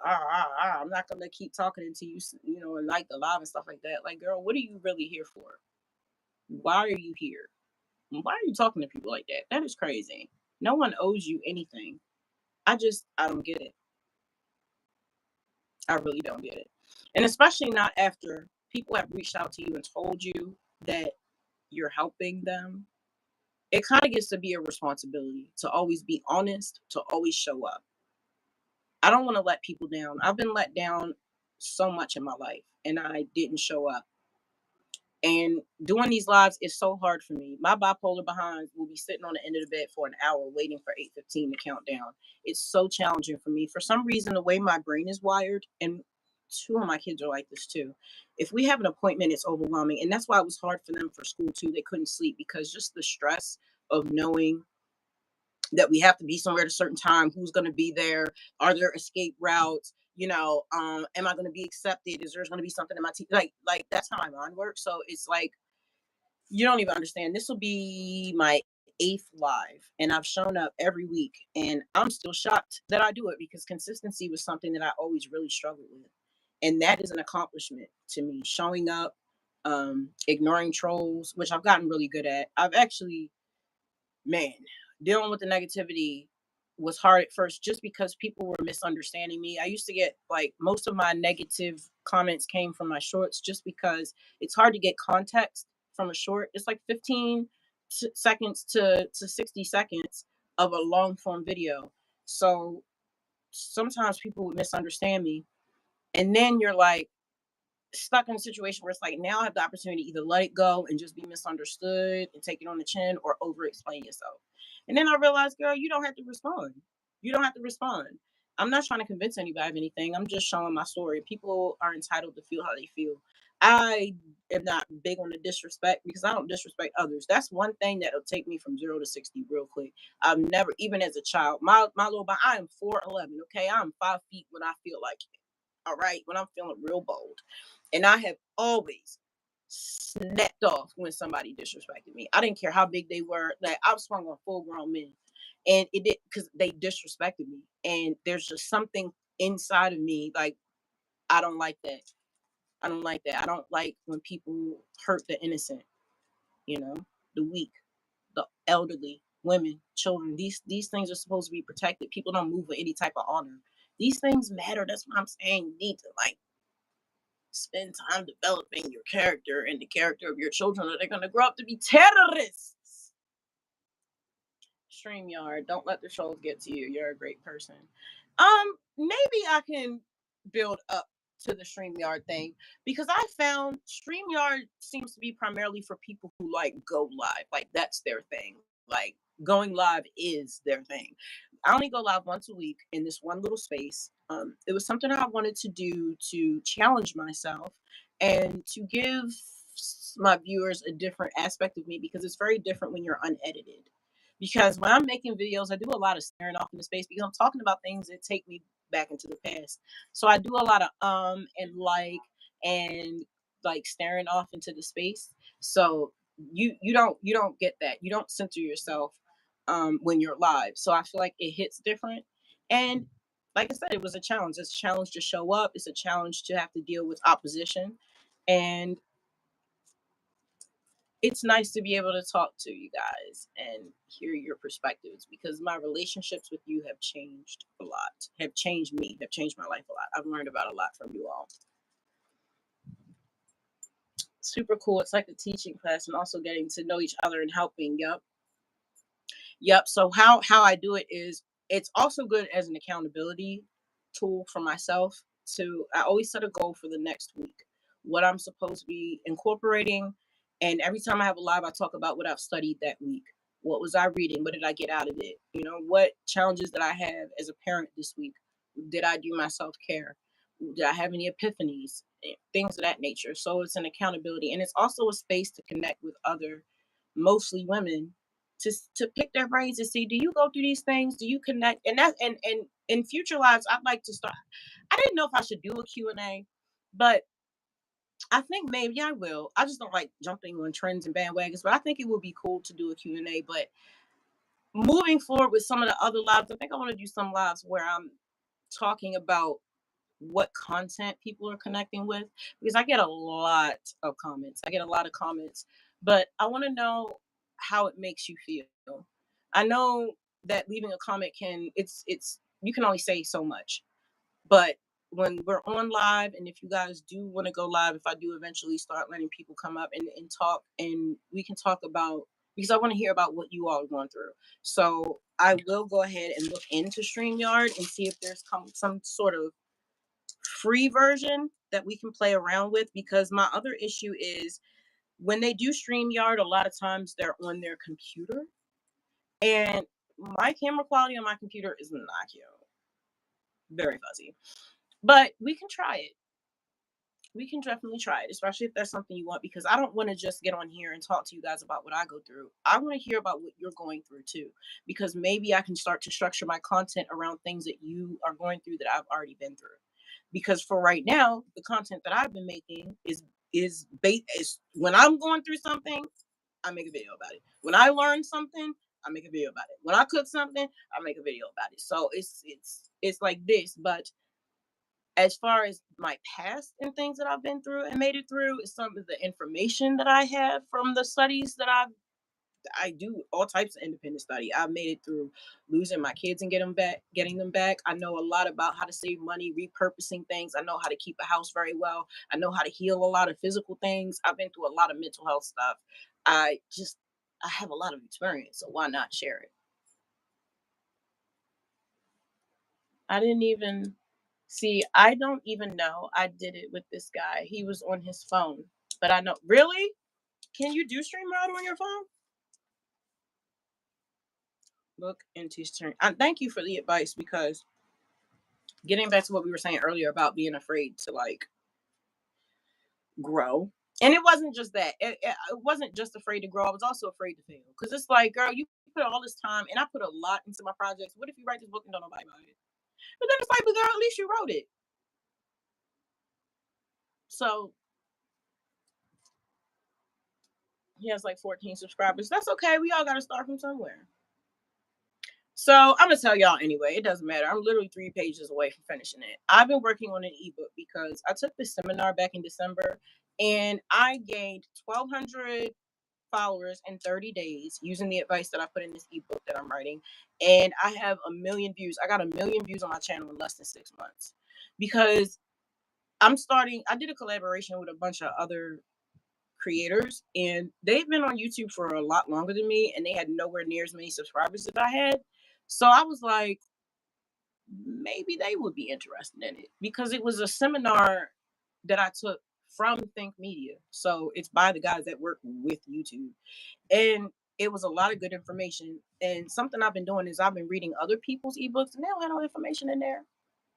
I'm not going to keep talking until and like the live and stuff like that. Like, girl, what are you really here for? Why are you here? Why are you talking to people like that? That is crazy. No one owes you anything. I don't get it. I really don't get it. And especially not after people have reached out to you and told you that you're helping them. It kind of gets to be a responsibility to always be honest, to always show up. I don't want to let people down. I've been let down so much in my life and I didn't show up. And doing these lives is so hard for me. My bipolar behind will be sitting on the end of the bed for an hour waiting for 8:15 to count down. It's so challenging for me. For some reason, the way my brain is wired, and two of my kids are like this too. If we have an appointment, it's overwhelming. And that's why it was hard for them for school too. They couldn't sleep because just the stress of knowing that we have to be somewhere at a certain time, who's going to be there, are there escape routes, am I going to be accepted, is there going to be something in my teeth, like that's how my mind works. So it's like you don't even understand. This will be my eighth live, and I've shown up every week, and I'm still shocked that I do it because consistency was something that I always really struggled with, and that is an accomplishment to me. Showing up, ignoring trolls, which I've gotten really good at. I've actually, man, dealing with the negativity was hard at first just because people were misunderstanding me. I used to get like most of my negative comments came from my shorts just because it's hard to get context from a short. It's like 15 seconds to 60 seconds of a long form video. So sometimes people would misunderstand me. And then you're like, stuck in a situation where it's like now I have the opportunity to either let it go and just be misunderstood and take it on the chin or over explain yourself. And then I realized, girl, you don't have to respond. You don't have to respond. I'm not trying to convince anybody of anything. I'm just showing my story. People are entitled to feel how they feel. I am not big on the disrespect because I don't disrespect others. That's one thing that'll take me from 0 to 60 real quick. I've never, even as a child, my little, I am 4'11". Okay, I'm 5 feet when I feel like it. All right, when I'm feeling real bold. And I have always snapped off when somebody disrespected me. I didn't care how big they were. Like I've swung on full grown men. And it did because they disrespected me. And there's just something inside of me, like, I don't like that. I don't like that. I don't like when people hurt the innocent, you know, the weak, the elderly, women, children. These things are supposed to be protected. People don't move with any type of honor. These things matter. That's what I'm saying. You need to like spend time developing your character and the character of your children, or they're going to grow up to be terrorists. StreamYard. Don't let the trolls get to you. You're a great person. Maybe I can build up to the StreamYard thing because I found StreamYard seems to be primarily for people who like go live. Like that's their thing. Like going live is their thing. I only go live once a week in this one little space. It was something I wanted to do to challenge myself and to give my viewers a different aspect of me because it's very different when you're unedited. Because when I'm making videos, I do a lot of staring off into space because I'm talking about things that take me back into the past. So I do a lot of and and like staring off into the space. So you don't get that. You don't center yourself when you're live. So I feel like it hits different. And like I said, it was a challenge. It's a challenge to show up. It's a challenge to have to deal with opposition. And it's nice to be able to talk to you guys and hear your perspectives because my relationships with you have changed a lot, have changed me, have changed my life a lot. I've learned about a lot from you all. Super cool. It's like a teaching class and also getting to know each other and helping. Yep. Yep. So how I do it is it's also good as an accountability tool for myself to I always set a goal for the next week, what I'm supposed to be incorporating. And every time I have a live, I talk about what I've studied that week. What was I reading? What did I get out of it? You know, what challenges did I have as a parent this week? Did I do my self-care? Did I have any epiphanies? Things of that nature. So it's an accountability. And it's also a space to connect with other, mostly women, to pick their brains and see, do you go through these things? Do you connect? And that and in future lives, I'd like to start. I didn't know if I should do a Q&A, but I think maybe I will. I just don't like jumping on trends and bandwagons, but I think it would be cool to do a Q&A. But moving forward with some of the other lives, I think I want to do some lives where I'm talking about what content people are connecting with because I get a lot of comments. I get a lot of comments, but I want to know how it makes you feel. I know that leaving a comment can it's you can only say so much, but when we're on live and if you guys do want to go live, if I do eventually start letting people come up and talk and we can talk about because I want to hear about what you all are going through. So I will go ahead and look into StreamYard and see if there's some sort of free version that we can play around with because my other issue is when they do StreamYard, a lot of times they're on their computer and my camera quality on my computer is not cute. Very fuzzy. But we can try it. We can definitely try it, especially if that's something you want, because I don't want to just get on here and talk to you guys about what I go through. I want to hear about what you're going through too, because maybe I can start to structure my content around things that you are going through that I've already been through. Because for right now, the content that I've been making is when I'm going through something, I make a video about it. When I learn something, I make a video about it. When I cook something, I make a video about it. So it's like this, but as far as my past and things that I've been through and made it through is some of the information that I have from the studies that I do all types of independent study. I made it through losing my kids and getting them back. I know a lot about how to save money, repurposing things. I know how to keep a house very well. I know how to heal a lot of physical things. I've been through a lot of mental health stuff. I just I have a lot of experience, so why not share it? I didn't even see. I don't even know I did it with this guy. He was on his phone, but I know. Really? Can you do StreamYard on your phone? Look into stream. Thank you for the advice because getting back to what we were saying earlier about being afraid to like grow. And it wasn't just that. It wasn't just afraid to grow. I was also afraid to fail. Because it's like, girl, you put all this time and I put a lot into my projects. What if you write this book and don't nobody buy it? But then it's like, but girl, at least you wrote it. So he has like 14 subscribers. That's okay. We all got to start from somewhere. So I'm gonna tell y'all anyway. It doesn't matter. I'm literally 3 pages away from finishing it. I've been working on an ebook because I took this seminar back in December, and I gained 1,200 followers in 30 days using the advice that I put in this ebook that I'm writing, and I have a million views. I got a million views on my channel in less than 6 months because I'm starting. I did a collaboration with a bunch of other creators, and they've been on YouTube for a lot longer than me, and they had nowhere near as many subscribers as I had. So I was like, maybe they would be interested in it because it was a seminar that I took from Think Media. So it's by the guys that work with YouTube. And it was a lot of good information. And something I've been doing is I've been reading other people's ebooks, and they don't have no information in there.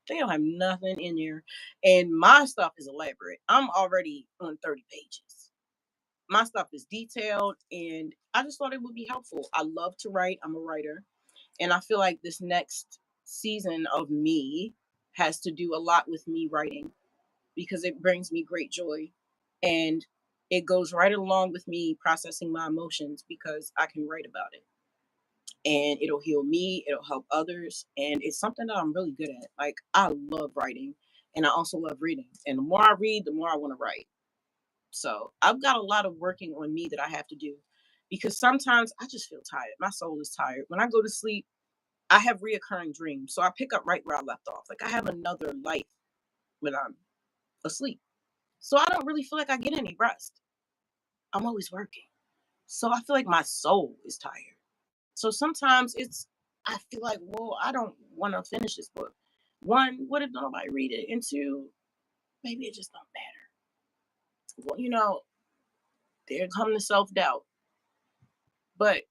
They don't have nothing in there. And my stuff is elaborate. I'm already on 30 pages. My stuff is detailed, and I just thought it would be helpful. I love to write. I'm a writer. And I feel like this next season of me has to do a lot with me writing because it brings me great joy. And it goes right along with me processing my emotions because I can write about it. And it'll heal me, it'll help others. And it's something that I'm really good at. Like, I love writing and I also love reading. And the more I read, the more I want to write. So I've got a lot of working on me that I have to do because sometimes I just feel tired. My soul is tired. When I go to sleep, I have reoccurring dreams. So I pick up right where I left off. Like, I have another life when I'm asleep. So I don't really feel like I get any rest. I'm always working. So I feel like my soul is tired. So sometimes I feel like, well, I don't want to finish this book. One, what if nobody read it? And two, maybe it just don't matter. Well, there come the self doubt. But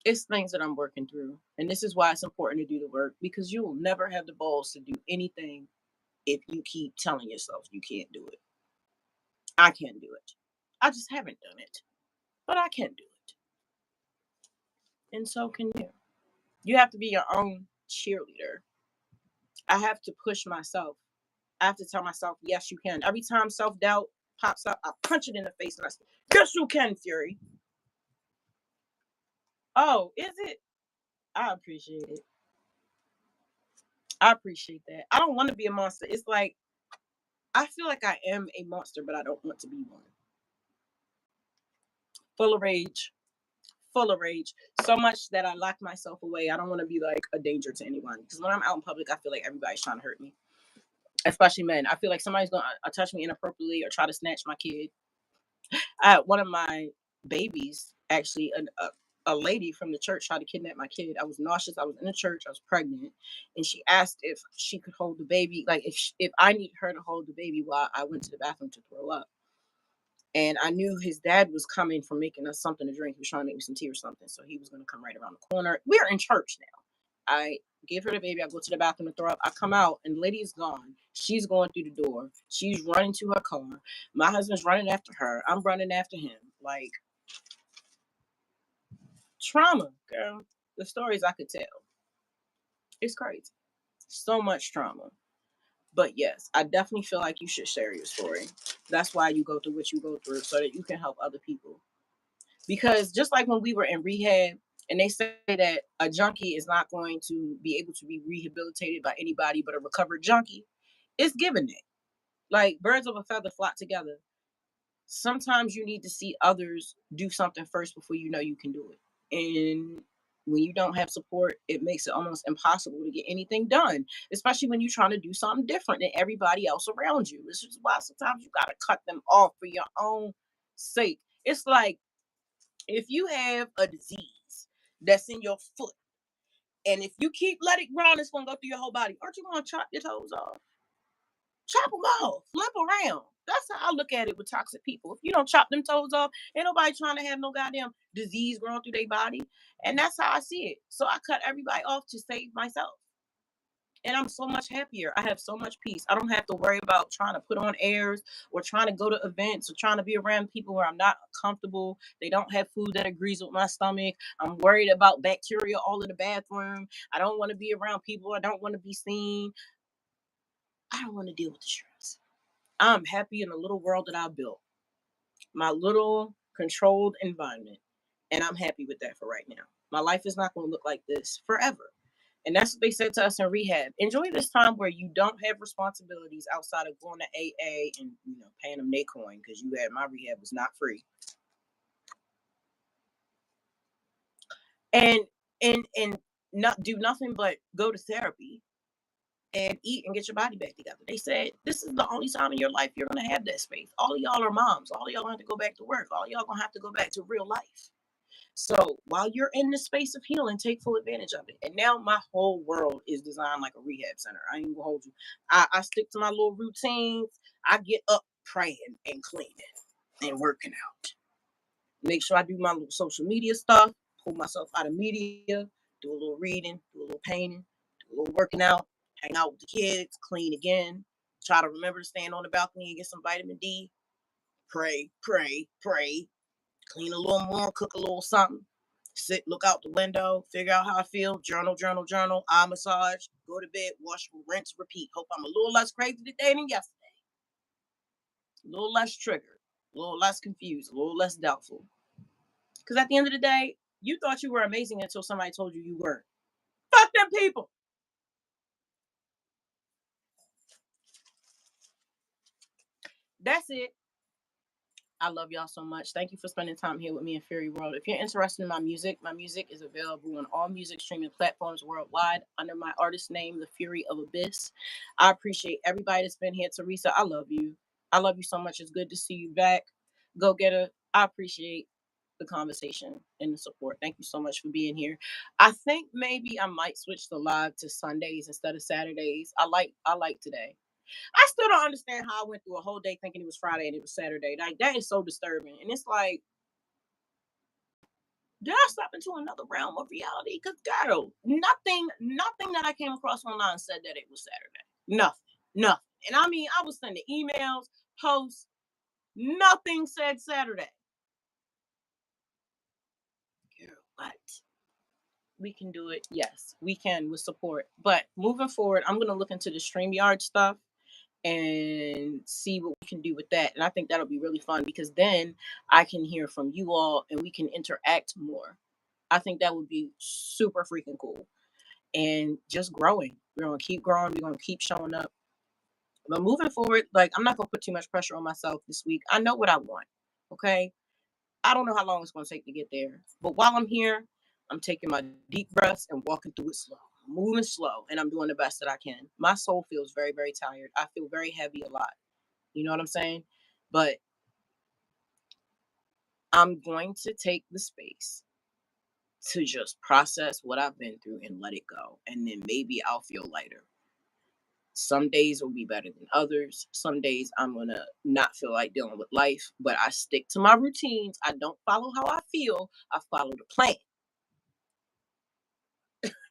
it's things that I'm working through. And this is why it's important to do the work because you will never have the balls to do anything if you keep telling yourself you can't do it. I can't do it. I just haven't done it, but I can do it. And so can you. You have to be your own cheerleader. I have to push myself. I have to tell myself, yes, you can. Every time self doubt pops up, I punch it in the face and I say, yes, you can, Fury. Oh, is it? I appreciate it. I appreciate that. I don't want to be a monster. It's like, I feel like I am a monster, but I don't want to be one. Full of rage, full of rage. So much that I lock myself away. I don't want to be like a danger to anyone. Because when I'm out in public, I feel like everybody's trying to hurt me, especially men. I feel like somebody's going to touch me inappropriately or try to snatch my kid. I had one of my babies, actually, a lady from the church tried to kidnap my kid. I was nauseous. I was in the church. I was pregnant, and she asked if she could hold the baby, like if I need her to hold the baby while I went to the bathroom to throw up. And I knew his dad was coming from making us something to drink. He was trying to make me some tea or something, so he was going to come right around the corner. We're in church now. I give her the baby. I go to the bathroom to throw up. I come out, and the lady is gone. She's going through the door. She's running to her car. My husband's running after her. I'm running after him. Like, trauma, girl. The stories I could tell. It's crazy. So much trauma. But yes, I definitely feel like you should share your story. That's why you go through what you go through, so that you can help other people. Because just like when we were in rehab, and they say that a junkie is not going to be able to be rehabilitated by anybody but a recovered junkie, it's given it. Like, birds of a feather flock together. Sometimes you need to see others do something first before you know you can do it. And when you don't have support, it makes it almost impossible to get anything done, especially when you're trying to do something different than everybody else around you. This is why sometimes you got to cut them off for your own sake. It's like, if you have a disease that's in your foot, and if you keep let it grow, it's gonna go through your whole body. Aren't you gonna chop your toes off? Chop them off, flip around. That's how I look at it with toxic people. If you don't chop them toes off, ain't nobody trying to have no goddamn disease growing through their body. And that's how I see it. So I cut everybody off to save myself. And I'm so much happier. I have so much peace. I don't have to worry about trying to put on airs or trying to go to events or trying to be around people where I'm not comfortable. They don't have food that agrees with my stomach. I'm worried about bacteria all in the bathroom. I don't want to be around people. I don't want to be seen. I don't want to deal with the stress. I'm happy in the little world that I built, my little controlled environment. And I'm happy with that for right now. My life is not going to look like this forever. And that's what they said to us in rehab. Enjoy this time where you don't have responsibilities outside of going to AA and paying them their coin, because you had my rehab was not free. And not do nothing but go to therapy. and eat and get your body back together. They said this is the only time in your life you're gonna have that space. All of y'all are moms. All of y'all have to go back to work. All of y'all gonna have to go back to real life. So while you're in the space of healing, take full advantage of it. And now my whole world is designed like a rehab center. I ain't gonna hold you. I stick to my little routines. I get up praying and cleaning and working out. Make sure I do my little social media stuff, pull myself out of media, do a little reading, do a little painting, do a little working out, hang out with the kids, clean again. Try to remember to stand on the balcony and get some vitamin D. Pray, pray, pray. Clean a little more, cook a little something. Sit, look out the window, figure out how I feel. Journal, journal, journal. Eye massage. Go to bed, wash, rinse, repeat. Hope I'm a little less crazy today than yesterday. A little less triggered, a little less confused, a little less doubtful. Because at the end of the day, you thought you were amazing until somebody told you you weren't. Fuck them people. That's it. I love y'all so much. Thank you for spending time here with me in Fury World. If you're interested in my music is available on all music streaming platforms worldwide under my artist name, The Fury of Abyss. I appreciate everybody that's been here. Teresa, I love you. I love you so much. It's good to see you back. Go get her. I appreciate the conversation and the support. Thank you so much for being here. I think maybe I might switch the live to Sundays instead of Saturdays. I like today. I still don't understand how I went through a whole day thinking it was Friday and it was Saturday. Like that is so disturbing. And it's like, did I step into another realm of reality? Because girl, nothing that I came across online said that it was Saturday. Nothing. And I mean, I was sending emails, posts, nothing said Saturday. Girl, what? We can do it. Yes, we can with support. But moving forward, I'm gonna look into the StreamYard stuff and see what we can do with that. And I think that'll be really fun because then I can hear from you all and we can interact more. I think that would be super freaking cool. And just growing. We're gonna keep growing, we're gonna keep showing up. But moving forward, like I'm not gonna put too much pressure on myself this week. I know what I want. Okay. I don't know how long it's gonna take to get there. But while I'm here, I'm taking my deep breaths and walking through it slow. Moving slow, and I'm doing the best that I can. My soul feels very, very tired. I feel very heavy a lot. You know what I'm saying? But I'm going to take the space to just process what I've been through and let it go. And then maybe I'll feel lighter. Some days will be better than others. Some days I'm going to not feel like dealing with life, but I stick to my routines. I don't follow how I feel, I follow the plan.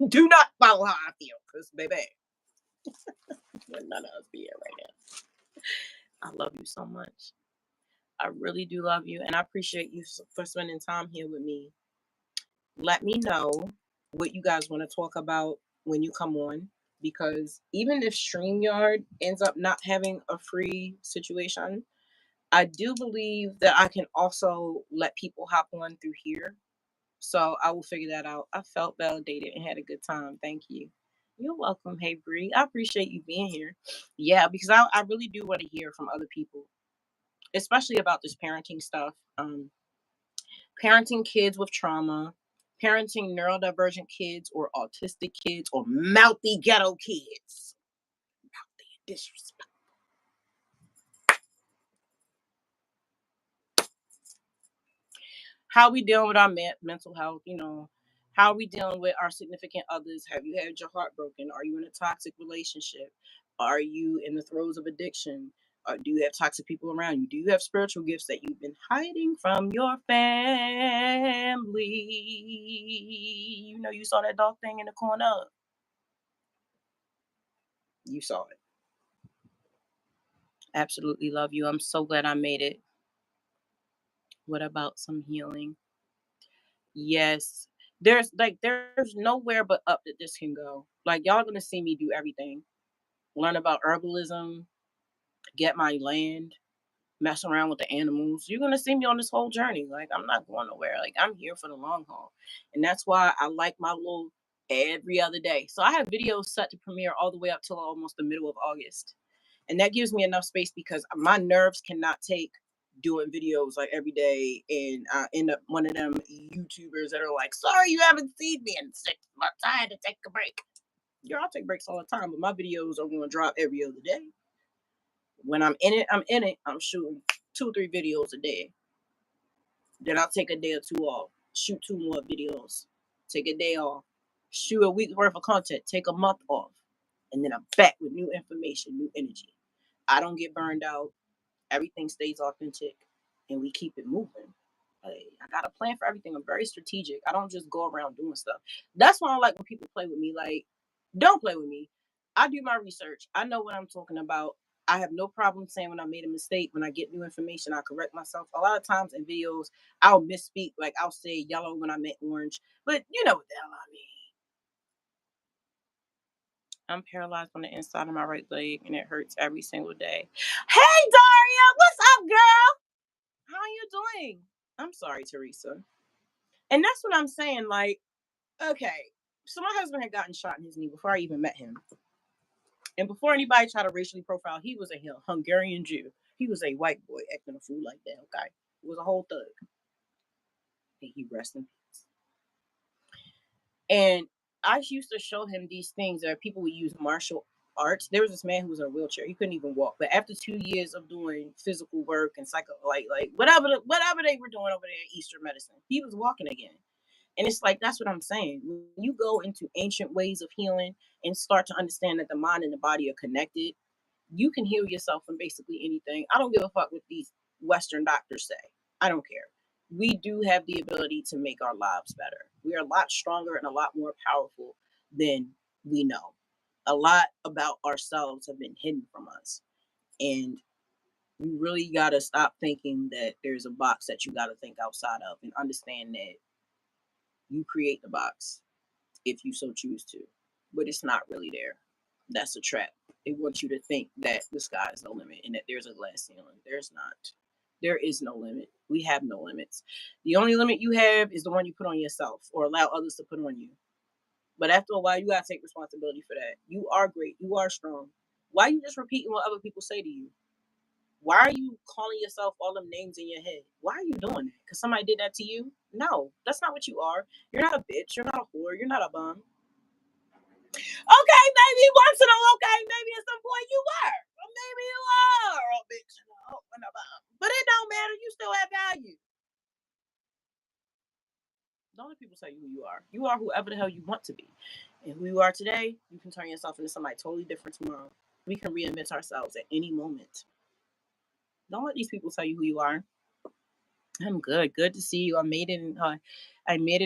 Do not follow how I feel because, baby, none of us be here right now. I love you so much. I really do love you. And I appreciate you for spending time here with me. Let me know what you guys want to talk about when you come on. Because even if StreamYard ends up not having a free situation, I do believe that I can also let people hop on through here. So I will figure that out. I felt validated and had a good time. Thank you. You're welcome. Hey, Bree. I appreciate you being here. Yeah, because I really do want to hear from other people, especially about this parenting stuff. Parenting kids with trauma, parenting neurodivergent kids or autistic kids or mouthy ghetto kids. Mouthy and disrespect. How we dealing with our mental health, how are we dealing with our significant others? Have you had your heart broken? Are you in a toxic relationship? Are you in the throes of addiction? Do you have toxic people around you? Do you have spiritual gifts that you've been hiding from your family? You saw that dog thing in the corner. You saw it. Absolutely love you. I'm so glad I made it. What about some healing? Yes. There's nowhere but up that this can go. Like y'all gonna see me do everything. Learn about herbalism, get my land, mess around with the animals. You're gonna see me on this whole journey. Like I'm not going nowhere. Like I'm here for the long haul. And that's why I like my little every other day. So I have videos set to premiere all the way up till almost the middle of August. And that gives me enough space because my nerves cannot take doing videos like every day and I end up one of them YouTubers that are like, sorry you haven't seen me in 6 months. I had to take a break. Girl, I take breaks all the time, but my videos are going to drop every other day. When I'm in it, I'm in it. I'm shooting 2 or 3 videos a day. Then I'll take a day or two off, shoot 2 more videos, take a day off, shoot a week's worth of content, take a month off, and then I'm back with new information, new energy. I don't get burned out. Everything stays authentic, and we keep it moving. I got a plan for everything. I'm very strategic. I don't just go around doing stuff. That's why I don't like when people play with me. Like, don't play with me. I do my research. I know what I'm talking about. I have no problem saying when I made a mistake. When I get new information, I correct myself. A lot of times in videos, I'll misspeak. Like, I'll say yellow when I meant orange. But you know what the hell I mean. I'm paralyzed on the inside of my right leg, and it hurts every single day. Hey, Daria, what's up, girl? How are you doing? I'm sorry, Teresa. And that's what I'm saying. Like, okay, so my husband had gotten shot in his knee before I even met him. And before anybody tried to racially profile, he was a Hungarian Jew. He was a white boy acting a fool like that, okay? He was a whole thug. And he rest in peace. And I used to show him these things that people would use martial arts. There was this man who was in a wheelchair. He couldn't even walk. But after 2 years of doing physical work and like whatever they were doing over there at Eastern medicine, he was walking again. And it's like that's what I'm saying. When you go into ancient ways of healing and start to understand that the mind and the body are connected, you can heal yourself from basically anything. I don't give a fuck what these Western doctors say. I don't care. We do have the ability to make our lives better. We are a lot stronger and a lot more powerful than we know. A lot about ourselves have been hidden from us. And you really got to stop thinking that there's a box that you got to think outside of and understand that you create the box if you so choose to, but it's not really there. That's a trap. They want you to think that the sky is no limit and that there's a glass ceiling. There's not. There is no limit. We have no limits. The only limit you have is the one you put on yourself or allow others to put on you. But after a while, you gotta take responsibility for that. You are great. You are strong. Why are you just repeating what other people say to you? Why are you calling yourself all them names in your head? Why are you doing that? Because somebody did that to you? No, that's not what you are. You're not a bitch. You're not a whore. You're not a bum. Okay, maybe once in a while, okay, maybe at some point you were. Or maybe you are a bitch and a hoe and a bum. But it don't matter. You still have value. Don't let people tell you who you are. You are whoever the hell you want to be. And who you are today, you can turn yourself into somebody totally different tomorrow. We can reinvent ourselves at any moment. Don't let these people tell you who you are. I'm good. Good to see you. I made it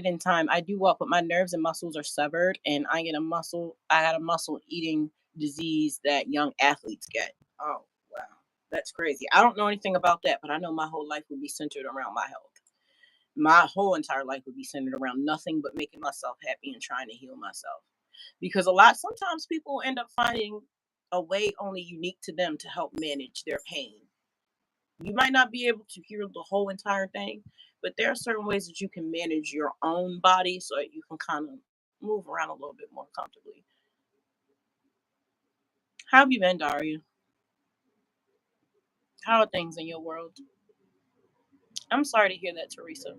in time. I do walk, but my nerves and muscles are severed, and I got a muscle eating disease that young athletes get. Oh wow, that's crazy. I don't know anything about that, but I know my whole life would be centered around my health. My whole entire life would be centered around nothing but making myself happy and trying to heal myself. Because sometimes people end up finding a way only unique to them to help manage their pain. You might not be able to hear the whole entire thing, but there are certain ways that you can manage your own body so that you can kind of move around a little bit more comfortably. How have you been, Daria? How are things in your world? I'm sorry to hear that, Teresa.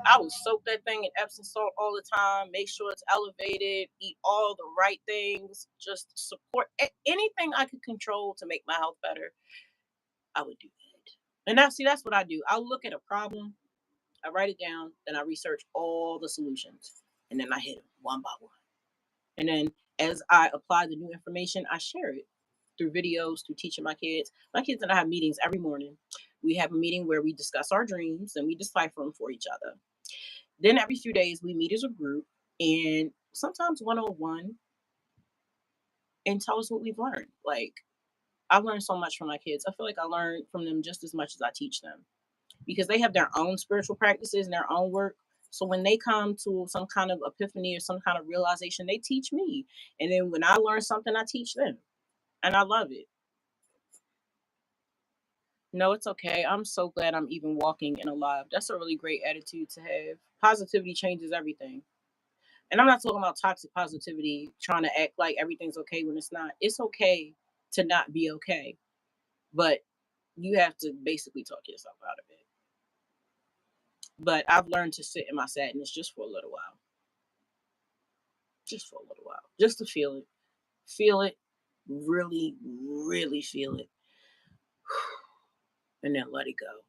I would soak that thing in Epsom salt all the time, make sure it's elevated, eat all the right things, just support anything I could control to make my health better. I would do that. And that's what I do. I'll look at a problem, I write it down, then I research all the solutions, and then I hit them one by one. And then as I apply the new information, I share it through videos, through teaching my kids. My kids and I have meetings every morning. We have a meeting where we discuss our dreams and we decipher them for each other. Then every few days, we meet as a group and sometimes one on one and tell us what we've learned. Like, I've learned so much from my kids. I feel like I learn from them just as much as I teach them because they have their own spiritual practices and their own work. So when they come to some kind of epiphany or some kind of realization, they teach me. And then when I learn something, I teach them. And I love it. No, it's okay. I'm so glad I'm even walking and alive. That's a really great attitude to have. Positivity changes everything. And I'm not talking about toxic positivity, trying to act like everything's okay when it's not. It's okay to not be okay, but you have to basically talk yourself out of it. But I've learned to sit in my sadness just for a little while. just for a little while, just to feel it, really, really feel it, and then let it go.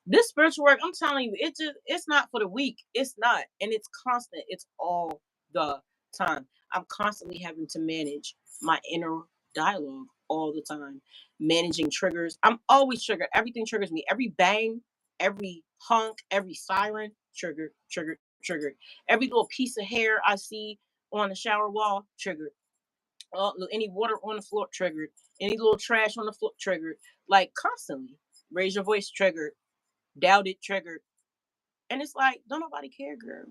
This spiritual work, I'm telling you, it's not for the weak. It's not. And it's constant. It's all the time. I'm constantly having to manage my inner dialogue all the time. Managing triggers. I'm always triggered. Everything triggers me. Every bang, every honk, every siren, triggered, triggered, triggered. Every little piece of hair I see on the shower wall, triggered. Any water on the floor, triggered. Any little trash on the floor, triggered. Like constantly. Raise your voice, triggered. Doubt it, triggered. And it's like, don't nobody care, girl.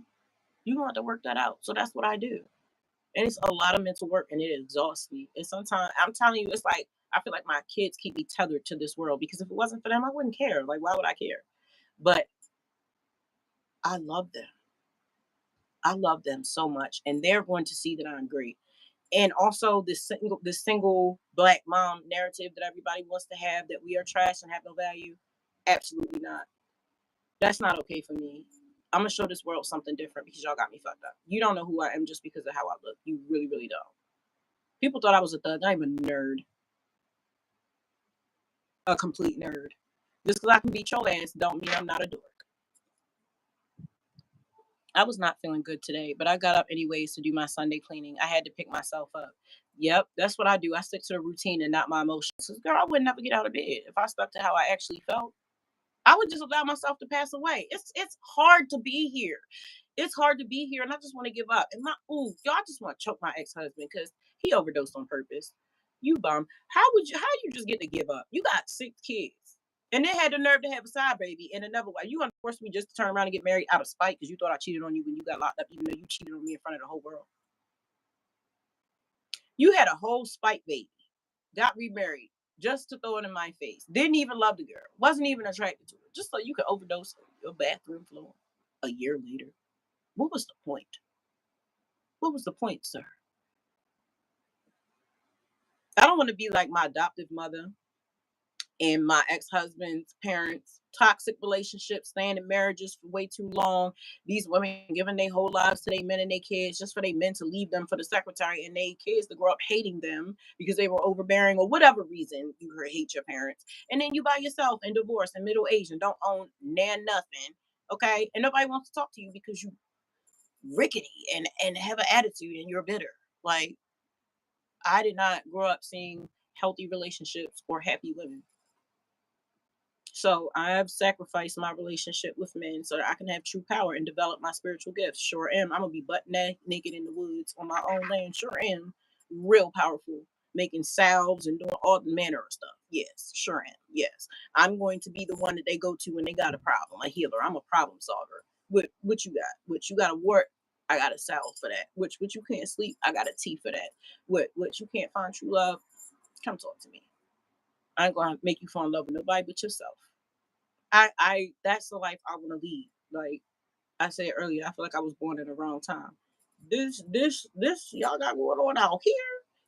You gonna have to work that out. So that's what I do. And it's a lot of mental work and it exhausts me. And sometimes I'm telling you, it's like I feel like my kids keep me tethered to this world because if it wasn't for them, I wouldn't care. Like, why would I care? But I love them. I love them so much. And they're going to see that I'm great. And also this single black mom narrative that everybody wants to have that we are trash and have no value. Absolutely not. That's not okay for me. I'm gonna show this world something different because y'all got me fucked up. You don't know who I am just because of how I look. You really, really don't. People thought I was a thug. I'm a nerd, a complete nerd. Just because I can beat your ass don't mean I'm not a dork. I was not feeling good today, but I got up anyways to do my Sunday cleaning. I had to pick myself up. Yep, that's what I do. I stick to the routine and not my emotions. 'Cause, girl, I would never get out of bed if I stuck to how I actually felt. I would just allow myself to pass away. It's hard to be here. It's hard to be here, and I just want to give up. And my ooh, y'all just want to choke my ex husband because he overdosed on purpose. You bum. How you just get to give up? You got 6 kids. And then had the nerve to have a side baby and another wife. You gonna force me just to turn around and get married out of spite because you thought I cheated on you when you got locked up, even though you cheated on me in front of the whole world. You had a whole spite baby, got remarried just to throw it in my face. Didn't even love the girl. Wasn't even attracted to her. Just so you could overdose on your bathroom floor a year later. What was the point? What was the point, sir? I don't want to be like my adoptive mother and my ex-husband's parents. Toxic relationships, staying in marriages for way too long. These women giving their whole lives to their men and their kids just for their men to leave them for the secretary and their kids to grow up hating them because they were overbearing or whatever reason you hate your parents. And then you by yourself and divorced and middle aged and don't own nothing. Okay. And nobody wants to talk to you because you rickety and have an attitude and you're bitter. Like I did not grow up seeing healthy relationships or happy women. So I've sacrificed my relationship with men so that I can have true power and develop my spiritual gifts. Sure am. I'm gonna be naked in the woods on my own land. Sure am. Real powerful. Making salves and doing all the manner of stuff. Yes, sure am. Yes. I'm going to be the one that they go to when they got a problem, a healer. I'm a problem solver. What you got? What you got a wart? I got a salve for that. What you can't sleep? I got a tea for that. What you can't find true love? Come talk to me. I ain't gonna make you fall in love with nobody but yourself. I that's the life I want to lead. Like I said earlier, I feel like I was born at the wrong time. This y'all got going on out here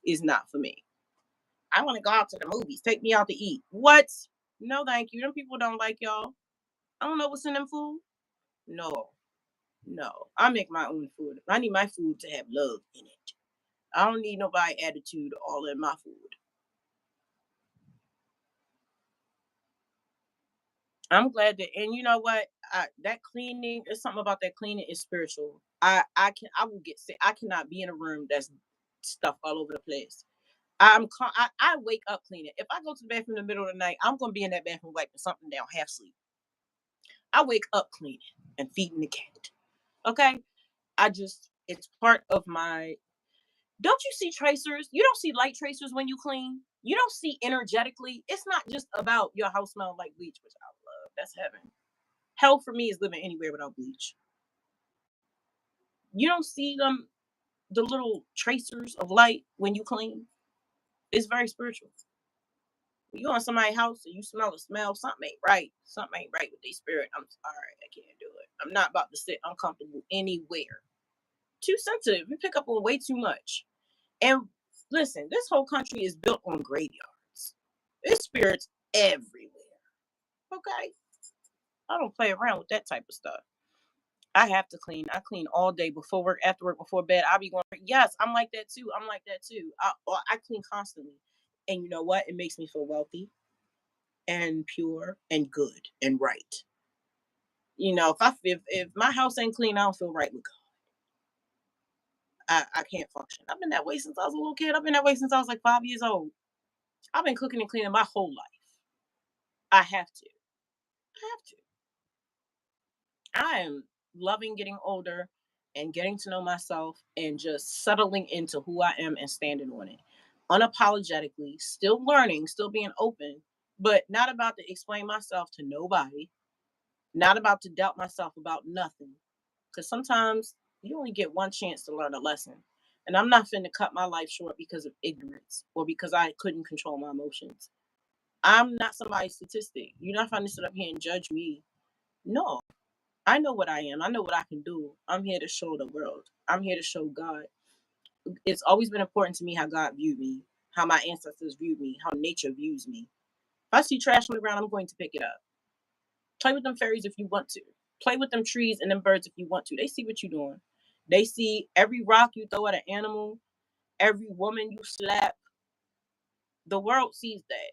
is not for me. I want to go out to the movies. Take me out to eat. What? No, thank you. Them people don't like y'all. I don't know what's in them food. No, no. I make my own food. I need my food to have love in it. I don't need nobody attitude all in my food. I'm glad that, and you know what? That cleaning, there's something about that cleaning is spiritual. I will get sick. I cannot be in a room that's stuff all over the place. I wake up cleaning. If I go to the bathroom in the middle of the night, I'm gonna be in that bathroom wiping something down, half sleep. I wake up cleaning and feeding the cat. Okay, it's part of my. Don't you see tracers? You don't see light tracers when you clean. You don't see energetically. It's not just about your house smelling like bleach, which I love. That's heaven. Hell for me is living anywhere without bleach. You don't see the little tracers of light when you clean. It's very spiritual. When you on somebody's house and you smell a smell, something ain't right. Something ain't right with their spirit. I'm sorry, I can't do it. I'm not about to sit uncomfortable anywhere. Too sensitive. We pick up on way too much. And listen, this whole country is built on graveyards. There's spirits everywhere. Okay? I don't play around with that type of stuff. I have to clean. I clean all day before work, after work, before bed. I'll be going. Yes, I'm like that too. I'm like that too. I clean constantly, and you know what? It makes me feel wealthy and pure and good and right. If my house ain't clean, I don't feel right with God. I can't function. I've been that way since I was a little kid. I've been that way since I was like 5 years old. I've been cooking and cleaning my whole life. I have to. I have to. I am loving getting older and getting to know myself and just settling into who I am and standing on it. Unapologetically, still learning, still being open, but not about to explain myself to nobody, not about to doubt myself about nothing. Because sometimes you only get one chance to learn a lesson. And I'm not finna cut my life short because of ignorance or because I couldn't control my emotions. I'm not somebody's statistic. You're not finna sit up here and judge me. No, I know what I am. I know what I can do. I'm here to show the world. I'm here to show God. It's always been important to me how God viewed me, how my ancestors viewed me, how nature views me. If I see trash on the ground, I'm going to pick it up. Play with them fairies if you want to. Play with them trees and them birds if you want to. They see what you're doing. They see every rock you throw at an animal, every woman you slap. The world sees that.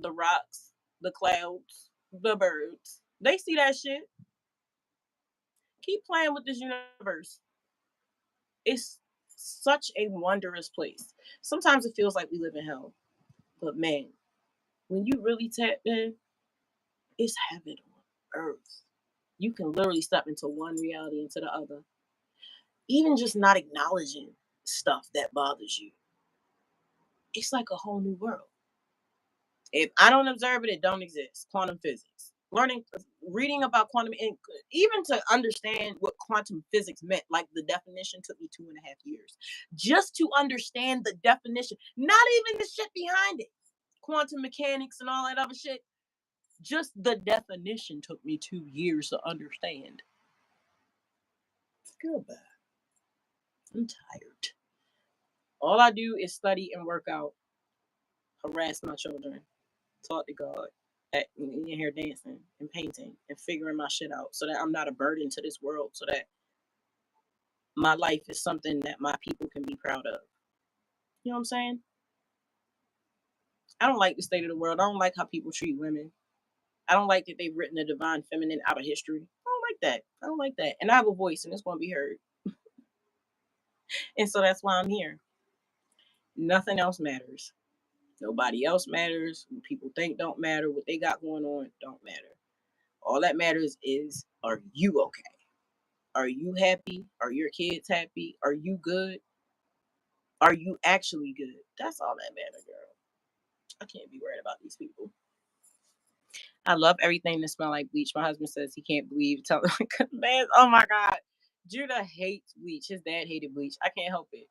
The rocks, the clouds, the birds. They see that shit. Keep playing with this universe. It's such a wondrous place. Sometimes it feels like we live in hell. But man, when you really tap in, it's heaven on earth. You can literally step into one reality into the other. Even just not acknowledging stuff that bothers you, it's like a whole new world. If I don't observe it, it don't exist. Quantum physics. Reading about quantum, and even to understand what quantum physics meant, like the definition took me 2.5 years. Just to understand the definition, not even the shit behind it. Quantum mechanics and all that other shit. Just the definition took me 2 years to understand. Goodbye. I'm tired. All I do is study and work out, harass my children, talk to God, in here dancing and painting and figuring my shit out so that I'm not a burden to this world, so that my life is something that my people can be proud of. You know what I'm saying? I don't like the state of the world. I don't like how people treat women. I don't like that they've written the divine feminine out of history. I don't like that. I don't like that. And I have a voice and it's going to be heard. And so that's why I'm here. Nothing else matters. Nobody else matters. What people think don't matter. What they got going on don't matter. All that matters is, are you okay? Are you happy? Are your kids happy? Are you good? Are you actually good? That's all that matters, girl. I can't be worried about these people. I love everything that smell like bleach. My husband says he can't believe. Tell man, oh my god, Judah hates bleach. His dad hated bleach. I can't help it.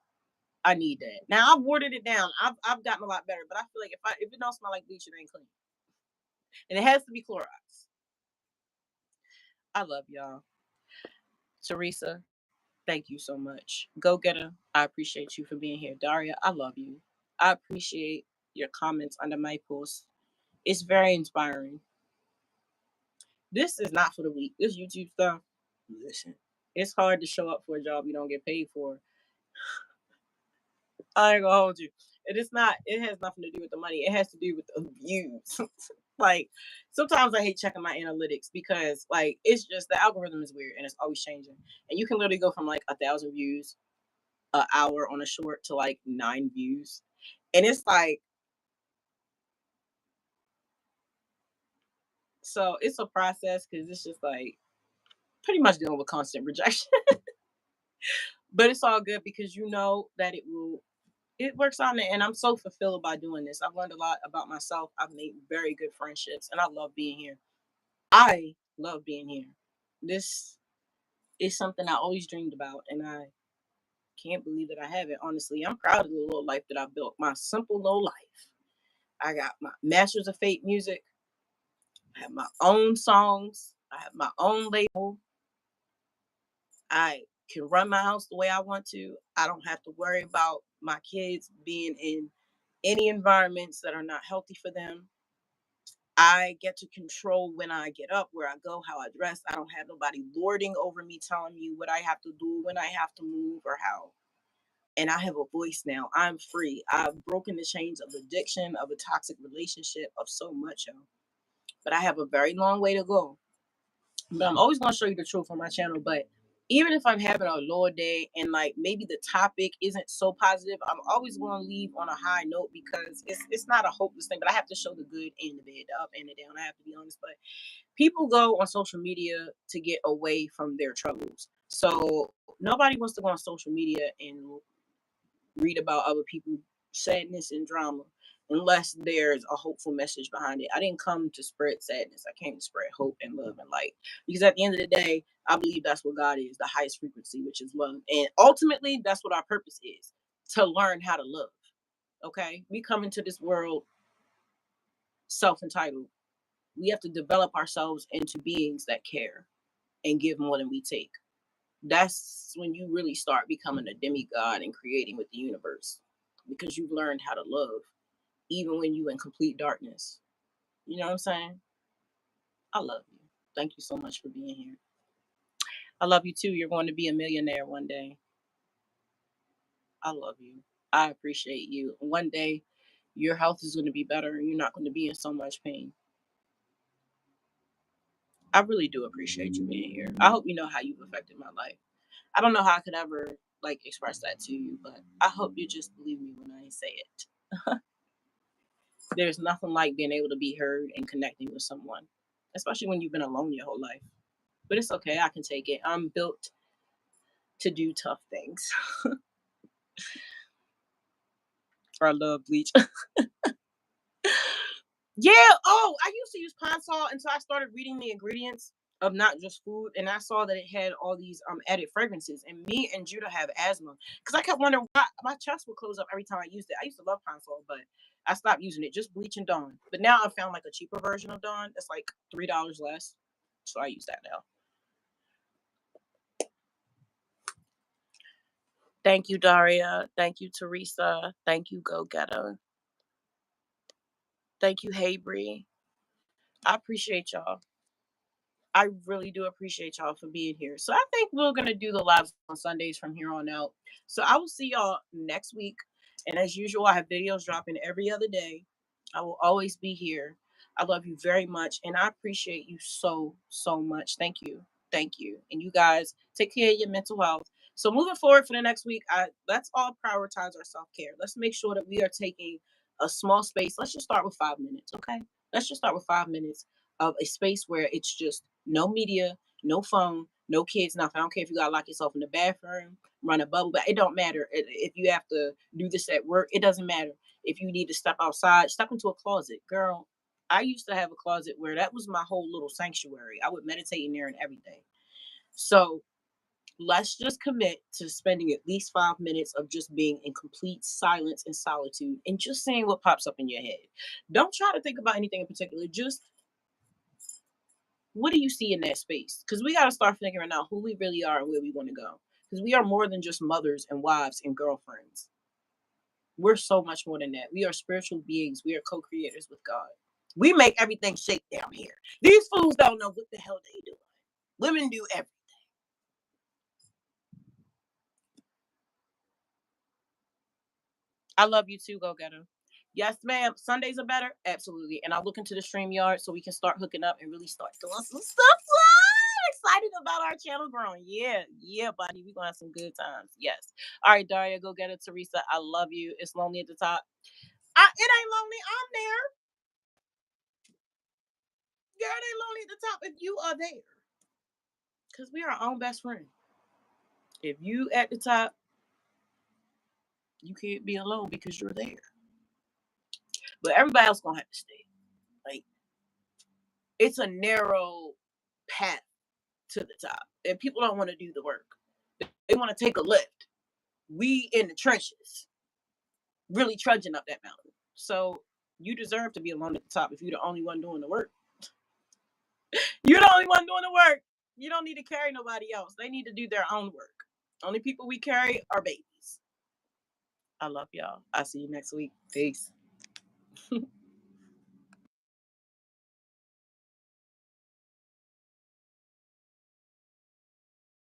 I need that. Now I've watered it down. I've gotten a lot better, but I feel like if it don't smell like bleach, it ain't clean, and it has to be Clorox. I love y'all. Teresa, thank you so much. Go getter. I appreciate you for being here. Daria, I love you. I appreciate your comments under my post. It's very inspiring. This is not for the weak. This YouTube stuff, listen, it's hard to show up for a job you don't get paid for. I ain't gonna hold you. It has nothing to do with the money. It has to do with the views. Like, sometimes I hate checking my analytics because, like, it's just the algorithm is weird and it's always changing. And you can literally go from like 1,000 views an hour on a short to like 9 views. And it's like, so it's a process because it's just like pretty much dealing with constant rejection. But it's all good because you know that it works out, and I'm so fulfilled by doing this. I've learned a lot about myself. I've made very good friendships and I love being here. I love being here. This is something I always dreamed about and I can't believe that I have it. Honestly, I'm proud of the little life that I built. My simple little life. I got my Masters of Fate music. I have my own songs. I have my own label. I can run my house the way I want to. I don't have to worry about my kids being in any environments that are not healthy for them. I get to control when I get up, where I go, how I dress. I don't have nobody lording over me, telling me what I have to do, when I have to move, or how. And I have a voice now. I'm free. I've broken the chains of addiction, of a toxic relationship, of so much. Yo. But I have a very long way to go. But I'm always going to show you the truth on my channel. But even if I'm having a lower day and like maybe the topic isn't so positive, I'm always going to leave on a high note, because it's not a hopeless thing. But I have to show the good and the bad, the up and the down. I have to be honest. But people go on social media to get away from their troubles. So nobody wants to go on social media and read about other people's sadness and drama unless there's a hopeful message behind it. I didn't come to spread sadness. I came to spread hope and love and light. Because at the end of the day, I believe that's what God is, the highest frequency, which is love. And ultimately, that's what our purpose is, to learn how to love. Okay? We come into this world self entitled. We have to develop ourselves into beings that care and give more than we take. That's when you really start becoming a demigod and creating with the universe, because you've learned how to love even when you in complete darkness. You know what I'm saying? I love you. Thank you so much for being here. I love you too. You're going to be a millionaire one day. I love you. I appreciate you. One day your health is going to be better and you're not going to be in so much pain. I really do appreciate you being here. I hope you know how you've affected my life. I don't know how I could ever like express that to you, but I hope you just believe me when I say it. There's nothing like being able to be heard and connecting with someone, especially when you've been alone your whole life. But it's okay. I can take it. I'm built to do tough things. I love bleach. Yeah. Oh, I used to use pine salt until I started reading the ingredients of not just food, and I saw that it had all these added fragrances. And me and Judah have asthma, because I kept wondering why my chest would close up every time I used it. I used to love pine salt, but I stopped using it. Just bleach and Dawn. But now I found like a cheaper version of Dawn. That's like $3 less, so I use that now. Thank you, Daria. Thank you, Teresa. Thank you, Go Getter. Thank you, Hey Bree. I appreciate y'all. I really do appreciate y'all for being here. So I think we're gonna do the lives on Sundays from here on out. So I will see y'all next week. And as usual, I have videos dropping every other day. I will always be here. I love you very much, and I appreciate you so, so much. Thank you. Thank you. And you guys take care of your mental health. So moving forward for the next week, let's all prioritize our self-care. Let's make sure that we are taking a small space. Let's just start with 5 minutes, okay? Let's just start with 5 minutes of a space where it's just no media, no phone, no kids. Now, I don't care if you gotta lock yourself in the bathroom, run a bubble bath. It don't matter. If you have to do this at work, it doesn't matter. If you need to step outside, step into a closet. Girl, I used to have a closet where that was my whole little sanctuary. I would meditate in there and everything. So let's just commit to spending at least 5 minutes of just being in complete silence and solitude and just saying what pops up in your head. Don't try to think about anything in particular. Just what do you see in that space? Because we got to start figuring out who we really are and where we want to go. Because we are more than just mothers and wives and girlfriends. We're so much more than that. We are spiritual beings. We are co-creators with God. We make everything shake down here. These fools don't know what the hell they do. Women do everything. I love you too, Go Getter. Yes, ma'am. Sundays are better? Absolutely. And I'll look into the stream yard so we can start hooking up and really start doing some stuff. Excited about our channel growing. Yeah, yeah, buddy. We're gonna have some good times. Yes. All right, Daria, Go Getter. Teresa, I love you. It's lonely at the top. It ain't lonely. I'm there. Girl, it ain't lonely at the top if you are there. Because we are our own best friend. If you at the top, you can't be alone because you're there. But everybody else gonna have to stay. Like, it's a narrow path to the top. And people don't want to do the work. They want to take a lift. We in the trenches, really trudging up that mountain. So you deserve to be alone at the top if you're the only one doing the work. You're the only one doing the work. You don't need to carry nobody else. They need to do their own work. Only people we carry are babies. I love y'all. I'll see you next week. Peace.